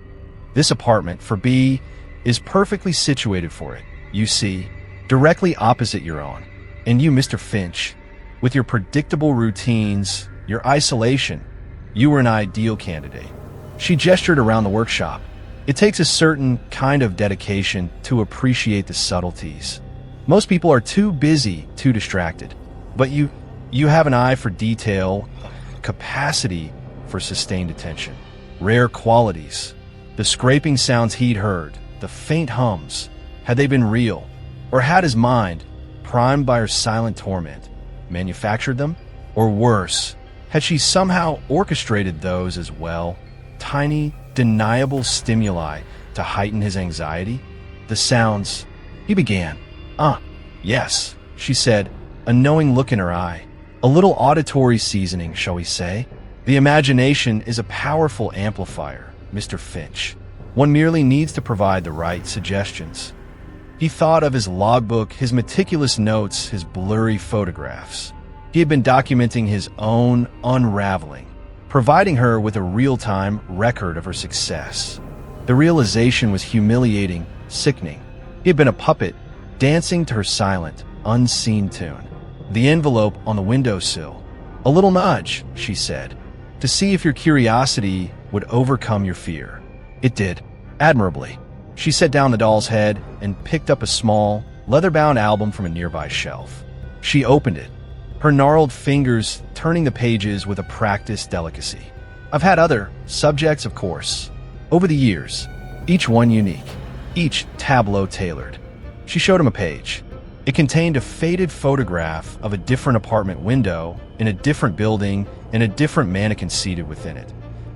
This apartment, for B, is perfectly situated for it, you see, directly opposite your own. And you, Mr. Finch, with your predictable routines, your isolation, you were an ideal candidate. She gestured around the workshop. It takes a certain kind of dedication to appreciate the subtleties. Most people are too busy, too distracted. But you have an eye for detail, capacity for sustained attention, rare qualities. The scraping sounds he'd heard, the faint hums, had they been real? Or had his mind, primed by her silent torment, manufactured them? Or worse, had she somehow orchestrated those as well? Tiny, deniable stimuli to heighten his anxiety? The sounds. He began. Yes, she said, a knowing look in her eye. A little auditory seasoning, shall we say? The imagination is a powerful amplifier, Mr. Finch. One merely needs to provide the right suggestions. He thought of his logbook, his meticulous notes, his blurry photographs. He had been documenting his own unraveling, providing her with a real-time record of her success. The realization was humiliating, sickening. He had been a puppet, dancing to her silent, unseen tune. The envelope on the windowsill. A little nudge, she said, to see if your curiosity would overcome your fear. It did, admirably. She set down the doll's head and picked up a small, leather-bound album from a nearby shelf. She opened it, her gnarled fingers turning the pages with a practiced delicacy. I've had other subjects, of course, over the years, each one unique, each tableau tailored. She showed him a page. It contained a faded photograph of a different apartment window in a different building and a different mannequin seated within it.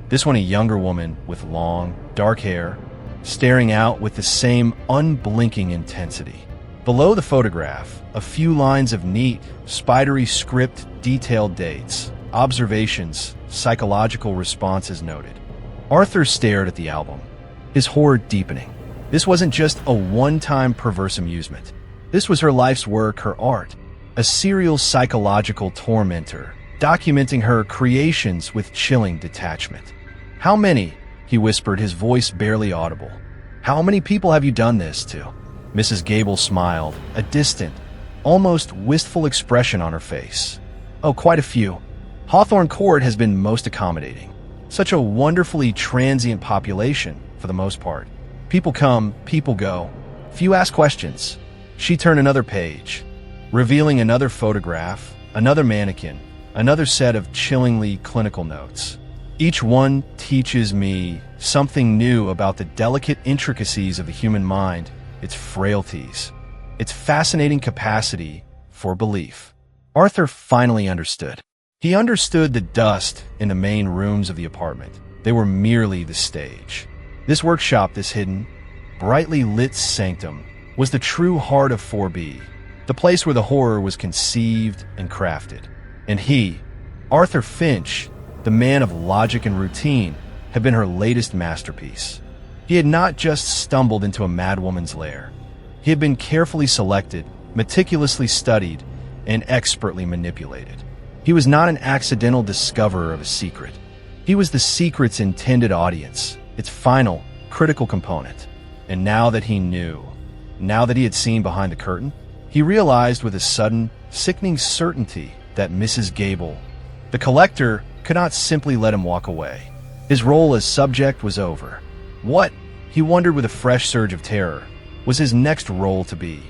This one a younger woman with long, dark hair, staring out with the same unblinking intensity. Below the photograph, a few lines of neat, spidery script detailed dates, observations, psychological responses noted. Arthur stared at the album, his horror deepening. This wasn't just a one-time perverse amusement. This was her life's work, her art, a serial psychological tormentor, documenting her creations with chilling detachment. "How many?" he whispered, his voice barely audible. "How many people have you done this to?" Mrs. Gable smiled, a distant, almost wistful expression on her face. "Oh, quite a few. Hawthorne Court has been most accommodating. Such a wonderfully transient population, for the most part. People come, people go. Few ask questions." She turned another page, revealing another photograph, another mannequin, another set of chillingly clinical notes. "Each one teaches me something new about the delicate intricacies of the human mind, its frailties, its fascinating capacity for belief." Arthur finally understood. He understood the dust in the main rooms of the apartment. They were merely the stage. This workshop, this hidden, brightly lit sanctum, was the true heart of 4B, the place where the horror was conceived and crafted. And he, Arthur Finch, the man of logic and routine, had been her latest masterpiece. He had not just stumbled into a madwoman's lair. He had been carefully selected, meticulously studied, and expertly manipulated. He was not an accidental discoverer of a secret. He was the secret's intended audience, its final, critical component. And now that he knew, now that he had seen behind the curtain, he realized with a sudden, sickening certainty that Mrs. Gable, the collector, could not simply let him walk away. His role as subject was over. What, he wondered with a fresh surge of terror, was his next role to be?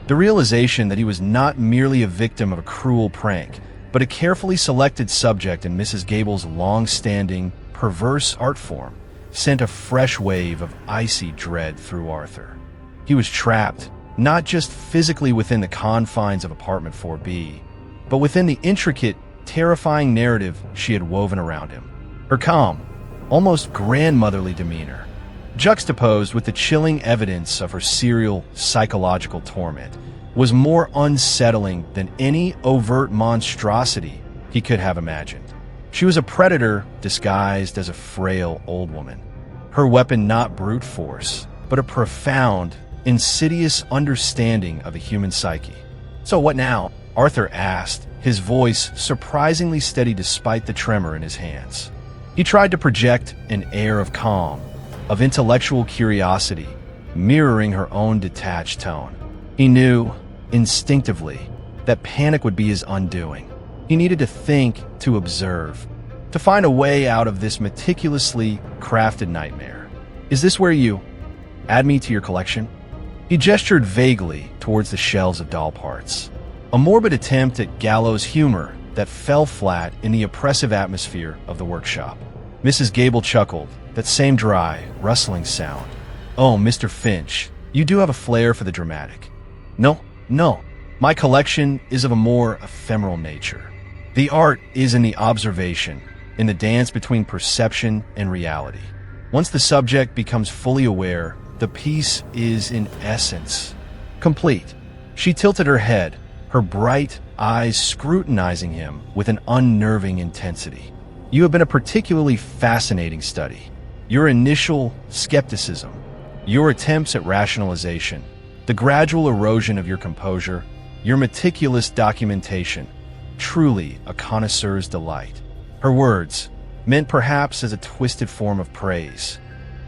The realization that he was not merely a victim of a cruel prank, but a carefully selected subject in Mrs. Gable's long-standing, perverse art form, sent a fresh wave of icy dread through Arthur. He was trapped, not just physically within the confines of apartment 4B, but within the intricate, terrifying narrative she had woven around him. Her calm, almost grandmotherly demeanor, juxtaposed with the chilling evidence of her serial psychological torment, was more unsettling than any overt monstrosity he could have imagined. She was a predator disguised as a frail old woman. Her weapon not brute force, but a profound, insidious understanding of the human psyche. "So what now?" Arthur asked, his voice surprisingly steady despite the tremor in his hands. He tried to project an air of calm, of intellectual curiosity, mirroring her own detached tone. He knew, instinctively, that panic would be his undoing. He needed to think, to observe, to find a way out of this meticulously crafted nightmare. "Is this where you add me to your collection?" He gestured vaguely towards the shelves of doll parts, a morbid attempt at gallows humor that fell flat in the oppressive atmosphere of the workshop. Mrs. Gable chuckled, that same dry, rustling sound. "Oh, Mr. Finch, you do have a flair for the dramatic." No. My collection is of a more ephemeral nature. The art is in the observation, in the dance between perception and reality. Once the subject becomes fully aware, the piece is, in essence, complete." She tilted her head, her bright eyes scrutinizing him with an unnerving intensity. "You have been a particularly fascinating study. Your initial skepticism, your attempts at rationalization, the gradual erosion of your composure, your meticulous documentation, truly a connoisseur's delight." Her words, meant perhaps as a twisted form of praise,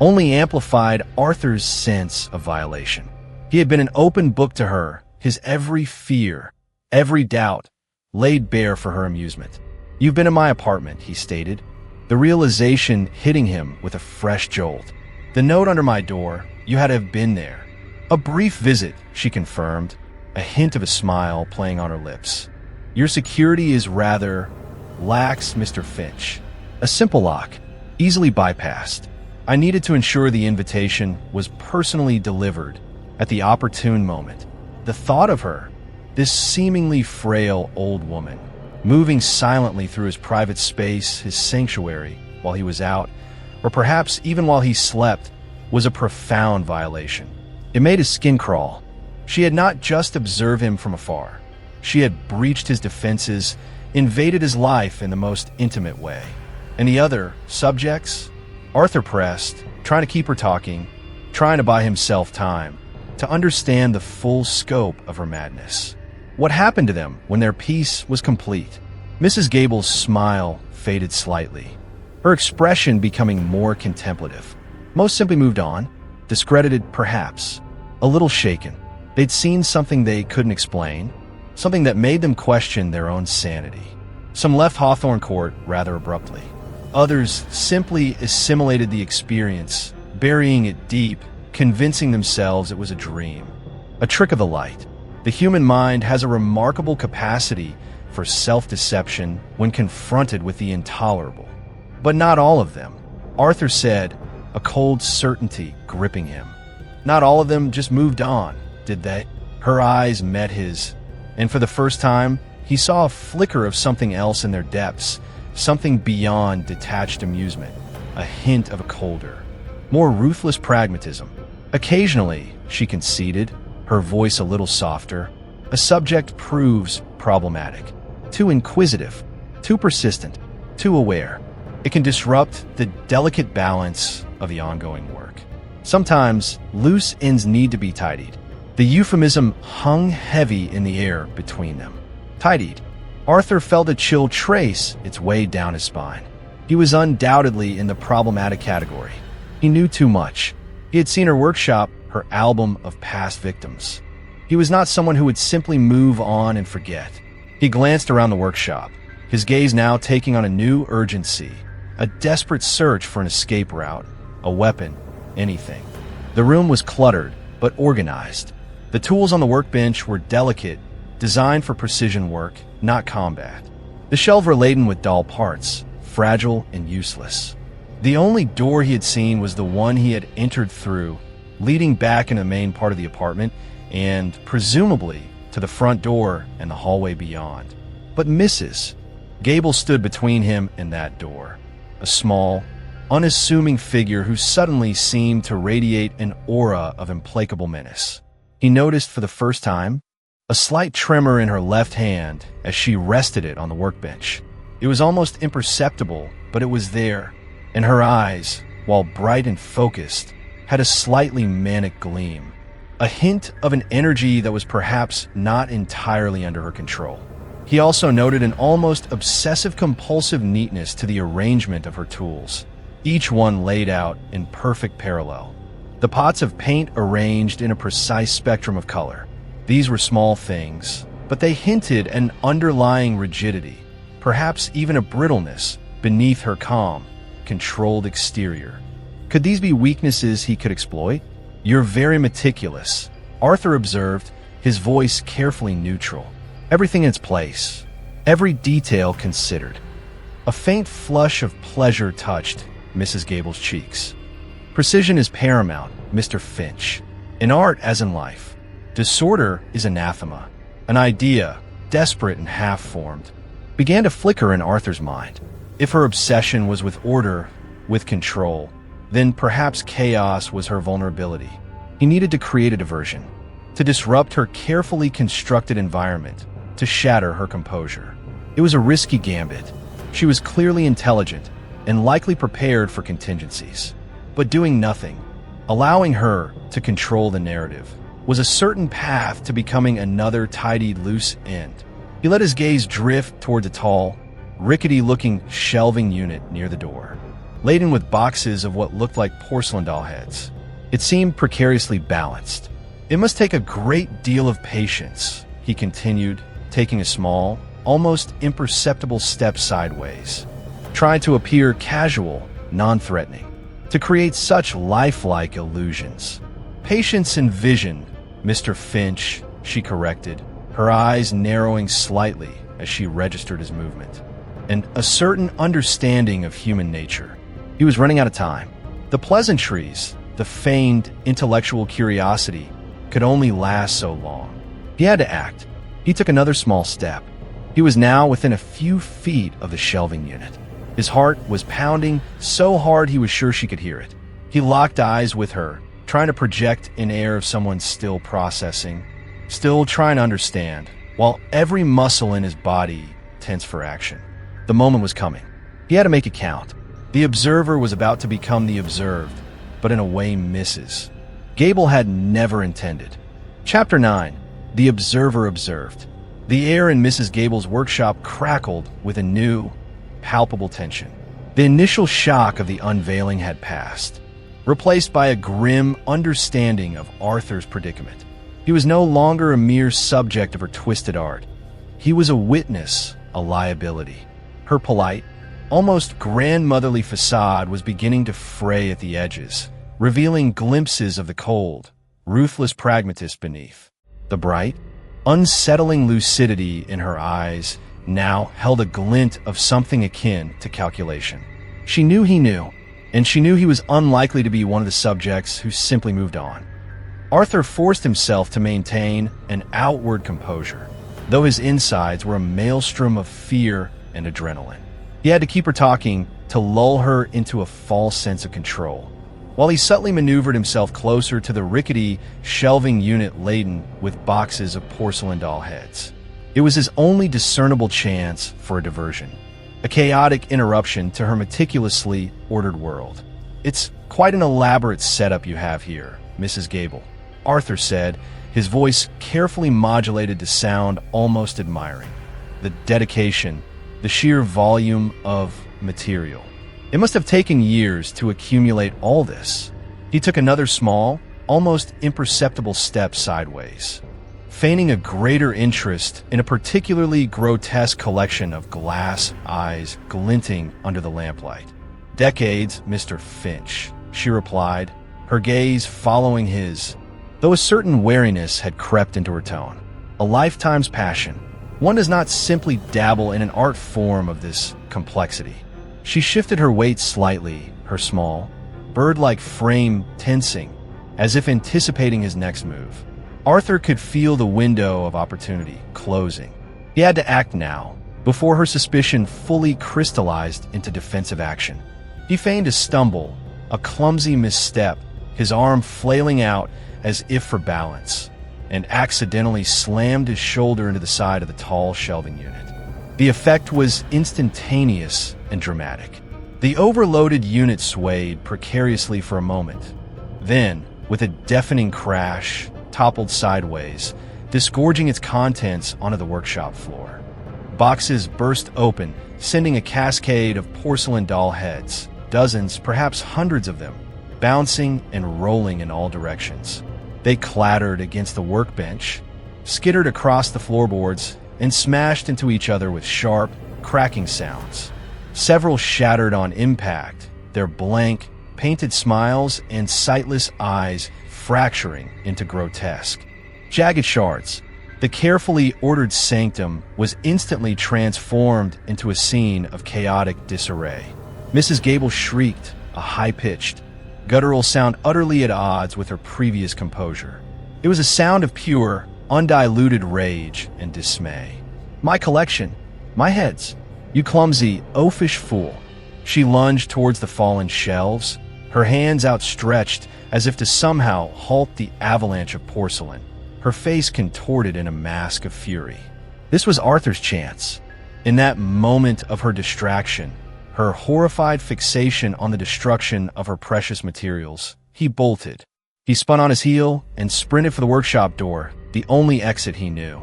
only amplified Arthur's sense of violation. He had been an open book to her, his every fear, every doubt, laid bare for her amusement. "You've been in my apartment," he stated, the realization hitting him with a fresh jolt. "The note under my door, you had to have been there." "A brief visit," she confirmed, a hint of a smile playing on her lips. "Your security is rather lax, Mr. Finch. A simple lock, easily bypassed. I needed to ensure the invitation was personally delivered at the opportune moment." The thought of her, this seemingly frail old woman, moving silently through his private space, his sanctuary, while he was out, or perhaps even while he slept, was a profound violation. It made his skin crawl. She had not just observed him from afar. She had breached his defenses, invaded his life in the most intimate way. And the other subjects? Arthur pressed, trying to keep her talking, trying to buy himself time, to understand the full scope of her madness. What happened to them when their peace was complete? Mrs. Gable's smile faded slightly, her expression becoming more contemplative. Most simply moved on, discredited perhaps, a little shaken. They'd seen something they couldn't explain, something that made them question their own sanity. Some left Hawthorne Court rather abruptly. Others simply assimilated the experience, burying it deep, convincing themselves it was a dream, a trick of the light. The human mind has a remarkable capacity for self-deception when confronted with the intolerable. But not all of them, Arthur said, a cold certainty gripping him. Not all of them just moved on, did they? Her eyes met his, and for the first time, he saw a flicker of something else in their depths, something beyond detached amusement, a hint of a colder, more ruthless pragmatism. Occasionally, she conceded, her voice a little softer, a subject proves problematic, too inquisitive, too persistent, too aware. It can disrupt the delicate balance of the ongoing work. Sometimes, loose ends need to be tidied. The euphemism hung heavy in the air between them. Tidied. Arthur felt a chill trace its way down his spine. He was undoubtedly in the problematic category. He knew too much. He had seen her workshop, her album of past victims. He was not someone who would simply move on and forget. He glanced around the workshop, his gaze now taking on a new urgency, a desperate search for an escape route, a weapon, anything. The room was cluttered, but organized. The tools on the workbench were delicate, designed for precision work, not combat. The shelves were laden with dull parts, fragile and useless. The only door he had seen was the one he had entered through, leading back in the main part of the apartment and, presumably, to the front door and the hallway beyond. But Mrs. Gable stood between him and that door, a small, unassuming figure who suddenly seemed to radiate an aura of implacable menace. He noticed for the first time a slight tremor in her left hand as she rested it on the workbench. It was almost imperceptible, but it was there, and her eyes, while bright and focused, had a slightly manic gleam, a hint of an energy that was perhaps not entirely under her control. He also noted an almost obsessive-compulsive neatness to the arrangement of her tools, each one laid out in perfect parallel. The pots of paint arranged in a precise spectrum of color. These were small things, but they hinted an underlying rigidity, perhaps even a brittleness, beneath her calm, controlled exterior. Could these be weaknesses he could exploit? "You're very meticulous," Arthur observed, his voice carefully neutral. Everything in its place, every detail considered. A faint flush of pleasure touched Mrs. Gable's cheeks. Precision is paramount, Mr. Finch. In art as in life, disorder is anathema. An idea, desperate and half-formed, began to flicker in Arthur's mind. If her obsession was with order, with control, then perhaps chaos was her vulnerability. He needed to create a diversion, to disrupt her carefully constructed environment, to shatter her composure. It was a risky gambit. She was clearly intelligent and likely prepared for contingencies. But doing nothing, allowing her to control the narrative, was a certain path to becoming another tidied loose end. He let his gaze drift toward the tall, rickety-looking shelving unit near the door, laden with boxes of what looked like porcelain doll heads. It seemed precariously balanced. "It must take a great deal of patience," he continued, taking a small, almost imperceptible step sideways, trying to appear casual, non-threatening, to create such lifelike illusions. "Patience and vision, Mr. Finch," she corrected, her eyes narrowing slightly as she registered his movement, and a certain understanding of human nature. He was running out of time. The pleasantries, the feigned intellectual curiosity, could only last so long. He had to act. He took another small step. He was now within a few feet of the shelving unit. His heart was pounding so hard he was sure she could hear it. He locked eyes with her, trying to project an air of someone still processing, still trying to understand, while every muscle in his body tensed for action. The moment was coming. He had to make it count. The observer was about to become the observed, but in a way Mrs. Gable had never intended. Chapter 9. The Observer Observed. The air in Mrs. Gable's workshop crackled with a new, palpable tension. The initial shock of the unveiling had passed, replaced by a grim understanding of Arthur's predicament. He was no longer a mere subject of her twisted art. He was a witness, a liability. Her polite, almost grandmotherly facade was beginning to fray at the edges, revealing glimpses of the cold, ruthless pragmatist beneath. The bright, unsettling lucidity in her eyes now held a glint of something akin to calculation. She knew he knew, and she knew he was unlikely to be one of the subjects who simply moved on. Arthur forced himself to maintain an outward composure, though his insides were a maelstrom of fear and adrenaline. He had to keep her talking to lull her into a false sense of control, while he subtly maneuvered himself closer to the rickety shelving unit laden with boxes of porcelain doll heads. It was his only discernible chance for a diversion, a chaotic interruption to her meticulously ordered world. "It's quite an elaborate setup you have here, Mrs. Gable," Arthur said, his voice carefully modulated to sound almost admiring. The dedication, the sheer volume of material. It must have taken years to accumulate all this. He took another small, almost imperceptible step sideways, feigning a greater interest in a particularly grotesque collection of glass eyes glinting under the lamplight. "Decades, Mr. Finch," she replied, her gaze following his, though a certain wariness had crept into her tone. "A lifetime's passion. One does not simply dabble in an art form of this complexity." She shifted her weight slightly, her small, bird-like frame tensing, as if anticipating his next move. Arthur could feel the window of opportunity closing. He had to act now, before her suspicion fully crystallized into defensive action. He feigned a stumble, a clumsy misstep, his arm flailing out as if for balance, and accidentally slammed his shoulder into the side of the tall shelving unit. The effect was instantaneous and dramatic. The overloaded unit swayed precariously for a moment, then, with a deafening crash, toppled sideways, disgorging its contents onto the workshop floor. Boxes burst open, sending a cascade of porcelain doll heads, dozens, perhaps hundreds of them, bouncing and rolling in all directions. They clattered against the workbench, skittered across the floorboards, and smashed into each other with sharp, cracking sounds. Several shattered on impact, their blank, painted smiles and sightless eyes fracturing into grotesque, jagged shards. The carefully ordered sanctum was instantly transformed into a scene of chaotic disarray. Mrs. Gable shrieked, a high-pitched, guttural sound utterly at odds with her previous composure. It was a sound of pure, undiluted rage and dismay. "My collection, my heads, you clumsy, oafish fool." She lunged towards the fallen shelves, her hands outstretched as if to somehow halt the avalanche of porcelain, her face contorted in a mask of fury. This was Arthur's chance. In that moment of her distraction, her horrified fixation on the destruction of her precious materials, he bolted. He spun on his heel and sprinted for the workshop door, the only exit he knew.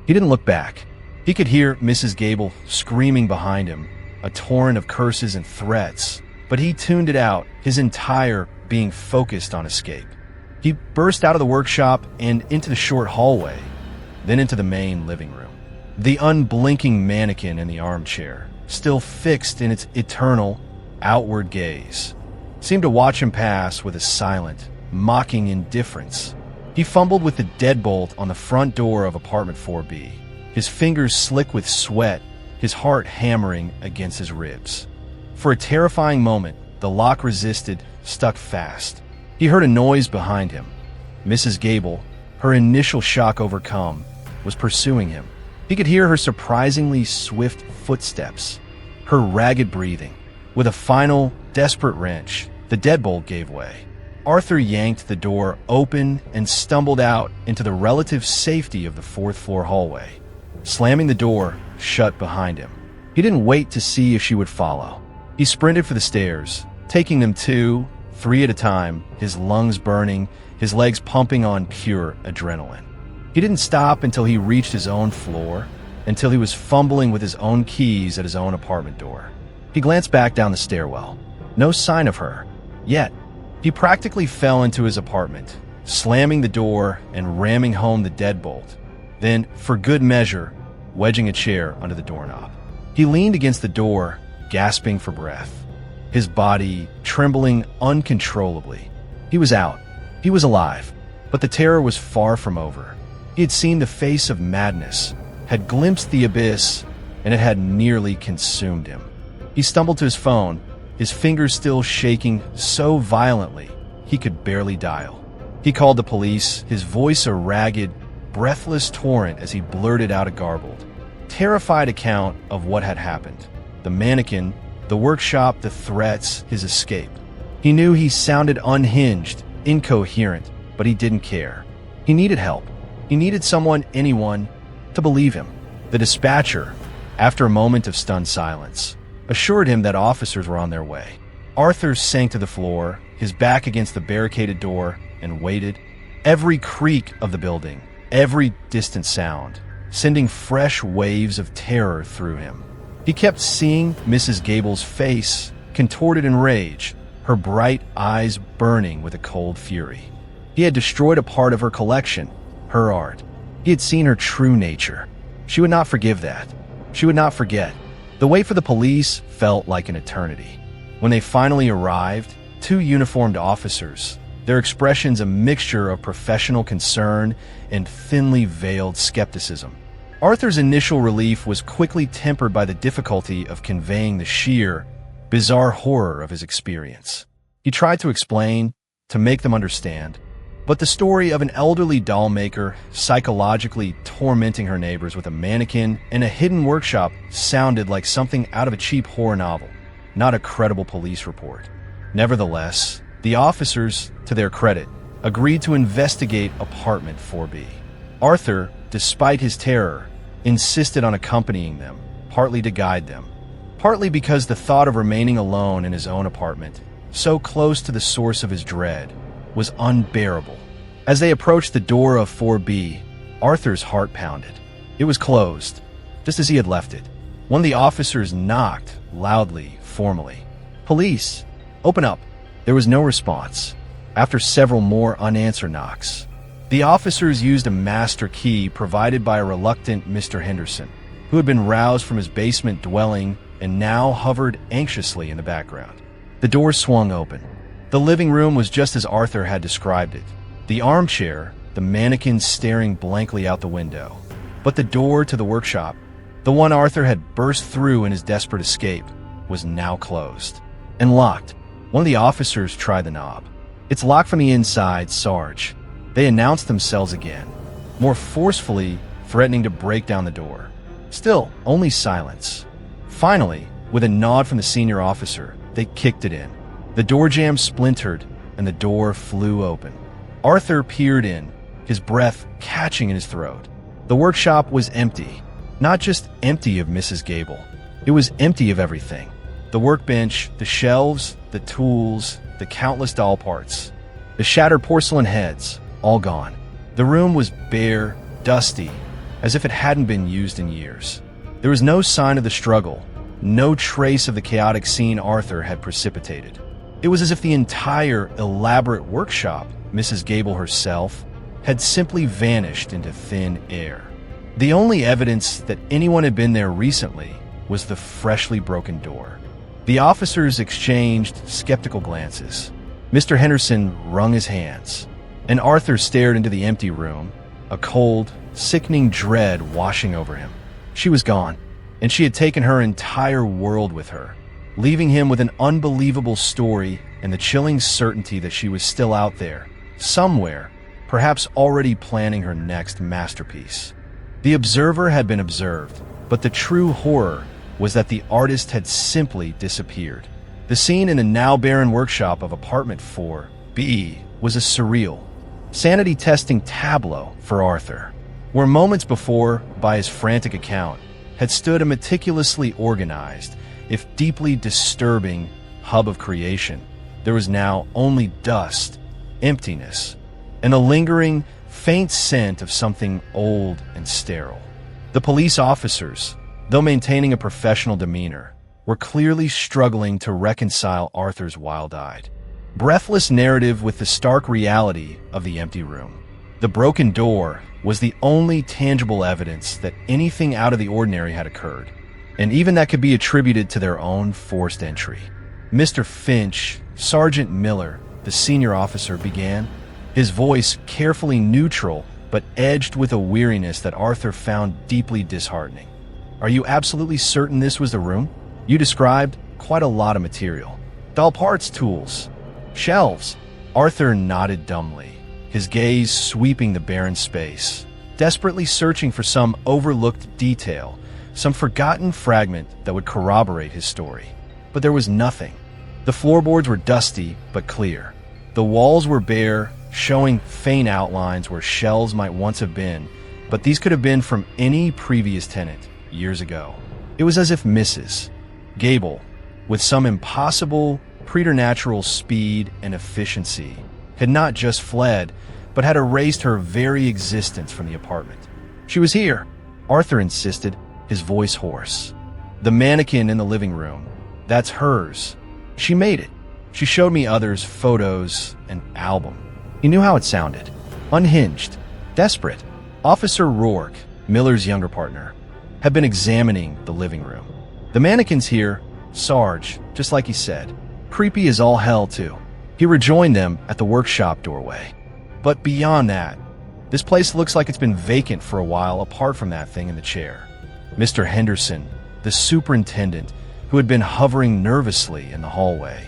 He didn't look back. He could hear Mrs. Gable screaming behind him, a torrent of curses and threats, but he tuned it out, his entire being focused on escape. He burst out of the workshop and into the short hallway, then into the main living room. The unblinking mannequin in the armchair, still fixed in its eternal, outward gaze, seemed to watch him pass with a silent, mocking indifference. He fumbled with the deadbolt on the front door of apartment 4B, his fingers slick with sweat, his heart hammering against his ribs. For a terrifying moment, the lock resisted, stuck fast. He heard a noise behind him. Mrs. Gable, her initial shock overcome, was pursuing him. He could hear her surprisingly swift footsteps, her ragged breathing. With a final, desperate wrench, The deadbolt gave way. Arthur yanked the door open and stumbled out into the relative safety of the fourth-floor hallway, slamming the door shut behind him. He didn't wait to see if she would follow. He sprinted for the stairs, taking them 2, 3 at a time, his lungs burning, his legs pumping on pure adrenaline. He didn't stop until he reached his own floor, until he was fumbling with his own keys at his own apartment door. He glanced back down the stairwell. No sign of her. Yet, he practically fell into his apartment, slamming the door and ramming home the deadbolt. Then, for good measure, wedging a chair under the doorknob. He leaned against the door, gasping for breath, his body trembling uncontrollably. He was out. He was alive. But the terror was far from over. He had seen the face of madness, had glimpsed the abyss, and it had nearly consumed him. He stumbled to his phone, his fingers still shaking so violently he could barely dial. He called the police, his voice a ragged, breathless torrent as he blurted out a garbled, terrified account of what had happened. The mannequin, the workshop, the threats, his escape. He knew he sounded unhinged, incoherent, but he didn't care. He needed help. He needed someone, anyone, to believe him. The dispatcher, after a moment of stunned silence, assured him that officers were on their way. Arthur sank to the floor, his back against the barricaded door, and waited. Every creak of the building, every distant sound, sending fresh waves of terror through him. He kept seeing Mrs. Gable's face, contorted in rage, her bright eyes burning with a cold fury. He had destroyed a part of her collection, her art. He had seen her true nature. She would not forgive that. She would not forget. The wait for the police felt like an eternity. When they finally arrived, 2 uniformed officers, their expressions a mixture of professional concern and thinly veiled skepticism. Arthur's initial relief was quickly tempered by the difficulty of conveying the sheer, bizarre horror of his experience. He tried to explain, to make them understand, but the story of an elderly doll maker psychologically tormenting her neighbors with a mannequin in a hidden workshop sounded like something out of a cheap horror novel, not a credible police report. Nevertheless, the officers, to their credit, agreed to investigate apartment 4B. Arthur, despite his terror, insisted on accompanying them, partly to guide them, partly because the thought of remaining alone in his own apartment, so close to the source of his dread, was unbearable. As they approached the door of 4B, Arthur's heart pounded. It was closed, just as he had left it. One of the officers knocked, loudly, formally. "Police, open up." There was no response. After several more unanswered knocks, the officers used a master key provided by a reluctant Mr. Henderson, who had been roused from his basement dwelling and now hovered anxiously in the background. The door swung open. The living room was just as Arthur had described it. The armchair, the mannequin staring blankly out the window. But the door to the workshop, the one Arthur had burst through in his desperate escape, was now closed and locked. One of the officers tried the knob. "It's locked from the inside, Sarge." They announced themselves again, more forcefully threatening to break down the door. Still, only silence. Finally, with a nod from the senior officer, they kicked it in. The door jamb splintered, and the door flew open. Arthur peered in, his breath catching in his throat. The workshop was empty. Not just empty of Mrs. Gable. It was empty of everything. The workbench, the shelves, the tools, the countless doll parts. The shattered porcelain heads, all gone. The room was bare, dusty, as if it hadn't been used in years. There was no sign of the struggle, no trace of the chaotic scene Arthur had precipitated. It was as if the entire elaborate workshop, Mrs. Gable herself, had simply vanished into thin air. The only evidence that anyone had been there recently was the freshly broken door. The officers exchanged skeptical glances. Mr. Henderson wrung his hands, and Arthur stared into the empty room, a cold, sickening dread washing over him. She was gone, and she had taken her entire world with her, leaving him with an unbelievable story and the chilling certainty that she was still out there, somewhere, perhaps already planning her next masterpiece. The observer had been observed, but the true horror was that the artist had simply disappeared. The scene in the now barren workshop of apartment 4B was a surreal, sanity-testing tableau for Arthur, where moments before, by his frantic account, had stood a meticulously organized, if deeply disturbing, hub of creation. There was now only dust, emptiness, and a lingering, faint scent of something old and sterile. The police officers, though maintaining a professional demeanor, were clearly struggling to reconcile Arthur's wild-eyed, breathless narrative with the stark reality of the empty room. The broken door was the only tangible evidence that anything out of the ordinary had occurred, and even that could be attributed to their own forced entry. Mr. Finch, Sergeant Miller, the senior officer, began, his voice carefully neutral but edged with a weariness that Arthur found deeply disheartening. "Are you absolutely certain this was the room? You described quite a lot of material. Doll parts, tools, shelves." Arthur nodded dumbly, his gaze sweeping the barren space, desperately searching for some overlooked detail, some forgotten fragment that would corroborate his story. But there was nothing. The floorboards were dusty but clear. The walls were bare, showing faint outlines where shelves might once have been, but these could have been from any previous tenant years ago. It was as if Mrs. Gable, with some impossible, preternatural speed and efficiency, had not just fled, but had erased her very existence from the apartment. "She was here," Arthur insisted, his voice hoarse. "The mannequin in the living room. That's hers. She made it. She showed me others, photos, an album." He knew how it sounded. Unhinged, desperate. Officer Rourke, Miller's younger partner, had been examining the living room. "The mannequin's here, Sarge, just like he said. Creepy as all hell, too." He rejoined them at the workshop doorway. "But beyond that, this place looks like it's been vacant for a while apart from that thing in the chair." Mr. Henderson, the superintendent, who had been hovering nervously in the hallway,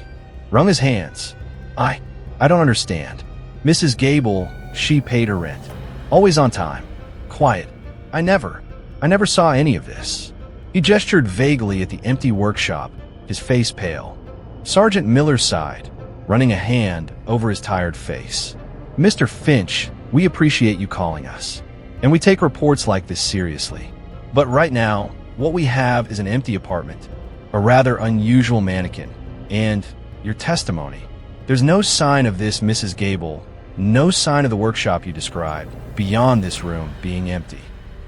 wrung his hands. I don't understand. Mrs. Gable, she paid her rent. Always on time. Quiet. I never saw any of this." He gestured vaguely at the empty workshop, his face pale. Sergeant Miller sighed, running a hand over his tired face. "Mr. Finch, we appreciate you calling us, and we take reports like this seriously. But right now, what we have is an empty apartment, a rather unusual mannequin, and your testimony. There's no sign of this Mrs. Gable, no sign of the workshop you described, beyond this room being empty.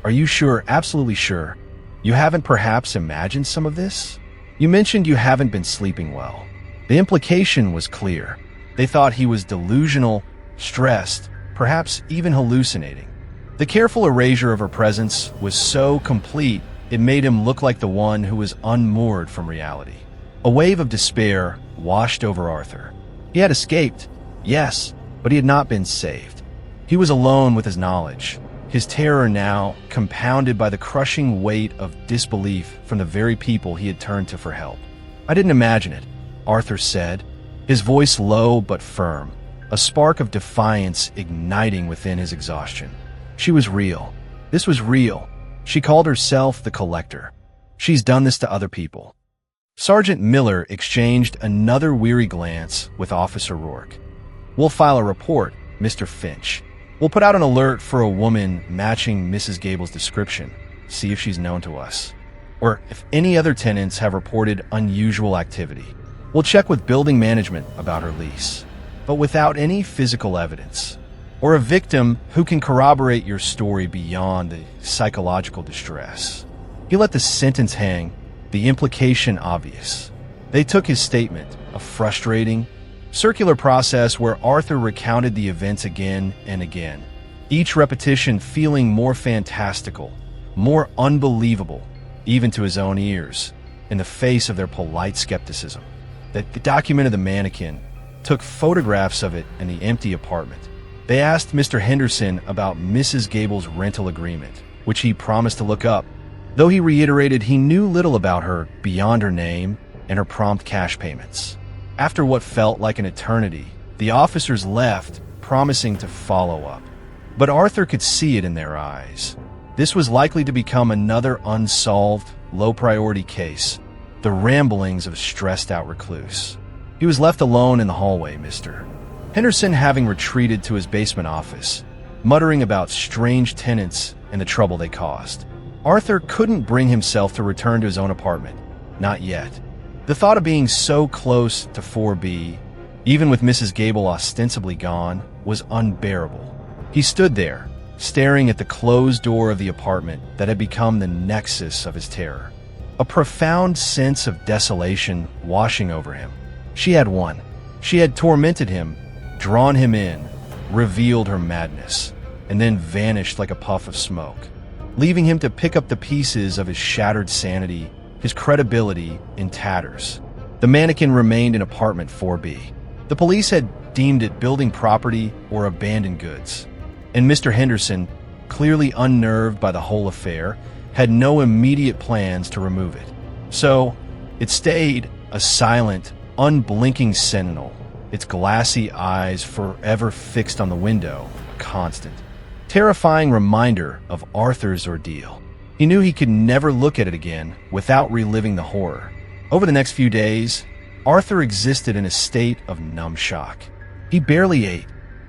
Are you sure, absolutely sure? You haven't perhaps imagined some of this? You mentioned you haven't been sleeping well." The implication was clear. They thought he was delusional, stressed, perhaps even hallucinating. The careful erasure of her presence was so complete it made him look like the one who was unmoored from reality. A wave of despair washed over Arthur. He had escaped, yes, but he had not been saved. He was alone with his knowledge, his terror now compounded by the crushing weight of disbelief from the very people he had turned to for help. "I didn't imagine it," Arthur said, his voice low but firm, a spark of defiance igniting within his exhaustion. "She was real. This was real. She called herself the Collector. She's done this to other people." Sergeant Miller exchanged another weary glance with Officer Rourke. "We'll file a report, Mr. Finch. We'll put out an alert for a woman matching Mrs. Gable's description, see if she's known to us, or if any other tenants have reported unusual activity. We'll check with building management about her lease, but without any physical evidence, or a victim who can corroborate your story beyond the psychological distress." He let the sentence hang, the implication obvious. They took his statement, a frustrating, circular process where Arthur recounted the events again and again, each repetition feeling more fantastical, more unbelievable, even to his own ears, in the face of their polite skepticism. They documented the mannequin, took photographs of it in the empty apartment. They asked Mr. Henderson about Mrs. Gable's rental agreement, which he promised to look up, though he reiterated he knew little about her beyond her name and her prompt cash payments. After what felt like an eternity, the officers left, promising to follow up. But Arthur could see it in their eyes. This was likely to become another unsolved, low-priority case, the ramblings of a stressed-out recluse. He was left alone in the hallway, Mr. Henderson having retreated to his basement office, muttering about strange tenants and the trouble they caused. Arthur couldn't bring himself to return to his own apartment. Not yet. The thought of being so close to 4B, even with Mrs. Gable ostensibly gone, was unbearable. He stood there, staring at the closed door of the apartment that had become the nexus of his terror. A profound sense of desolation washing over him. She had won. She had tormented him, drawn him in, revealed her madness, and then vanished like a puff of smoke, leaving him to pick up the pieces of his shattered sanity, his credibility in tatters. The mannequin remained in apartment 4B. The police had deemed it building property or abandoned goods, and Mr. Henderson, clearly unnerved by the whole affair, had no immediate plans to remove it. So, it stayed a silent, unblinking sentinel, its glassy eyes forever fixed on the window, a constant, terrifying reminder of Arthur's ordeal. He knew he could never look at it again without reliving the horror. Over the next few days, Arthur existed in a state of numb shock. He barely ate,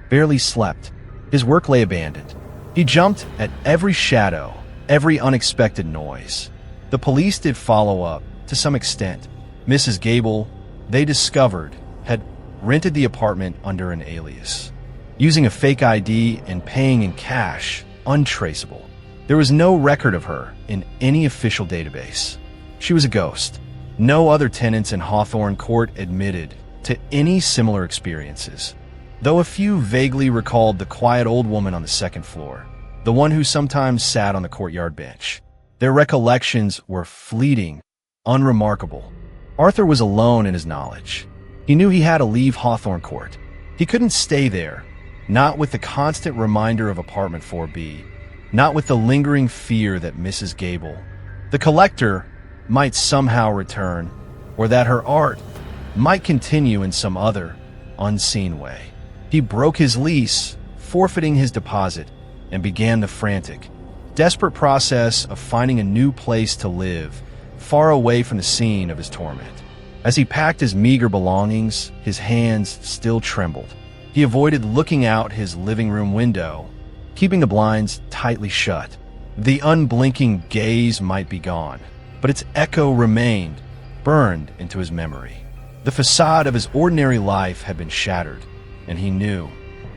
barely slept. His work lay abandoned. He jumped at every shadow, every unexpected noise. The police did follow up, to some extent. Mrs. Gable, they discovered, had rented the apartment under an alias, using a fake ID and paying in cash, untraceable. There was no record of her in any official database. She was a ghost. No other tenants in Hawthorne Court admitted to any similar experiences, though a few vaguely recalled the quiet old woman on the second floor, the one who sometimes sat on the courtyard bench. Their recollections were fleeting, unremarkable. Arthur was alone in his knowledge. He knew he had to leave Hawthorne Court. He couldn't stay there, not with the constant reminder of apartment 4B, not with the lingering fear that Mrs. Gable, the collector, might somehow return, or that her art might continue in some other, unseen way. He broke his lease, forfeiting his deposit, and began the frantic, desperate process of finding a new place to live, far away from the scene of his torment. As he packed his meager belongings, his hands still trembled. He avoided looking out his living room window, keeping the blinds tightly shut. The unblinking gaze might be gone, but its echo remained, burned into his memory. The facade of his ordinary life had been shattered, and he knew,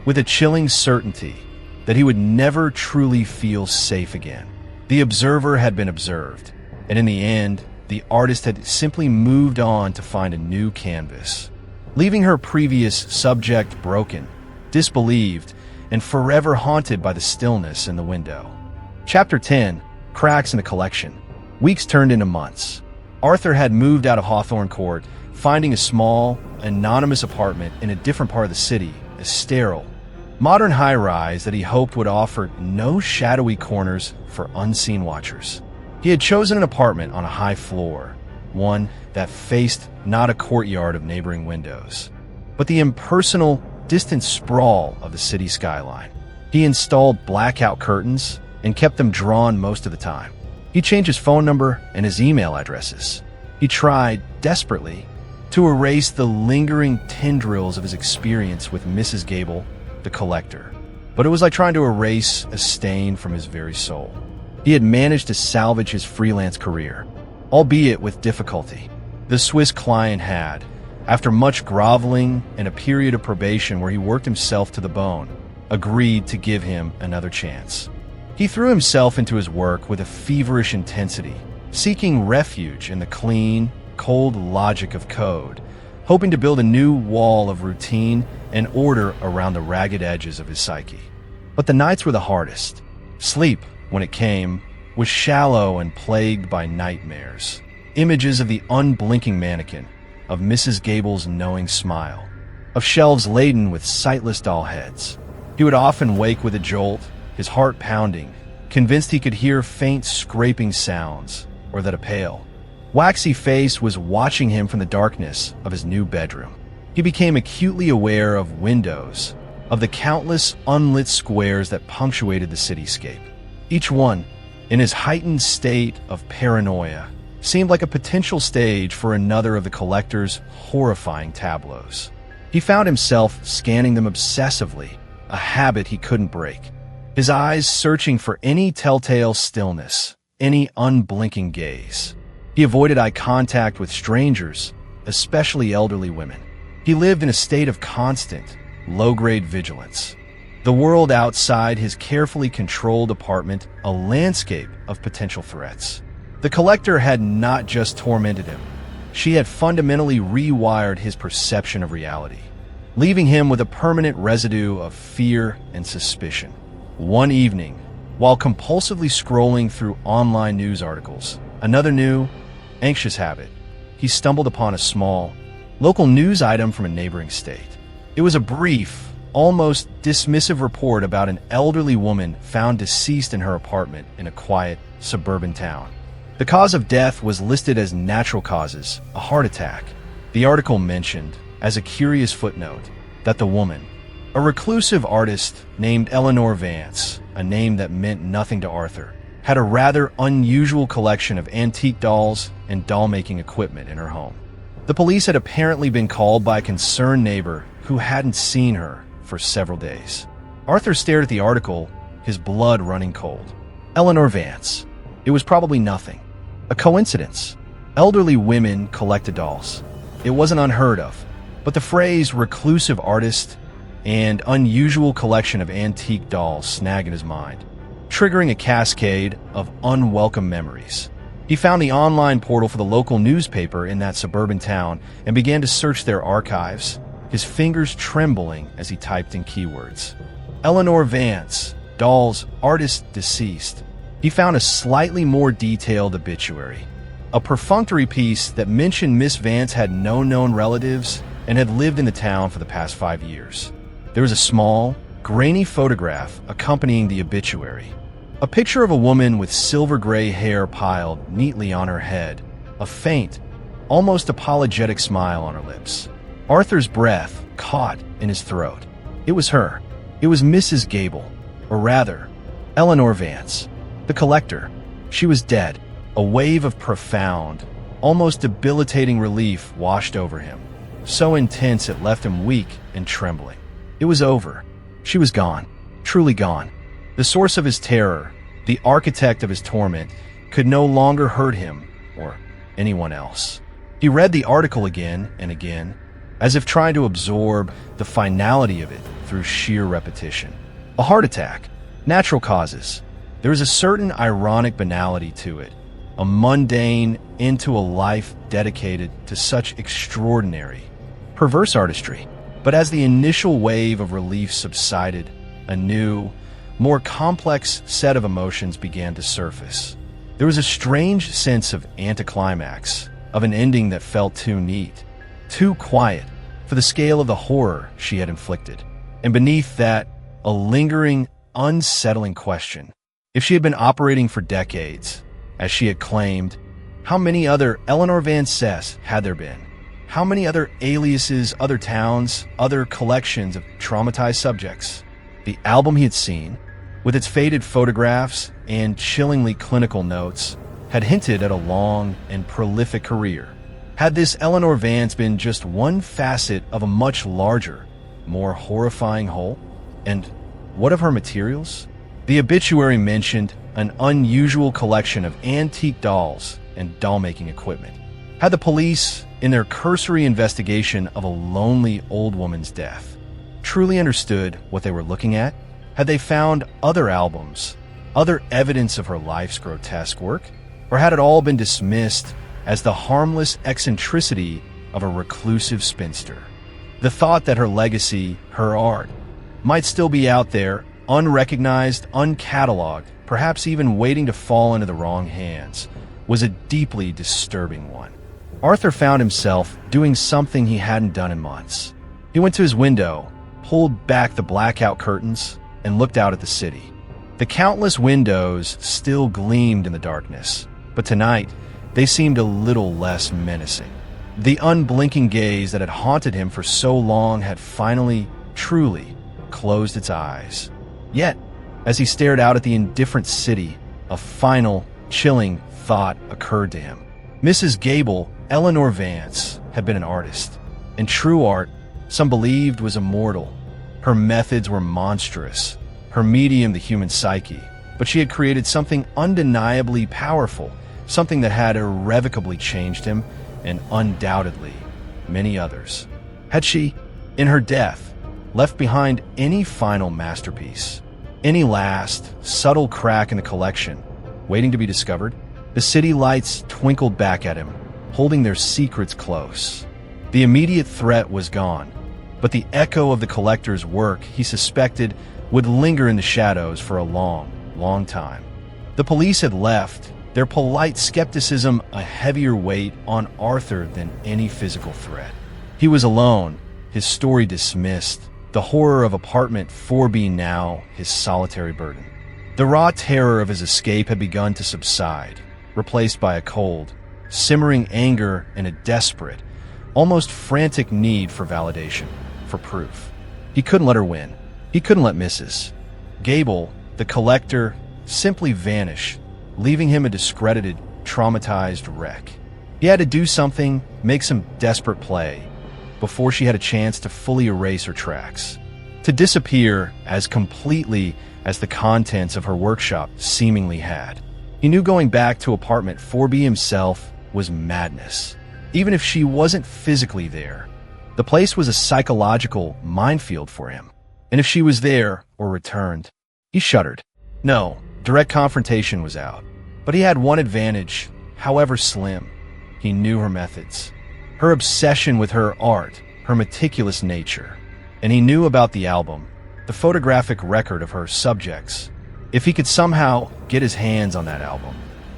with a chilling certainty, that he would never truly feel safe again. The observer had been observed, and in the end, the artist had simply moved on to find a new canvas, leaving her previous subject broken, disbelieved, and forever haunted by the stillness in the window. Chapter 10, Cracks in the Collection. Weeks turned into months. Arthur had moved out of Hawthorne Court, finding a small, anonymous apartment in a different part of the city, a sterile, modern high-rise that he hoped would offer no shadowy corners for unseen watchers. He had chosen an apartment on a high floor, one that faced not a courtyard of neighboring windows, but the impersonal, distant sprawl of the city skyline. He installed blackout curtains and kept them drawn most of the time. He changed his phone number and his email addresses. He tried, desperately, to erase the lingering tendrils of his experience with Mrs. Gable, the collector, but it was like trying to erase a stain from his very soul. He had managed to salvage his freelance career, albeit with difficulty. The Swiss client had, after much groveling and a period of probation where he worked himself to the bone, agreed to give him another chance. He threw himself into his work with a feverish intensity, seeking refuge in the clean, cold logic of code, hoping to build a new wall of routine and order around the ragged edges of his psyche. But the nights were the hardest. Sleep, when it came, was shallow and plagued by nightmares. Images of the unblinking mannequin, of Mrs. Gable's knowing smile, of shelves laden with sightless doll heads. He would often wake with a jolt, his heart pounding, convinced he could hear faint scraping sounds, or that a pale, waxy face was watching him from the darkness of his new bedroom. He became acutely aware of windows, of the countless unlit squares that punctuated the cityscape, each one, in his heightened state of paranoia, seemed like a potential stage for another of the collector's horrifying tableaus. He found himself scanning them obsessively, a habit he couldn't break, his eyes searching for any telltale stillness, any unblinking gaze. He avoided eye contact with strangers, especially elderly women. He lived in a state of constant, low-grade vigilance. The world outside his carefully controlled apartment, a landscape of potential threats. The collector had not just tormented him. She had fundamentally rewired his perception of reality, leaving him with a permanent residue of fear and suspicion. One evening, while compulsively scrolling through online news articles, another new, anxious habit, he stumbled upon a small, local news item from a neighboring state. It was a brief, almost dismissive report about an elderly woman found deceased in her apartment in a quiet, suburban town. The cause of death was listed as natural causes, a heart attack. The article mentioned, as a curious footnote, that the woman, a reclusive artist named Eleanor Vance, a name that meant nothing to Arthur, had a rather unusual collection of antique dolls and doll-making equipment in her home. The police had apparently been called by a concerned neighbor who hadn't seen her for several days. Arthur stared at the article, his blood running cold. Eleanor Vance. It was probably nothing. A coincidence. Elderly women collected dolls. It wasn't unheard of, but the phrase reclusive artist and unusual collection of antique dolls snagged in his mind, triggering a cascade of unwelcome memories. He found the online portal for the local newspaper in that suburban town and began to search their archives, his fingers trembling as he typed in keywords. Eleanor Vance, dolls, artist deceased. He found a slightly more detailed obituary, a perfunctory piece that mentioned Miss Vance had no known relatives and had lived in the town for the past 5 years. There was a small, grainy photograph accompanying the obituary. A picture of a woman with silver-gray hair piled neatly on her head, a faint, almost apologetic smile on her lips. Arthur's breath caught in his throat. It was her. It was Mrs. Gable, or rather, Eleanor Vance, the collector. She was dead. A wave of profound, almost debilitating relief washed over him, so intense it left him weak and trembling. It was over. She was gone, truly gone. The source of his terror, the architect of his torment, could no longer hurt him or anyone else. He read the article again and again, as if trying to absorb the finality of it through sheer repetition. A heart attack, natural causes. There is a certain ironic banality to it, a mundane into a life dedicated to such extraordinary, perverse artistry. But as the initial wave of relief subsided, a new, more complex set of emotions began to surface. There was a strange sense of anticlimax, of an ending that felt too neat, too quiet for the scale of the horror she had inflicted. And beneath that, a lingering, unsettling question. If she had been operating for decades, as she had claimed, how many other Eleanor Vance had there been? How many other aliases, other towns, other collections of traumatized subjects? The album he had seen, with its faded photographs and chillingly clinical notes, had hinted at a long and prolific career. Had this Eleanor Vance been just one facet of a much larger, more horrifying whole? And what of her materials? The obituary mentioned an unusual collection of antique dolls and doll-making equipment. Had the police, in their cursory investigation of a lonely old woman's death, truly understood what they were looking at? Had they found other albums, other evidence of her life's grotesque work? Or had it all been dismissed as the harmless eccentricity of a reclusive spinster? The thought that her legacy, her art, might still be out there, unrecognized, uncatalogued, perhaps even waiting to fall into the wrong hands, was a deeply disturbing one. Arthur found himself doing something he hadn't done in months. He went to his window, pulled back the blackout curtains, and looked out at the city. The countless windows still gleamed in the darkness, but tonight they seemed a little less menacing. The unblinking gaze that had haunted him for so long had finally, truly, closed its eyes. Yet, as he stared out at the indifferent city, a final, chilling thought occurred to him. Mrs. Gable, Eleanor Vance, had been an artist, and true art, some believed, was immortal. Her methods were monstrous, her medium the human psyche, but she had created something undeniably powerful, something that had irrevocably changed him, and undoubtedly many others. Had she, in her death, left behind any final masterpiece, any last, subtle crack in the collection, waiting to be discovered? The city lights twinkled back at him, holding their secrets close. The immediate threat was gone, but the echo of the collector's work, he suspected, would linger in the shadows for a long, long time. The police had left, their polite skepticism a heavier weight on Arthur than any physical threat. He was alone, his story dismissed, the horror of apartment 4B now his solitary burden. The raw terror of his escape had begun to subside, replaced by a cold, simmering anger and a desperate, almost frantic need for validation, for proof. He couldn't let her win. He couldn't let Mrs. Gable, the collector, simply vanish, leaving him a discredited, traumatized wreck. He had to do something, make some desperate play, before she had a chance to fully erase her tracks, to disappear as completely as the contents of her workshop seemingly had. He knew going back to apartment 4B himself was madness. Even if she wasn't physically there, the place was a psychological minefield for him. And if she was there or returned, he shuddered. No, direct confrontation was out. But he had one advantage, however slim. He knew her methods, her obsession with her art, her meticulous nature. And he knew about the album, the photographic record of her subjects. If he could somehow get his hands on that album,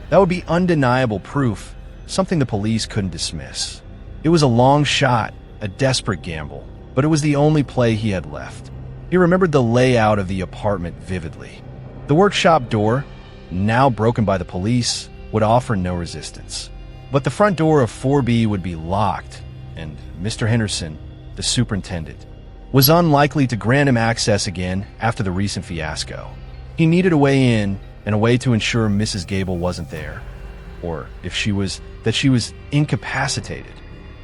that would be undeniable proof, something the police couldn't dismiss. It was a long shot, a desperate gamble, but it was the only play he had left. He remembered the layout of the apartment vividly. The workshop door, now broken by the police, would offer no resistance. But the front door of 4B would be locked, and Mr. Henderson, the superintendent, was unlikely to grant him access again after the recent fiasco. He needed a way in and a way to ensure Mrs. Gable wasn't there, or if she was, that she was incapacitated.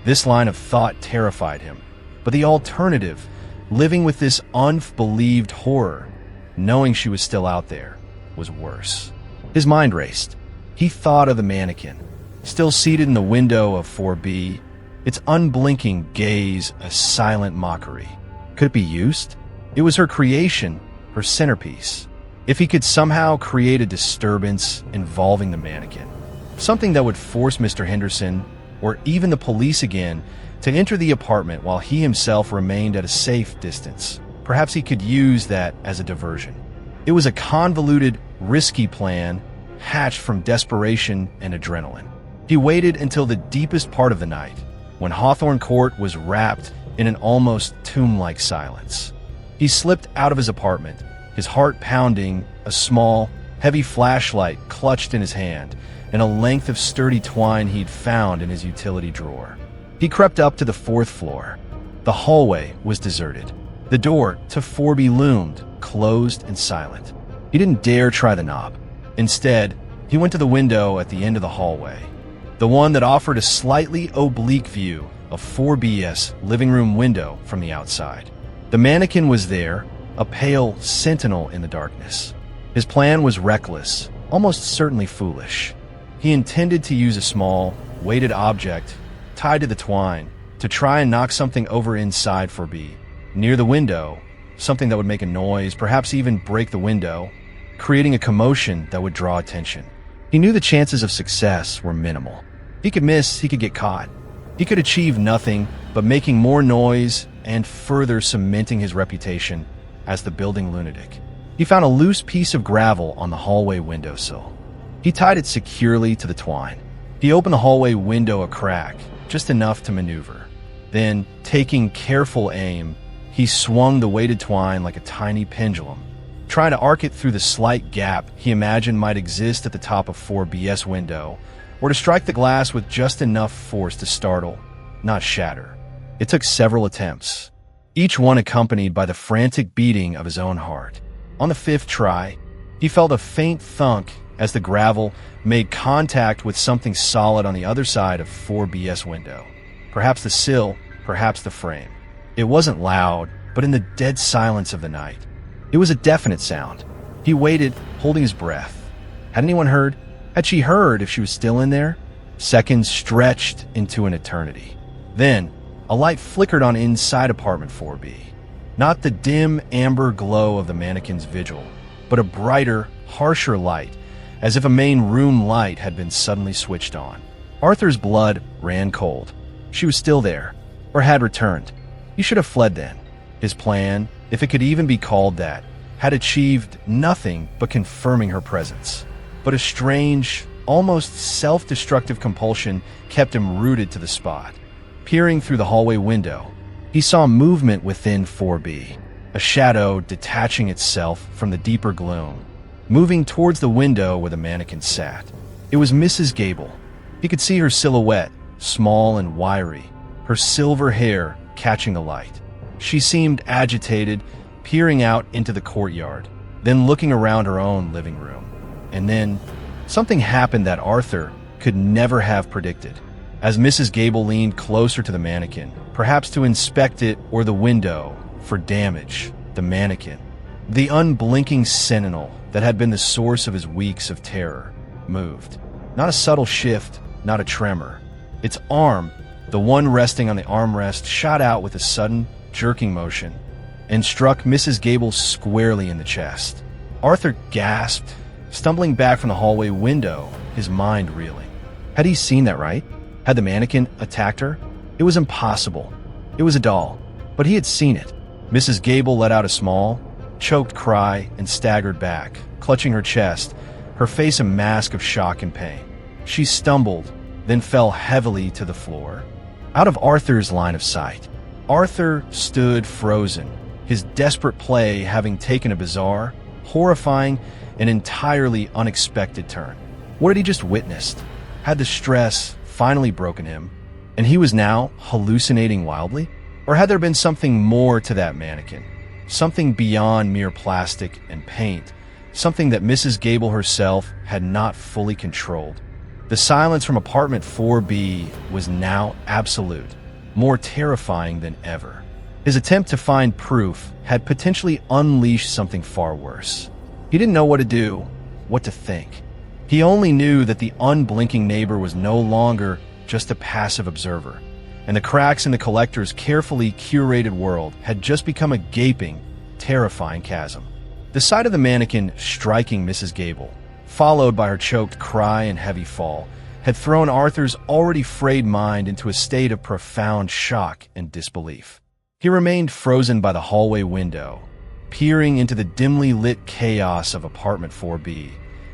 This line of thought terrified him, but the alternative, living with this unbelieved horror, knowing she was still out there, was worse. His mind raced. He thought of the mannequin, still seated in the window of 4B, its unblinking gaze a silent mockery. Could it be used? It was her creation, her centerpiece. If he could somehow create a disturbance involving the mannequin, something that would force Mr. Henderson, or even the police again, to enter the apartment while he himself remained at a safe distance, perhaps he could use that as a diversion. It was a convoluted, risky plan, hatched from desperation and adrenaline. He waited until the deepest part of the night, when Hawthorne Court was wrapped in an almost tomb-like silence. He slipped out of his apartment, his heart pounding, a small, heavy flashlight clutched in his hand, and a length of sturdy twine he'd found in his utility drawer. He crept up to the 4th floor. The hallway was deserted. The door to 4B loomed, closed and silent. He didn't dare try the knob. Instead, he went to the window at the end of the hallway, the one that offered a slightly oblique view of 4B's living room window from the outside. The mannequin was there, a pale sentinel in the darkness. His plan was reckless, almost certainly foolish. He intended to use a small, weighted object tied to the twine to try and knock something over inside 4B. Near the window, something that would make a noise, perhaps even break the window, creating a commotion that would draw attention. He knew the chances of success were minimal. He could miss, he could get caught. He could achieve nothing but making more noise and further cementing his reputation as the building lunatic. He found a loose piece of gravel on the hallway windowsill. He tied it securely to the twine. He opened the hallway window a crack, just enough to maneuver. Then, taking careful aim, he swung the weighted twine like a tiny pendulum, trying to arc it through the slight gap he imagined might exist at the top of 4B's window, or to strike the glass with just enough force to startle, not shatter. It took several attempts, each one accompanied by the frantic beating of his own heart. On the 5th try, he felt a faint thunk as the gravel made contact with something solid on the other side of 4B's window. Perhaps the sill, perhaps the frame. It wasn't loud, but in the dead silence of the night, it was a definite sound. He waited, holding his breath. Had anyone heard? Had she heard if she was still in there? Seconds stretched into an eternity. Then, a light flickered on inside apartment 4B. Not the dim amber glow of the mannequin's vigil, but a brighter, harsher light, as if a main room light had been suddenly switched on. Arthur's blood ran cold. She was still there, or had returned. He should have fled then. His plan, if it could even be called that, had achieved nothing but confirming her presence. But a strange, almost self-destructive compulsion kept him rooted to the spot. Peering through the hallway window, he saw movement within 4B, a shadow detaching itself from the deeper gloom, moving towards the window where the mannequin sat. It was Mrs. Gable. He could see her silhouette, small and wiry, her silver hair catching the light. She seemed agitated, peering out into the courtyard, then looking around her own living room. And then, something happened that Arthur could never have predicted. As Mrs. Gable leaned closer to the mannequin, perhaps to inspect it or the window for damage, the mannequin, the unblinking sentinel that had been the source of his weeks of terror, moved. Not a subtle shift, not a tremor. Its arm, the one resting on the armrest, shot out with a sudden, jerking motion and struck Mrs. Gable squarely in the chest. Arthur gasped, stumbling back from the hallway window, his mind reeling. Had he seen that right? Had the mannequin attacked her? It was impossible. It was a doll, but he had seen it. Mrs. Gable let out a small, choked cry and staggered back, clutching her chest, her face a mask of shock and pain. She stumbled, then fell heavily to the floor, out of Arthur's line of sight. Arthur stood frozen, his desperate play having taken a bizarre, horrifying, and entirely unexpected turn. What had he just witnessed? Had the stress finally broken him, and he was now hallucinating wildly? Or had there been something more to that mannequin? Something beyond mere plastic and paint, something that Mrs. Gable herself had not fully controlled. The silence from apartment 4B was now absolute, more terrifying than ever. His attempt to find proof had potentially unleashed something far worse. He didn't know what to do, what to think. He only knew that the unblinking neighbor was no longer just a passive observer, and the cracks in the collector's carefully curated world had just become a gaping, terrifying chasm. The sight of the mannequin striking Mrs. Gable, followed by her choked cry and heavy fall, had thrown Arthur's already frayed mind into a state of profound shock and disbelief. He remained frozen by the hallway window, peering into the dimly lit chaos of apartment 4B,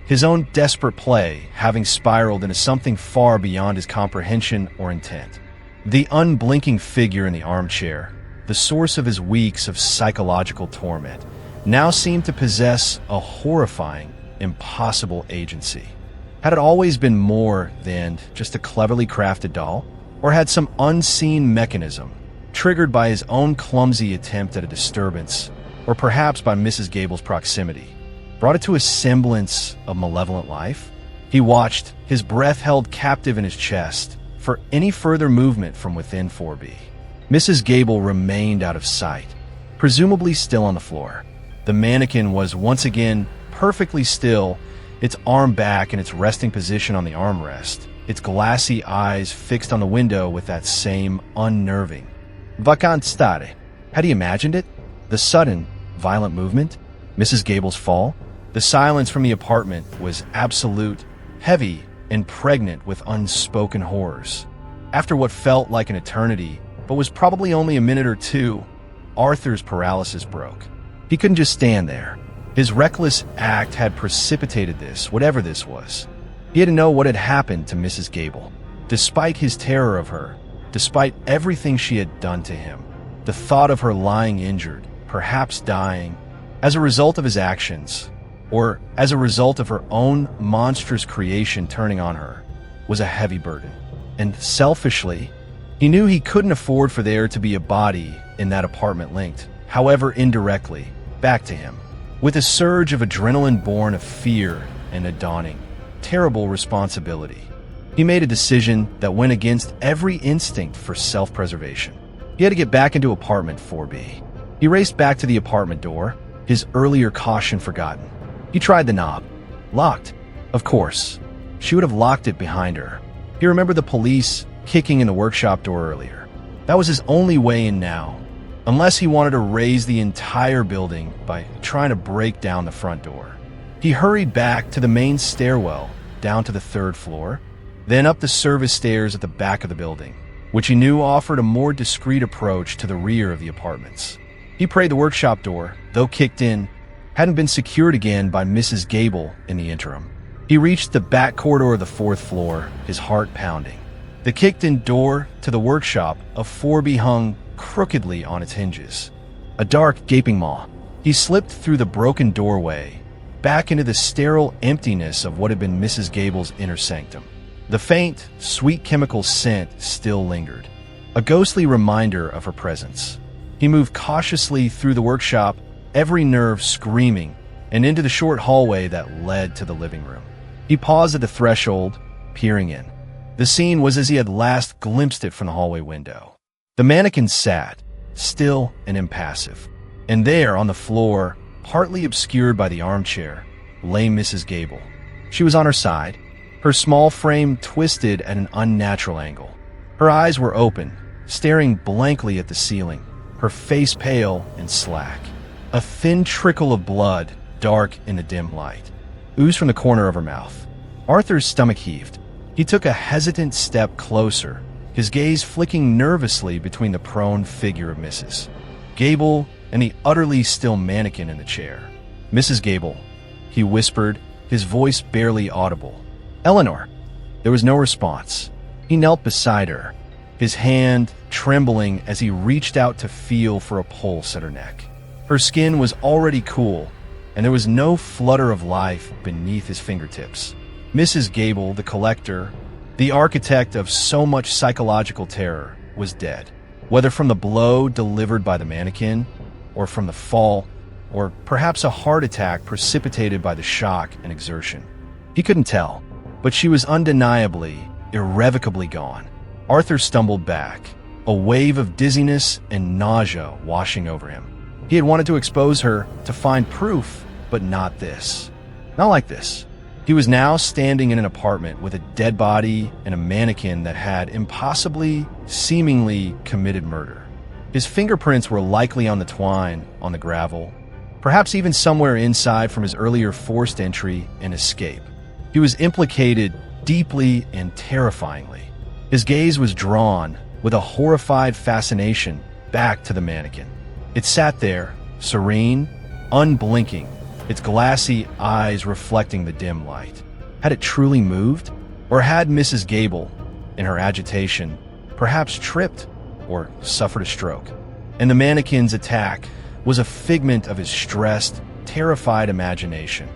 his own desperate play having spiraled into something far beyond his comprehension or intent. The unblinking figure in the armchair, the source of his weeks of psychological torment, now seemed to possess a horrifying, impossible agency. Had it always been more than just a cleverly crafted doll? Or had some unseen mechanism, triggered by his own clumsy attempt at a disturbance, or perhaps by Mrs. Gable's proximity, brought it to a semblance of malevolent life? He watched, his breath held captive in his chest, for any further movement from within 4B. Mrs. Gable remained out of sight, presumably still on the floor. The mannequin was once again perfectly still, its arm back in its resting position on the armrest, its glassy eyes fixed on the window with that same unnerving vacant stare. Had he imagined it? The sudden, violent movement? Mrs. Gable's fall? The silence from the apartment was absolute, heavy, and pregnant with unspoken horrors. After what felt like an eternity, but was probably only a minute or two, Arthur's paralysis broke. He couldn't just stand there. His reckless act had precipitated this, whatever this was. He had to know what had happened to Mrs. Gable. Despite his terror of her, despite everything she had done to him, the thought of her lying injured, perhaps dying, as a result of his actions, or as a result of her own monstrous creation turning on her, was a heavy burden. And selfishly, he knew he couldn't afford for there to be a body in that apartment linked, however indirectly, back to him. With a surge of adrenaline born of fear, and a daunting, terrible responsibility. He made a decision that went against every instinct for self-preservation. He had to get back into apartment 4B. He raced back to the apartment door, his earlier caution forgotten. He tried the knob. Locked. Of course. She would have locked it behind her. He remembered the police kicking in the workshop door earlier. That was his only way in now, unless he wanted to raise the entire building by trying to break down the front door. He hurried back to the main stairwell, down to the 3rd floor, then up the service stairs at the back of the building, which he knew offered a more discreet approach to the rear of the apartments. He prayed the workshop door, though kicked in, hadn't been secured again by Mrs. Gable in the interim. He reached the back corridor of the 4th floor, his heart pounding. The kicked-in door to the workshop of 4B hung crookedly on its hinges. A dark, gaping maw. He slipped through the broken doorway, back into the sterile emptiness of what had been Mrs. Gable's inner sanctum. The faint, sweet chemical scent still lingered, a ghostly reminder of her presence. He moved cautiously through the workshop, every nerve screaming, and into the short hallway that led to the living room. He paused at the threshold, peering in. The scene was as he had last glimpsed it from the hallway window. The mannequin sat, still and impassive. And there, on the floor, partly obscured by the armchair, lay Mrs. Gable. She was on her side, her small frame twisted at an unnatural angle. Her eyes were open, staring blankly at the ceiling, her face pale and slack. A thin trickle of blood, dark in the dim light, oozed from the corner of her mouth. Arthur's stomach heaved. He took a hesitant step closer, his gaze flicking nervously between the prone figure of Mrs. Gable and the utterly still mannequin in the chair. "Mrs. Gable," he whispered, his voice barely audible. "Eleanor." There was no response. He knelt beside her, his hand trembling as he reached out to feel for a pulse at her neck. Her skin was already cool, and there was no flutter of life beneath his fingertips. Mrs. Gable, the collector, the architect of so much psychological terror, was dead. Whether from the blow delivered by the mannequin, or from the fall, or perhaps a heart attack precipitated by the shock and exertion. He couldn't tell, but she was undeniably, irrevocably gone. Arthur stumbled back, a wave of dizziness and nausea washing over him. He had wanted to expose her, to find proof, but not this. Not like this. He was now standing in an apartment with a dead body and a mannequin that had impossibly, seemingly committed murder. His fingerprints were likely on the twine, on the gravel, perhaps even somewhere inside from his earlier forced entry and escape. He was implicated deeply and terrifyingly. His gaze was drawn, with a horrified fascination, back to the mannequin. It sat there, serene, unblinking, its glassy eyes reflecting the dim light. Had it truly moved? Or had Mrs. Gable, in her agitation, perhaps tripped or suffered a stroke? And the mannequin's attack was a figment of his stressed, terrified imagination.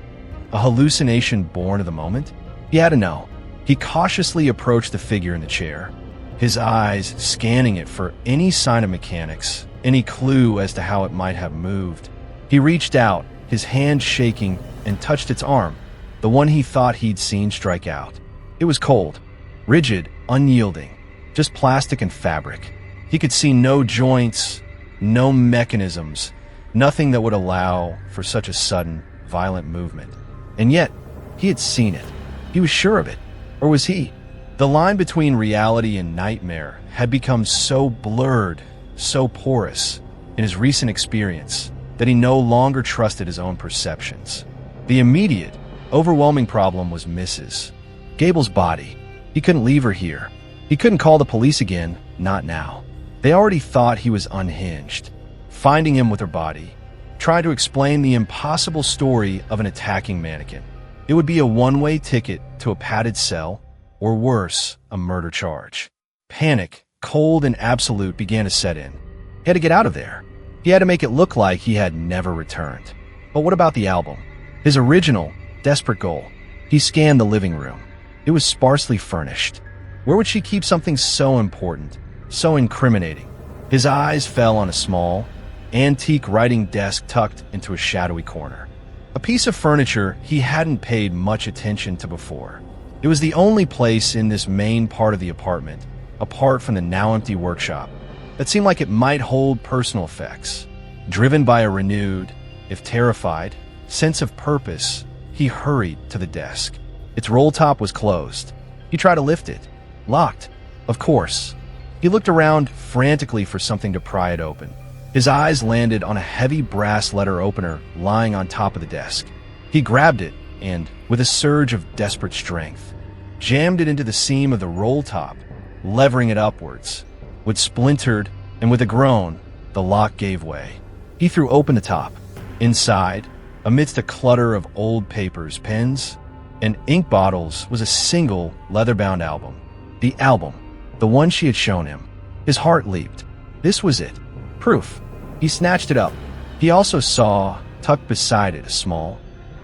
A hallucination born of the moment? He had to know. He cautiously approached the figure in the chair, his eyes scanning it for any sign of mechanics, any clue as to how it might have moved. He reached out, his hand shaking, and touched its arm, the one he thought he'd seen strike out. It was cold, rigid, unyielding, just plastic and fabric. He could see no joints, no mechanisms, nothing that would allow for such a sudden, violent movement. And yet, he had seen it. He was sure of it. Or was he? The line between reality and nightmare had become so blurred, so porous, in his recent experience, that he no longer trusted his own perceptions. The immediate, overwhelming problem was Mrs. Gable's body. He couldn't leave her here. He couldn't call the police again, not now. They already thought he was unhinged. Finding him with her body, tried to explain the impossible story of an attacking mannequin. It would be a one-way ticket to a padded cell, or worse, a murder charge. Panic, cold and absolute, began to set in. He had to get out of there. He had to make it look like he had never returned. But what about the album? His original, desperate goal. He scanned the living room. It was sparsely furnished. Where would she keep something so important, so incriminating? His eyes fell on a small, antique writing desk tucked into a shadowy corner. A piece of furniture he hadn't paid much attention to before. It was the only place in this main part of the apartment, apart from the now empty workshop, that seemed like it might hold personal effects. Driven by a renewed, if terrified, sense of purpose, he hurried to the desk. Its roll top was closed. He tried to lift it. Locked. Of course. He looked around frantically for something to pry it open. His eyes landed on a heavy brass letter opener lying on top of the desk. He grabbed it and, with a surge of desperate strength, jammed it into the seam of the roll top, levering it upwards. With splintered, and with a groan, the lock gave way. He threw open the top. Inside, amidst a clutter of old papers, pens, and ink bottles, was a single leather-bound album. The album, the one she had shown him. His heart leaped. This was it. Proof. He snatched it up. He also saw, tucked beside it, a small,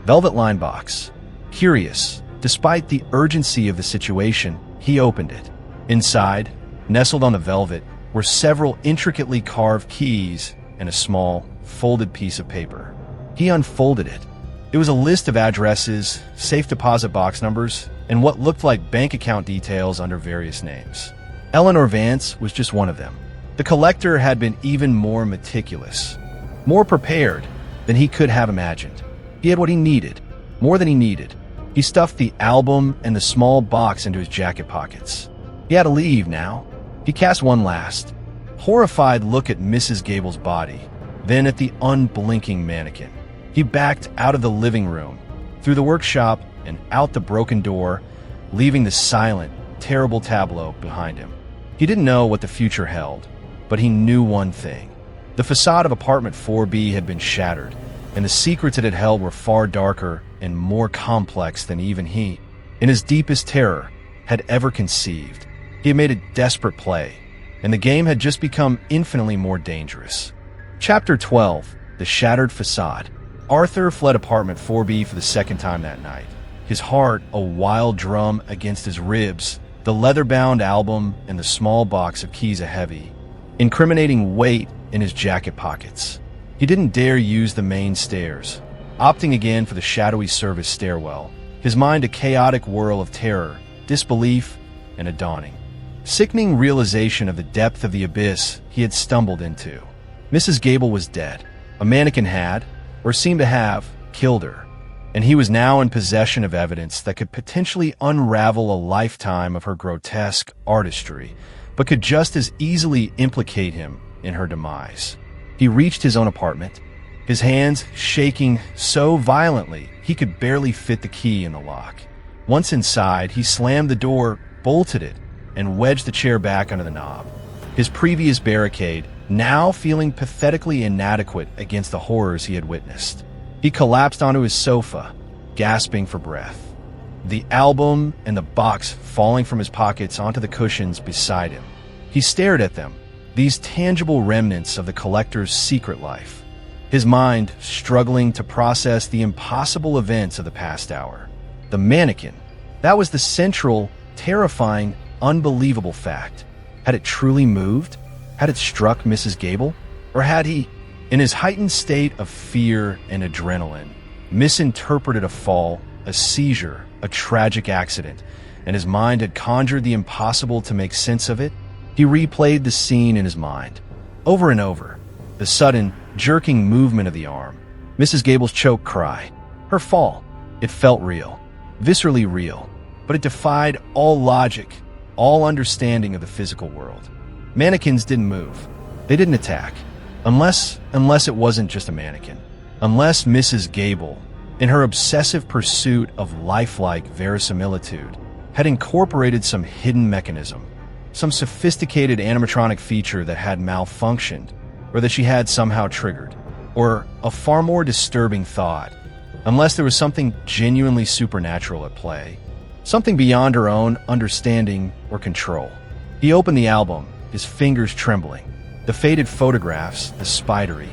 velvet-lined box. Curious, despite the urgency of the situation, he opened it. Inside, nestled on the velvet, were several intricately carved keys and a small, folded piece of paper. He unfolded it. It was a list of addresses, safe deposit box numbers, and what looked like bank account details under various names. Eleanor Vance was just one of them. The collector had been even more meticulous, more prepared than he could have imagined. He had what he needed, more than he needed. He stuffed the album and the small box into his jacket pockets. He had to leave now. He cast one last, horrified look at Mrs. Gable's body, then at the unblinking mannequin. He backed out of the living room, through the workshop, and out the broken door, leaving the silent, terrible tableau behind him. He didn't know what the future held, but he knew one thing. The facade of apartment 4B had been shattered, and the secrets it had held were far darker and more complex than even he, in his deepest terror, had ever conceived. He had made a desperate play, and the game had just become infinitely more dangerous. Chapter 12. The Shattered Facade. Arthur fled apartment 4B for the second time that night. His heart a wild drum against his ribs, the leather-bound album and the small box of keys a heavy, incriminating weight in his jacket pockets. He didn't dare use the main stairs, opting again for the shadowy service stairwell, his mind a chaotic whirl of terror, disbelief, and a dawning, sickening realization of the depth of the abyss he had stumbled into. Mrs. Gable was dead. A mannequin had, or seemed to have, killed her, and he was now in possession of evidence that could potentially unravel a lifetime of her grotesque artistry, but could just as easily implicate him in her demise. He reached his own apartment, his hands shaking so violently he could barely fit the key in the lock. Once inside, he slammed the door, bolted it, and wedged the chair back under the knob. His previous barricade, now feeling pathetically inadequate against the horrors he had witnessed. He collapsed onto his sofa, gasping for breath. The album and the box falling from his pockets onto the cushions beside him. He stared at them, these tangible remnants of the collector's secret life, his mind struggling to process the impossible events of the past hour. The mannequin, that was the central, terrifying, unbelievable fact. Had it truly moved? Had it struck Mrs. Gable? Or had he, in his heightened state of fear and adrenaline, misinterpreted a fall, a seizure, a tragic accident, and his mind had conjured the impossible to make sense of it? He replayed the scene in his mind, over and over. The sudden, jerking movement of the arm, Mrs. Gable's choked cry, her fall. It felt real, viscerally real, but it defied all logic, all understanding of the physical world. Mannequins didn't move. They didn't attack. Unless it wasn't just a mannequin. Unless Mrs. Gable, in her obsessive pursuit of lifelike verisimilitude, had incorporated some hidden mechanism, some sophisticated animatronic feature that had malfunctioned, or that she had somehow triggered, or a far more disturbing thought, unless there was something genuinely supernatural at play, something beyond her own understanding or control. He opened the album, his fingers trembling, the faded photographs, the spidery,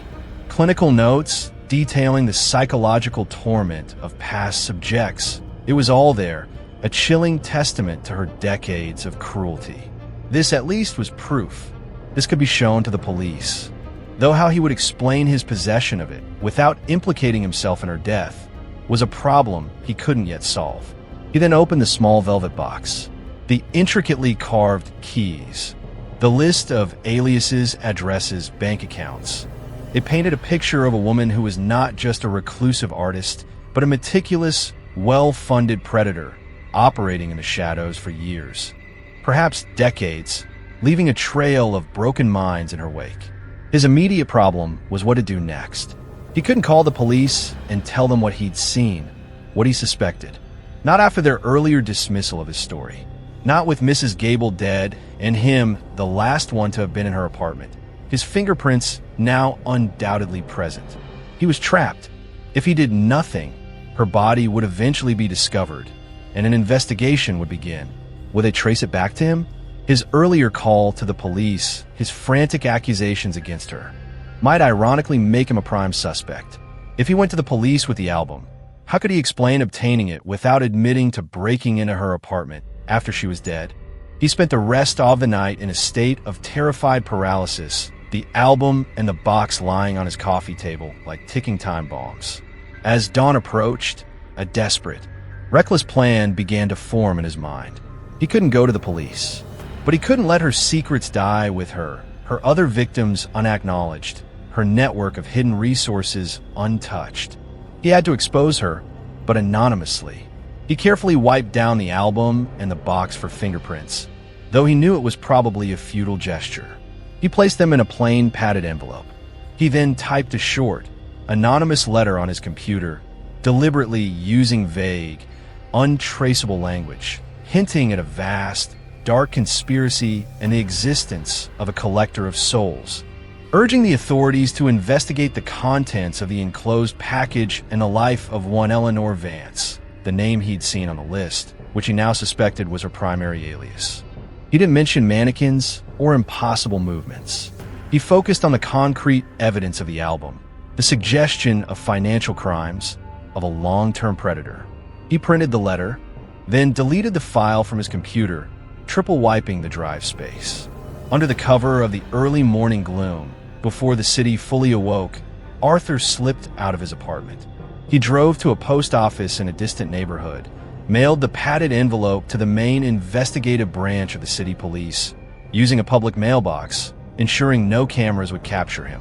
clinical notes detailing the psychological torment of past subjects. It was all there, a chilling testament to her decades of cruelty. This at least was proof. This could be shown to the police. Though how he would explain his possession of it without implicating himself in her death, was a problem he couldn't yet solve. He then opened the small velvet box. The intricately carved keys. The list of aliases, addresses, bank accounts. It painted a picture of a woman who was not just a reclusive artist, but a meticulous, well-funded predator operating in the shadows for years, perhaps decades, leaving a trail of broken minds in her wake. His immediate problem was what to do next. He couldn't call the police and tell them what he'd seen, what he suspected. Not after their earlier dismissal of his story. Not with Mrs. Gable dead and him the last one to have been in her apartment. His fingerprints now undoubtedly present. He was trapped. If he did nothing, her body would eventually be discovered, and an investigation would begin. Would they trace it back to him? His earlier call to the police, his frantic accusations against her, might ironically make him a prime suspect. If he went to the police with the album, how could he explain obtaining it without admitting to breaking into her apartment after she was dead? He spent the rest of the night in a state of terrified paralysis, the album and the box lying on his coffee table like ticking time bombs. As dawn approached, a desperate, reckless plan began to form in his mind. He couldn't go to the police, but he couldn't let her secrets die with her other victims unacknowledged, her network of hidden resources untouched. He had to expose her, but anonymously. He carefully wiped down the album and the box for fingerprints, though he knew it was probably a futile gesture. He placed them in a plain padded envelope. He then typed a short, anonymous letter on his computer, deliberately using vague, untraceable language, hinting at a vast, dark conspiracy and the existence of a collector of souls, urging the authorities to investigate the contents of the enclosed package and the life of one Eleanor Vance, the name he'd seen on the list, which he now suspected was her primary alias. He didn't mention mannequins or impossible movements. He focused on the concrete evidence of the album, the suggestion of financial crimes, of a long-term predator. He printed the letter, then deleted the file from his computer, triple wiping the drive space. Under the cover of the early morning gloom, before the city fully awoke, Arthur slipped out of his apartment. He drove to a post office in a distant neighborhood, mailed the padded envelope to the main investigative branch of the city police, using a public mailbox, ensuring no cameras would capture him.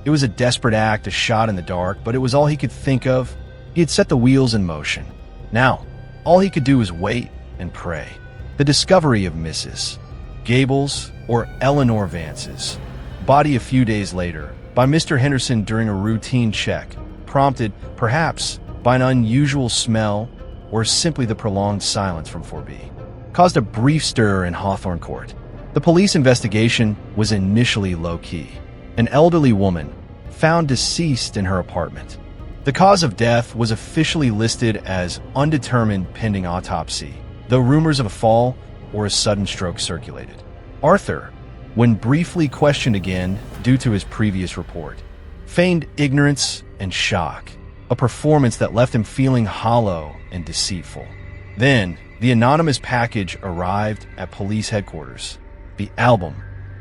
It was a desperate act, a shot in the dark, but it was all he could think of. He had set the wheels in motion. Now, all he could do was wait and pray. The discovery of Mrs. Gable's or Eleanor Vance's body a few days later by Mr. Henderson during a routine check, prompted perhaps by an unusual smell or simply the prolonged silence from 4B, caused a brief stir in Hawthorne Court. The police investigation was initially low-key. An elderly woman found deceased in her apartment. The cause of death was officially listed as undetermined pending autopsy, though rumors of a fall or a sudden stroke circulated. Arthur, when briefly questioned again due to his previous report, feigned ignorance and shock, a performance that left him feeling hollow and deceitful. Then, the anonymous package arrived at police headquarters. The album,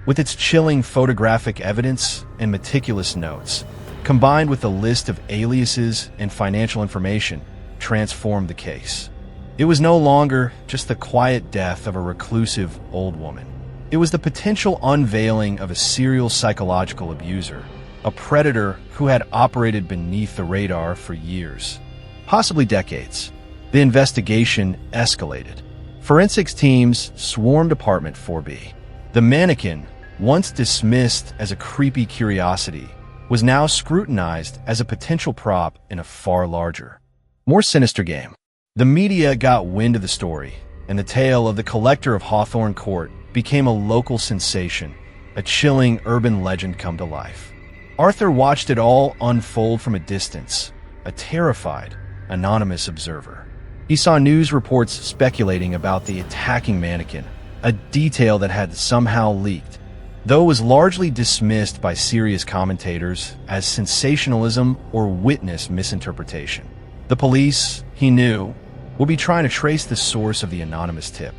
with its chilling photographic evidence and meticulous notes, combined with a list of aliases and financial information, transformed the case. It was no longer just the quiet death of a reclusive old woman. It was the potential unveiling of a serial psychological abuser, a predator who had operated beneath the radar for years, possibly decades. The investigation escalated. Forensics teams swarmed apartment 4B. The mannequin, once dismissed as a creepy curiosity, was now scrutinized as a potential prop in a far larger, more sinister game. The media got wind of the story, and the tale of the collector of Hawthorne Court became a local sensation, a chilling urban legend come to life. Arthur watched it all unfold from a distance, a terrified, anonymous observer. He saw news reports speculating about the attacking mannequin, a detail that had somehow leaked, though it was largely dismissed by serious commentators as sensationalism or witness misinterpretation. The police, he knew, would be trying to trace the source of the anonymous tip.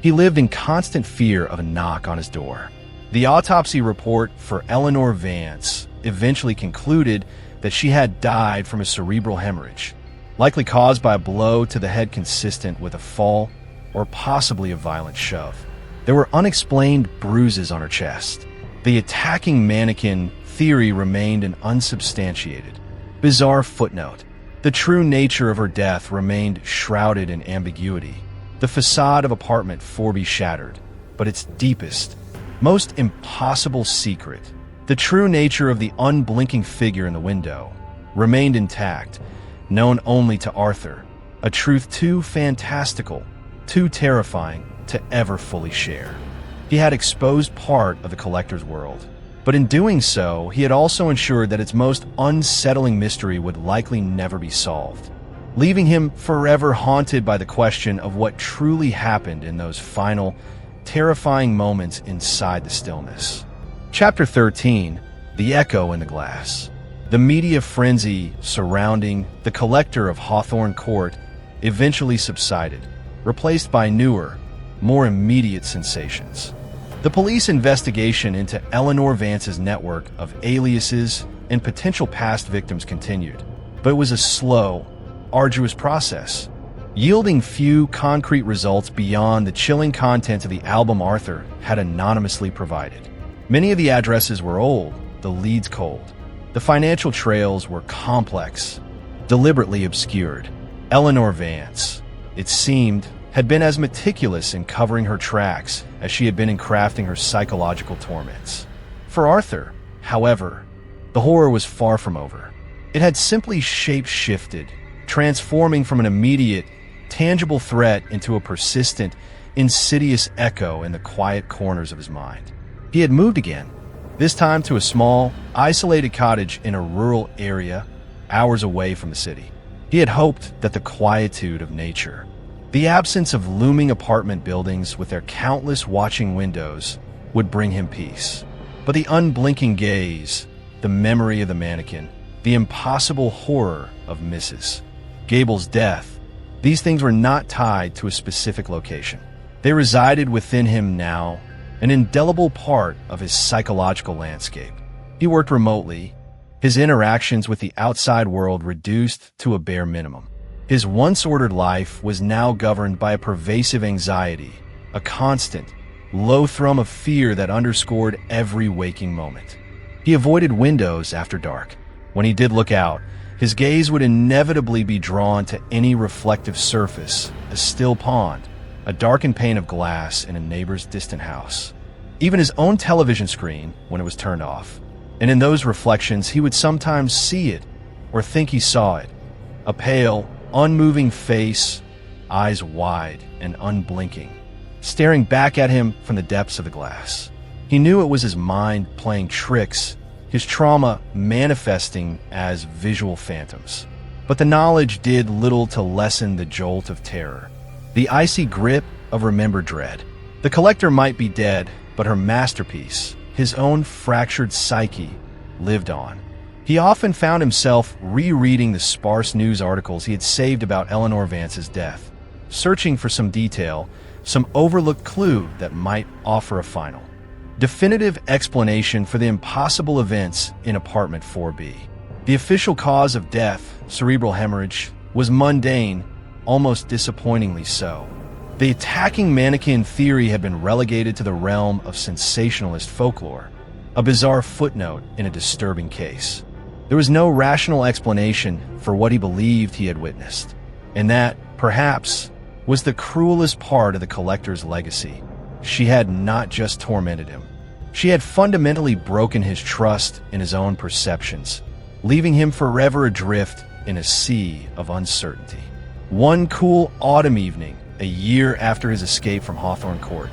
He lived in constant fear of a knock on his door. The autopsy report for Eleanor Vance eventually concluded that she had died from a cerebral hemorrhage. likely caused by a blow to the head consistent with a fall or possibly a violent shove. There were unexplained bruises on her chest. The attacking mannequin theory remained an unsubstantiated, bizarre footnote. The true nature of her death remained shrouded in ambiguity. The facade of apartment 4B shattered, but its deepest, most impossible secret, the true nature of the unblinking figure in the window, remained intact, known only to Arthur, a truth too fantastical, too terrifying to ever fully share. He had exposed part of the collector's world, but in doing so, he had also ensured that its most unsettling mystery would likely never be solved, leaving him forever haunted by the question of what truly happened in those final, terrifying moments inside the stillness. Chapter 13, The Echo in the Glass. The media frenzy surrounding the collector of Hawthorne Court eventually subsided, replaced by newer, more immediate sensations. The police investigation into Eleanor Vance's network of aliases and potential past victims continued, but it was a slow, arduous process, yielding few concrete results beyond the chilling content of the album Arthur had anonymously provided. Many of the addresses were old, the leads cold. The financial trails were complex, deliberately obscured. Eleanor Vance, it seemed, had been as meticulous in covering her tracks as she had been in crafting her psychological torments. For Arthur, however, the horror was far from over. It had simply shape-shifted, transforming from an immediate, tangible threat into a persistent, insidious echo in the quiet corners of his mind. He had moved again, this time to a small, isolated cottage in a rural area, hours away from the city. He had hoped that the quietude of nature, the absence of looming apartment buildings with their countless watching windows, would bring him peace. But the unblinking gaze, the memory of the mannequin, the impossible horror of Mrs. Gable's death, these things were not tied to a specific location. They resided within him now, an indelible part of his psychological landscape. He worked remotely, his interactions with the outside world reduced to a bare minimum. His once-ordered life was now governed by a pervasive anxiety, a constant, low thrum of fear that underscored every waking moment. He avoided windows after dark. When he did look out, his gaze would inevitably be drawn to any reflective surface, a still pond, a darkened pane of glass in a neighbor's distant house. Even his own television screen, when it was turned off. And in those reflections, he would sometimes see it, or think he saw it. A pale, unmoving face, eyes wide and unblinking, staring back at him from the depths of the glass. He knew it was his mind playing tricks, his trauma manifesting as visual phantoms. But the knowledge did little to lessen the jolt of terror, the icy grip of remembered dread. The collector might be dead, but her masterpiece, his own fractured psyche, lived on. He often found himself rereading the sparse news articles he had saved about Eleanor Vance's death, searching for some detail, some overlooked clue that might offer a final, definitive explanation for the impossible events in apartment 4B. The official cause of death, cerebral hemorrhage, was mundane, almost disappointingly so. The attacking mannequin theory had been relegated to the realm of sensationalist folklore, a bizarre footnote in a disturbing case. There was no rational explanation for what he believed he had witnessed, and that, perhaps, was the cruelest part of the collector's legacy. She had not just tormented him. She had fundamentally broken his trust in his own perceptions, leaving him forever adrift in a sea of uncertainty. One cool autumn evening, a year after his escape from Hawthorne Court,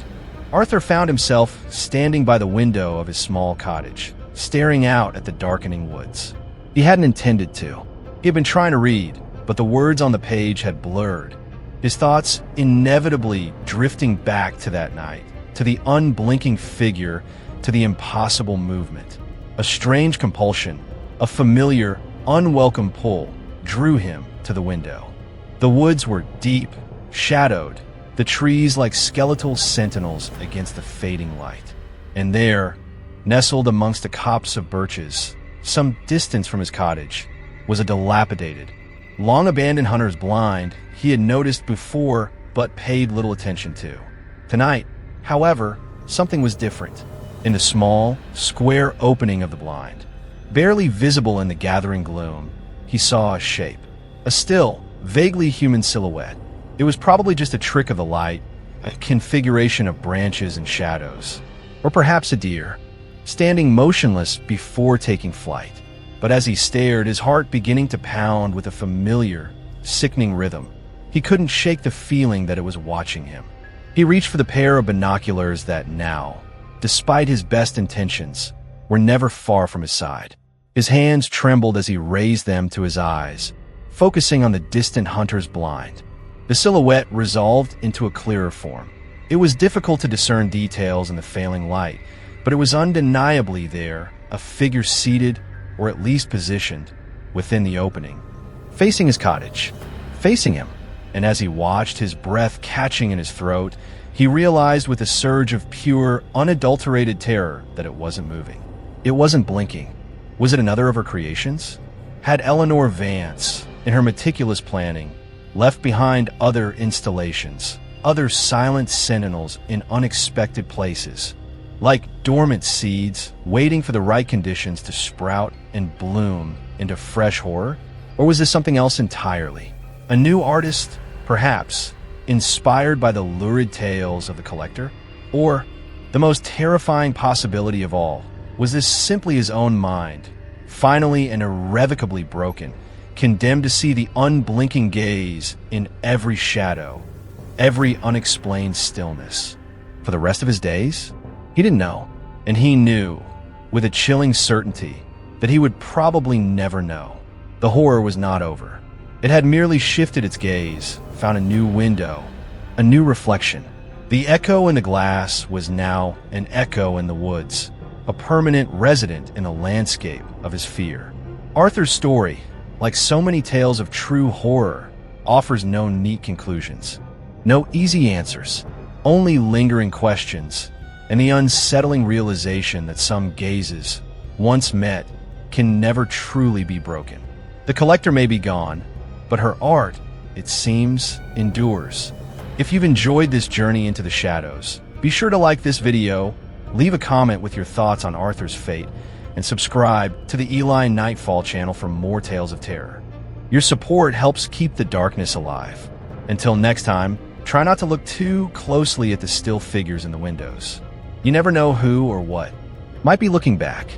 Arthur found himself standing by the window of his small cottage, staring out at the darkening woods. He hadn't intended to. He had been trying to read, but the words on the page had blurred, his thoughts inevitably drifting back to that night, to the unblinking figure, to the impossible movement. A strange compulsion, a familiar, unwelcome pull, drew him to the window. The woods were deep, shadowed, the trees like skeletal sentinels against the fading light. And there, nestled amongst a copse of birches, some distance from his cottage, was a dilapidated, long abandoned hunter's blind he had noticed before but paid little attention to. Tonight, however, something was different. In the small, square opening of the blind, barely visible in the gathering gloom, he saw a shape. A still, vaguely human silhouette. It was probably just a trick of the light, a configuration of branches and shadows. Or perhaps a deer, standing motionless before taking flight. But as he stared, his heart beginning to pound with a familiar, sickening rhythm, he couldn't shake the feeling that it was watching him. He reached for the pair of binoculars that now, despite his best intentions, were never far from his side. His hands trembled as he raised them to his eyes, focusing on the distant hunter's blind. The silhouette resolved into a clearer form. It was difficult to discern details in the failing light, but it was undeniably there, a figure seated, or at least positioned, within the opening, facing his cottage, facing him. And as he watched, his breath catching in his throat, he realized with a surge of pure, unadulterated terror that it wasn't moving. It wasn't blinking. Was it another of her creations? Had Eleanor Vance, in her meticulous planning, left behind other installations, other silent sentinels in unexpected places, like dormant seeds waiting for the right conditions to sprout and bloom into fresh horror? Or was this something else entirely? A new artist, perhaps, inspired by the lurid tales of the collector? Or, the most terrifying possibility of all, was this simply his own mind, finally and irrevocably broken, condemned to see the unblinking gaze in every shadow, every unexplained stillness? For the rest of his days? He didn't know, and he knew, with a chilling certainty, that he would probably never know. The horror was not over. It had merely shifted its gaze, found a new window, a new reflection. The echo in the glass was now an echo in the woods, a permanent resident in the landscape of his fear. Arthur's story, like so many tales of true horror, offers no neat conclusions, no easy answers, only lingering questions, and the unsettling realization that some gazes, once met, can never truly be broken. The collector may be gone, but her art, it seems, endures. If you've enjoyed this journey into the shadows, be sure to like this video, leave a comment with your thoughts on Arthur's fate, and subscribe to the Eli Nightfall channel for more tales of terror. Your support helps keep the darkness alive. Until next time, try not to look too closely at the still figures in the windows. You never know who or what might be looking back.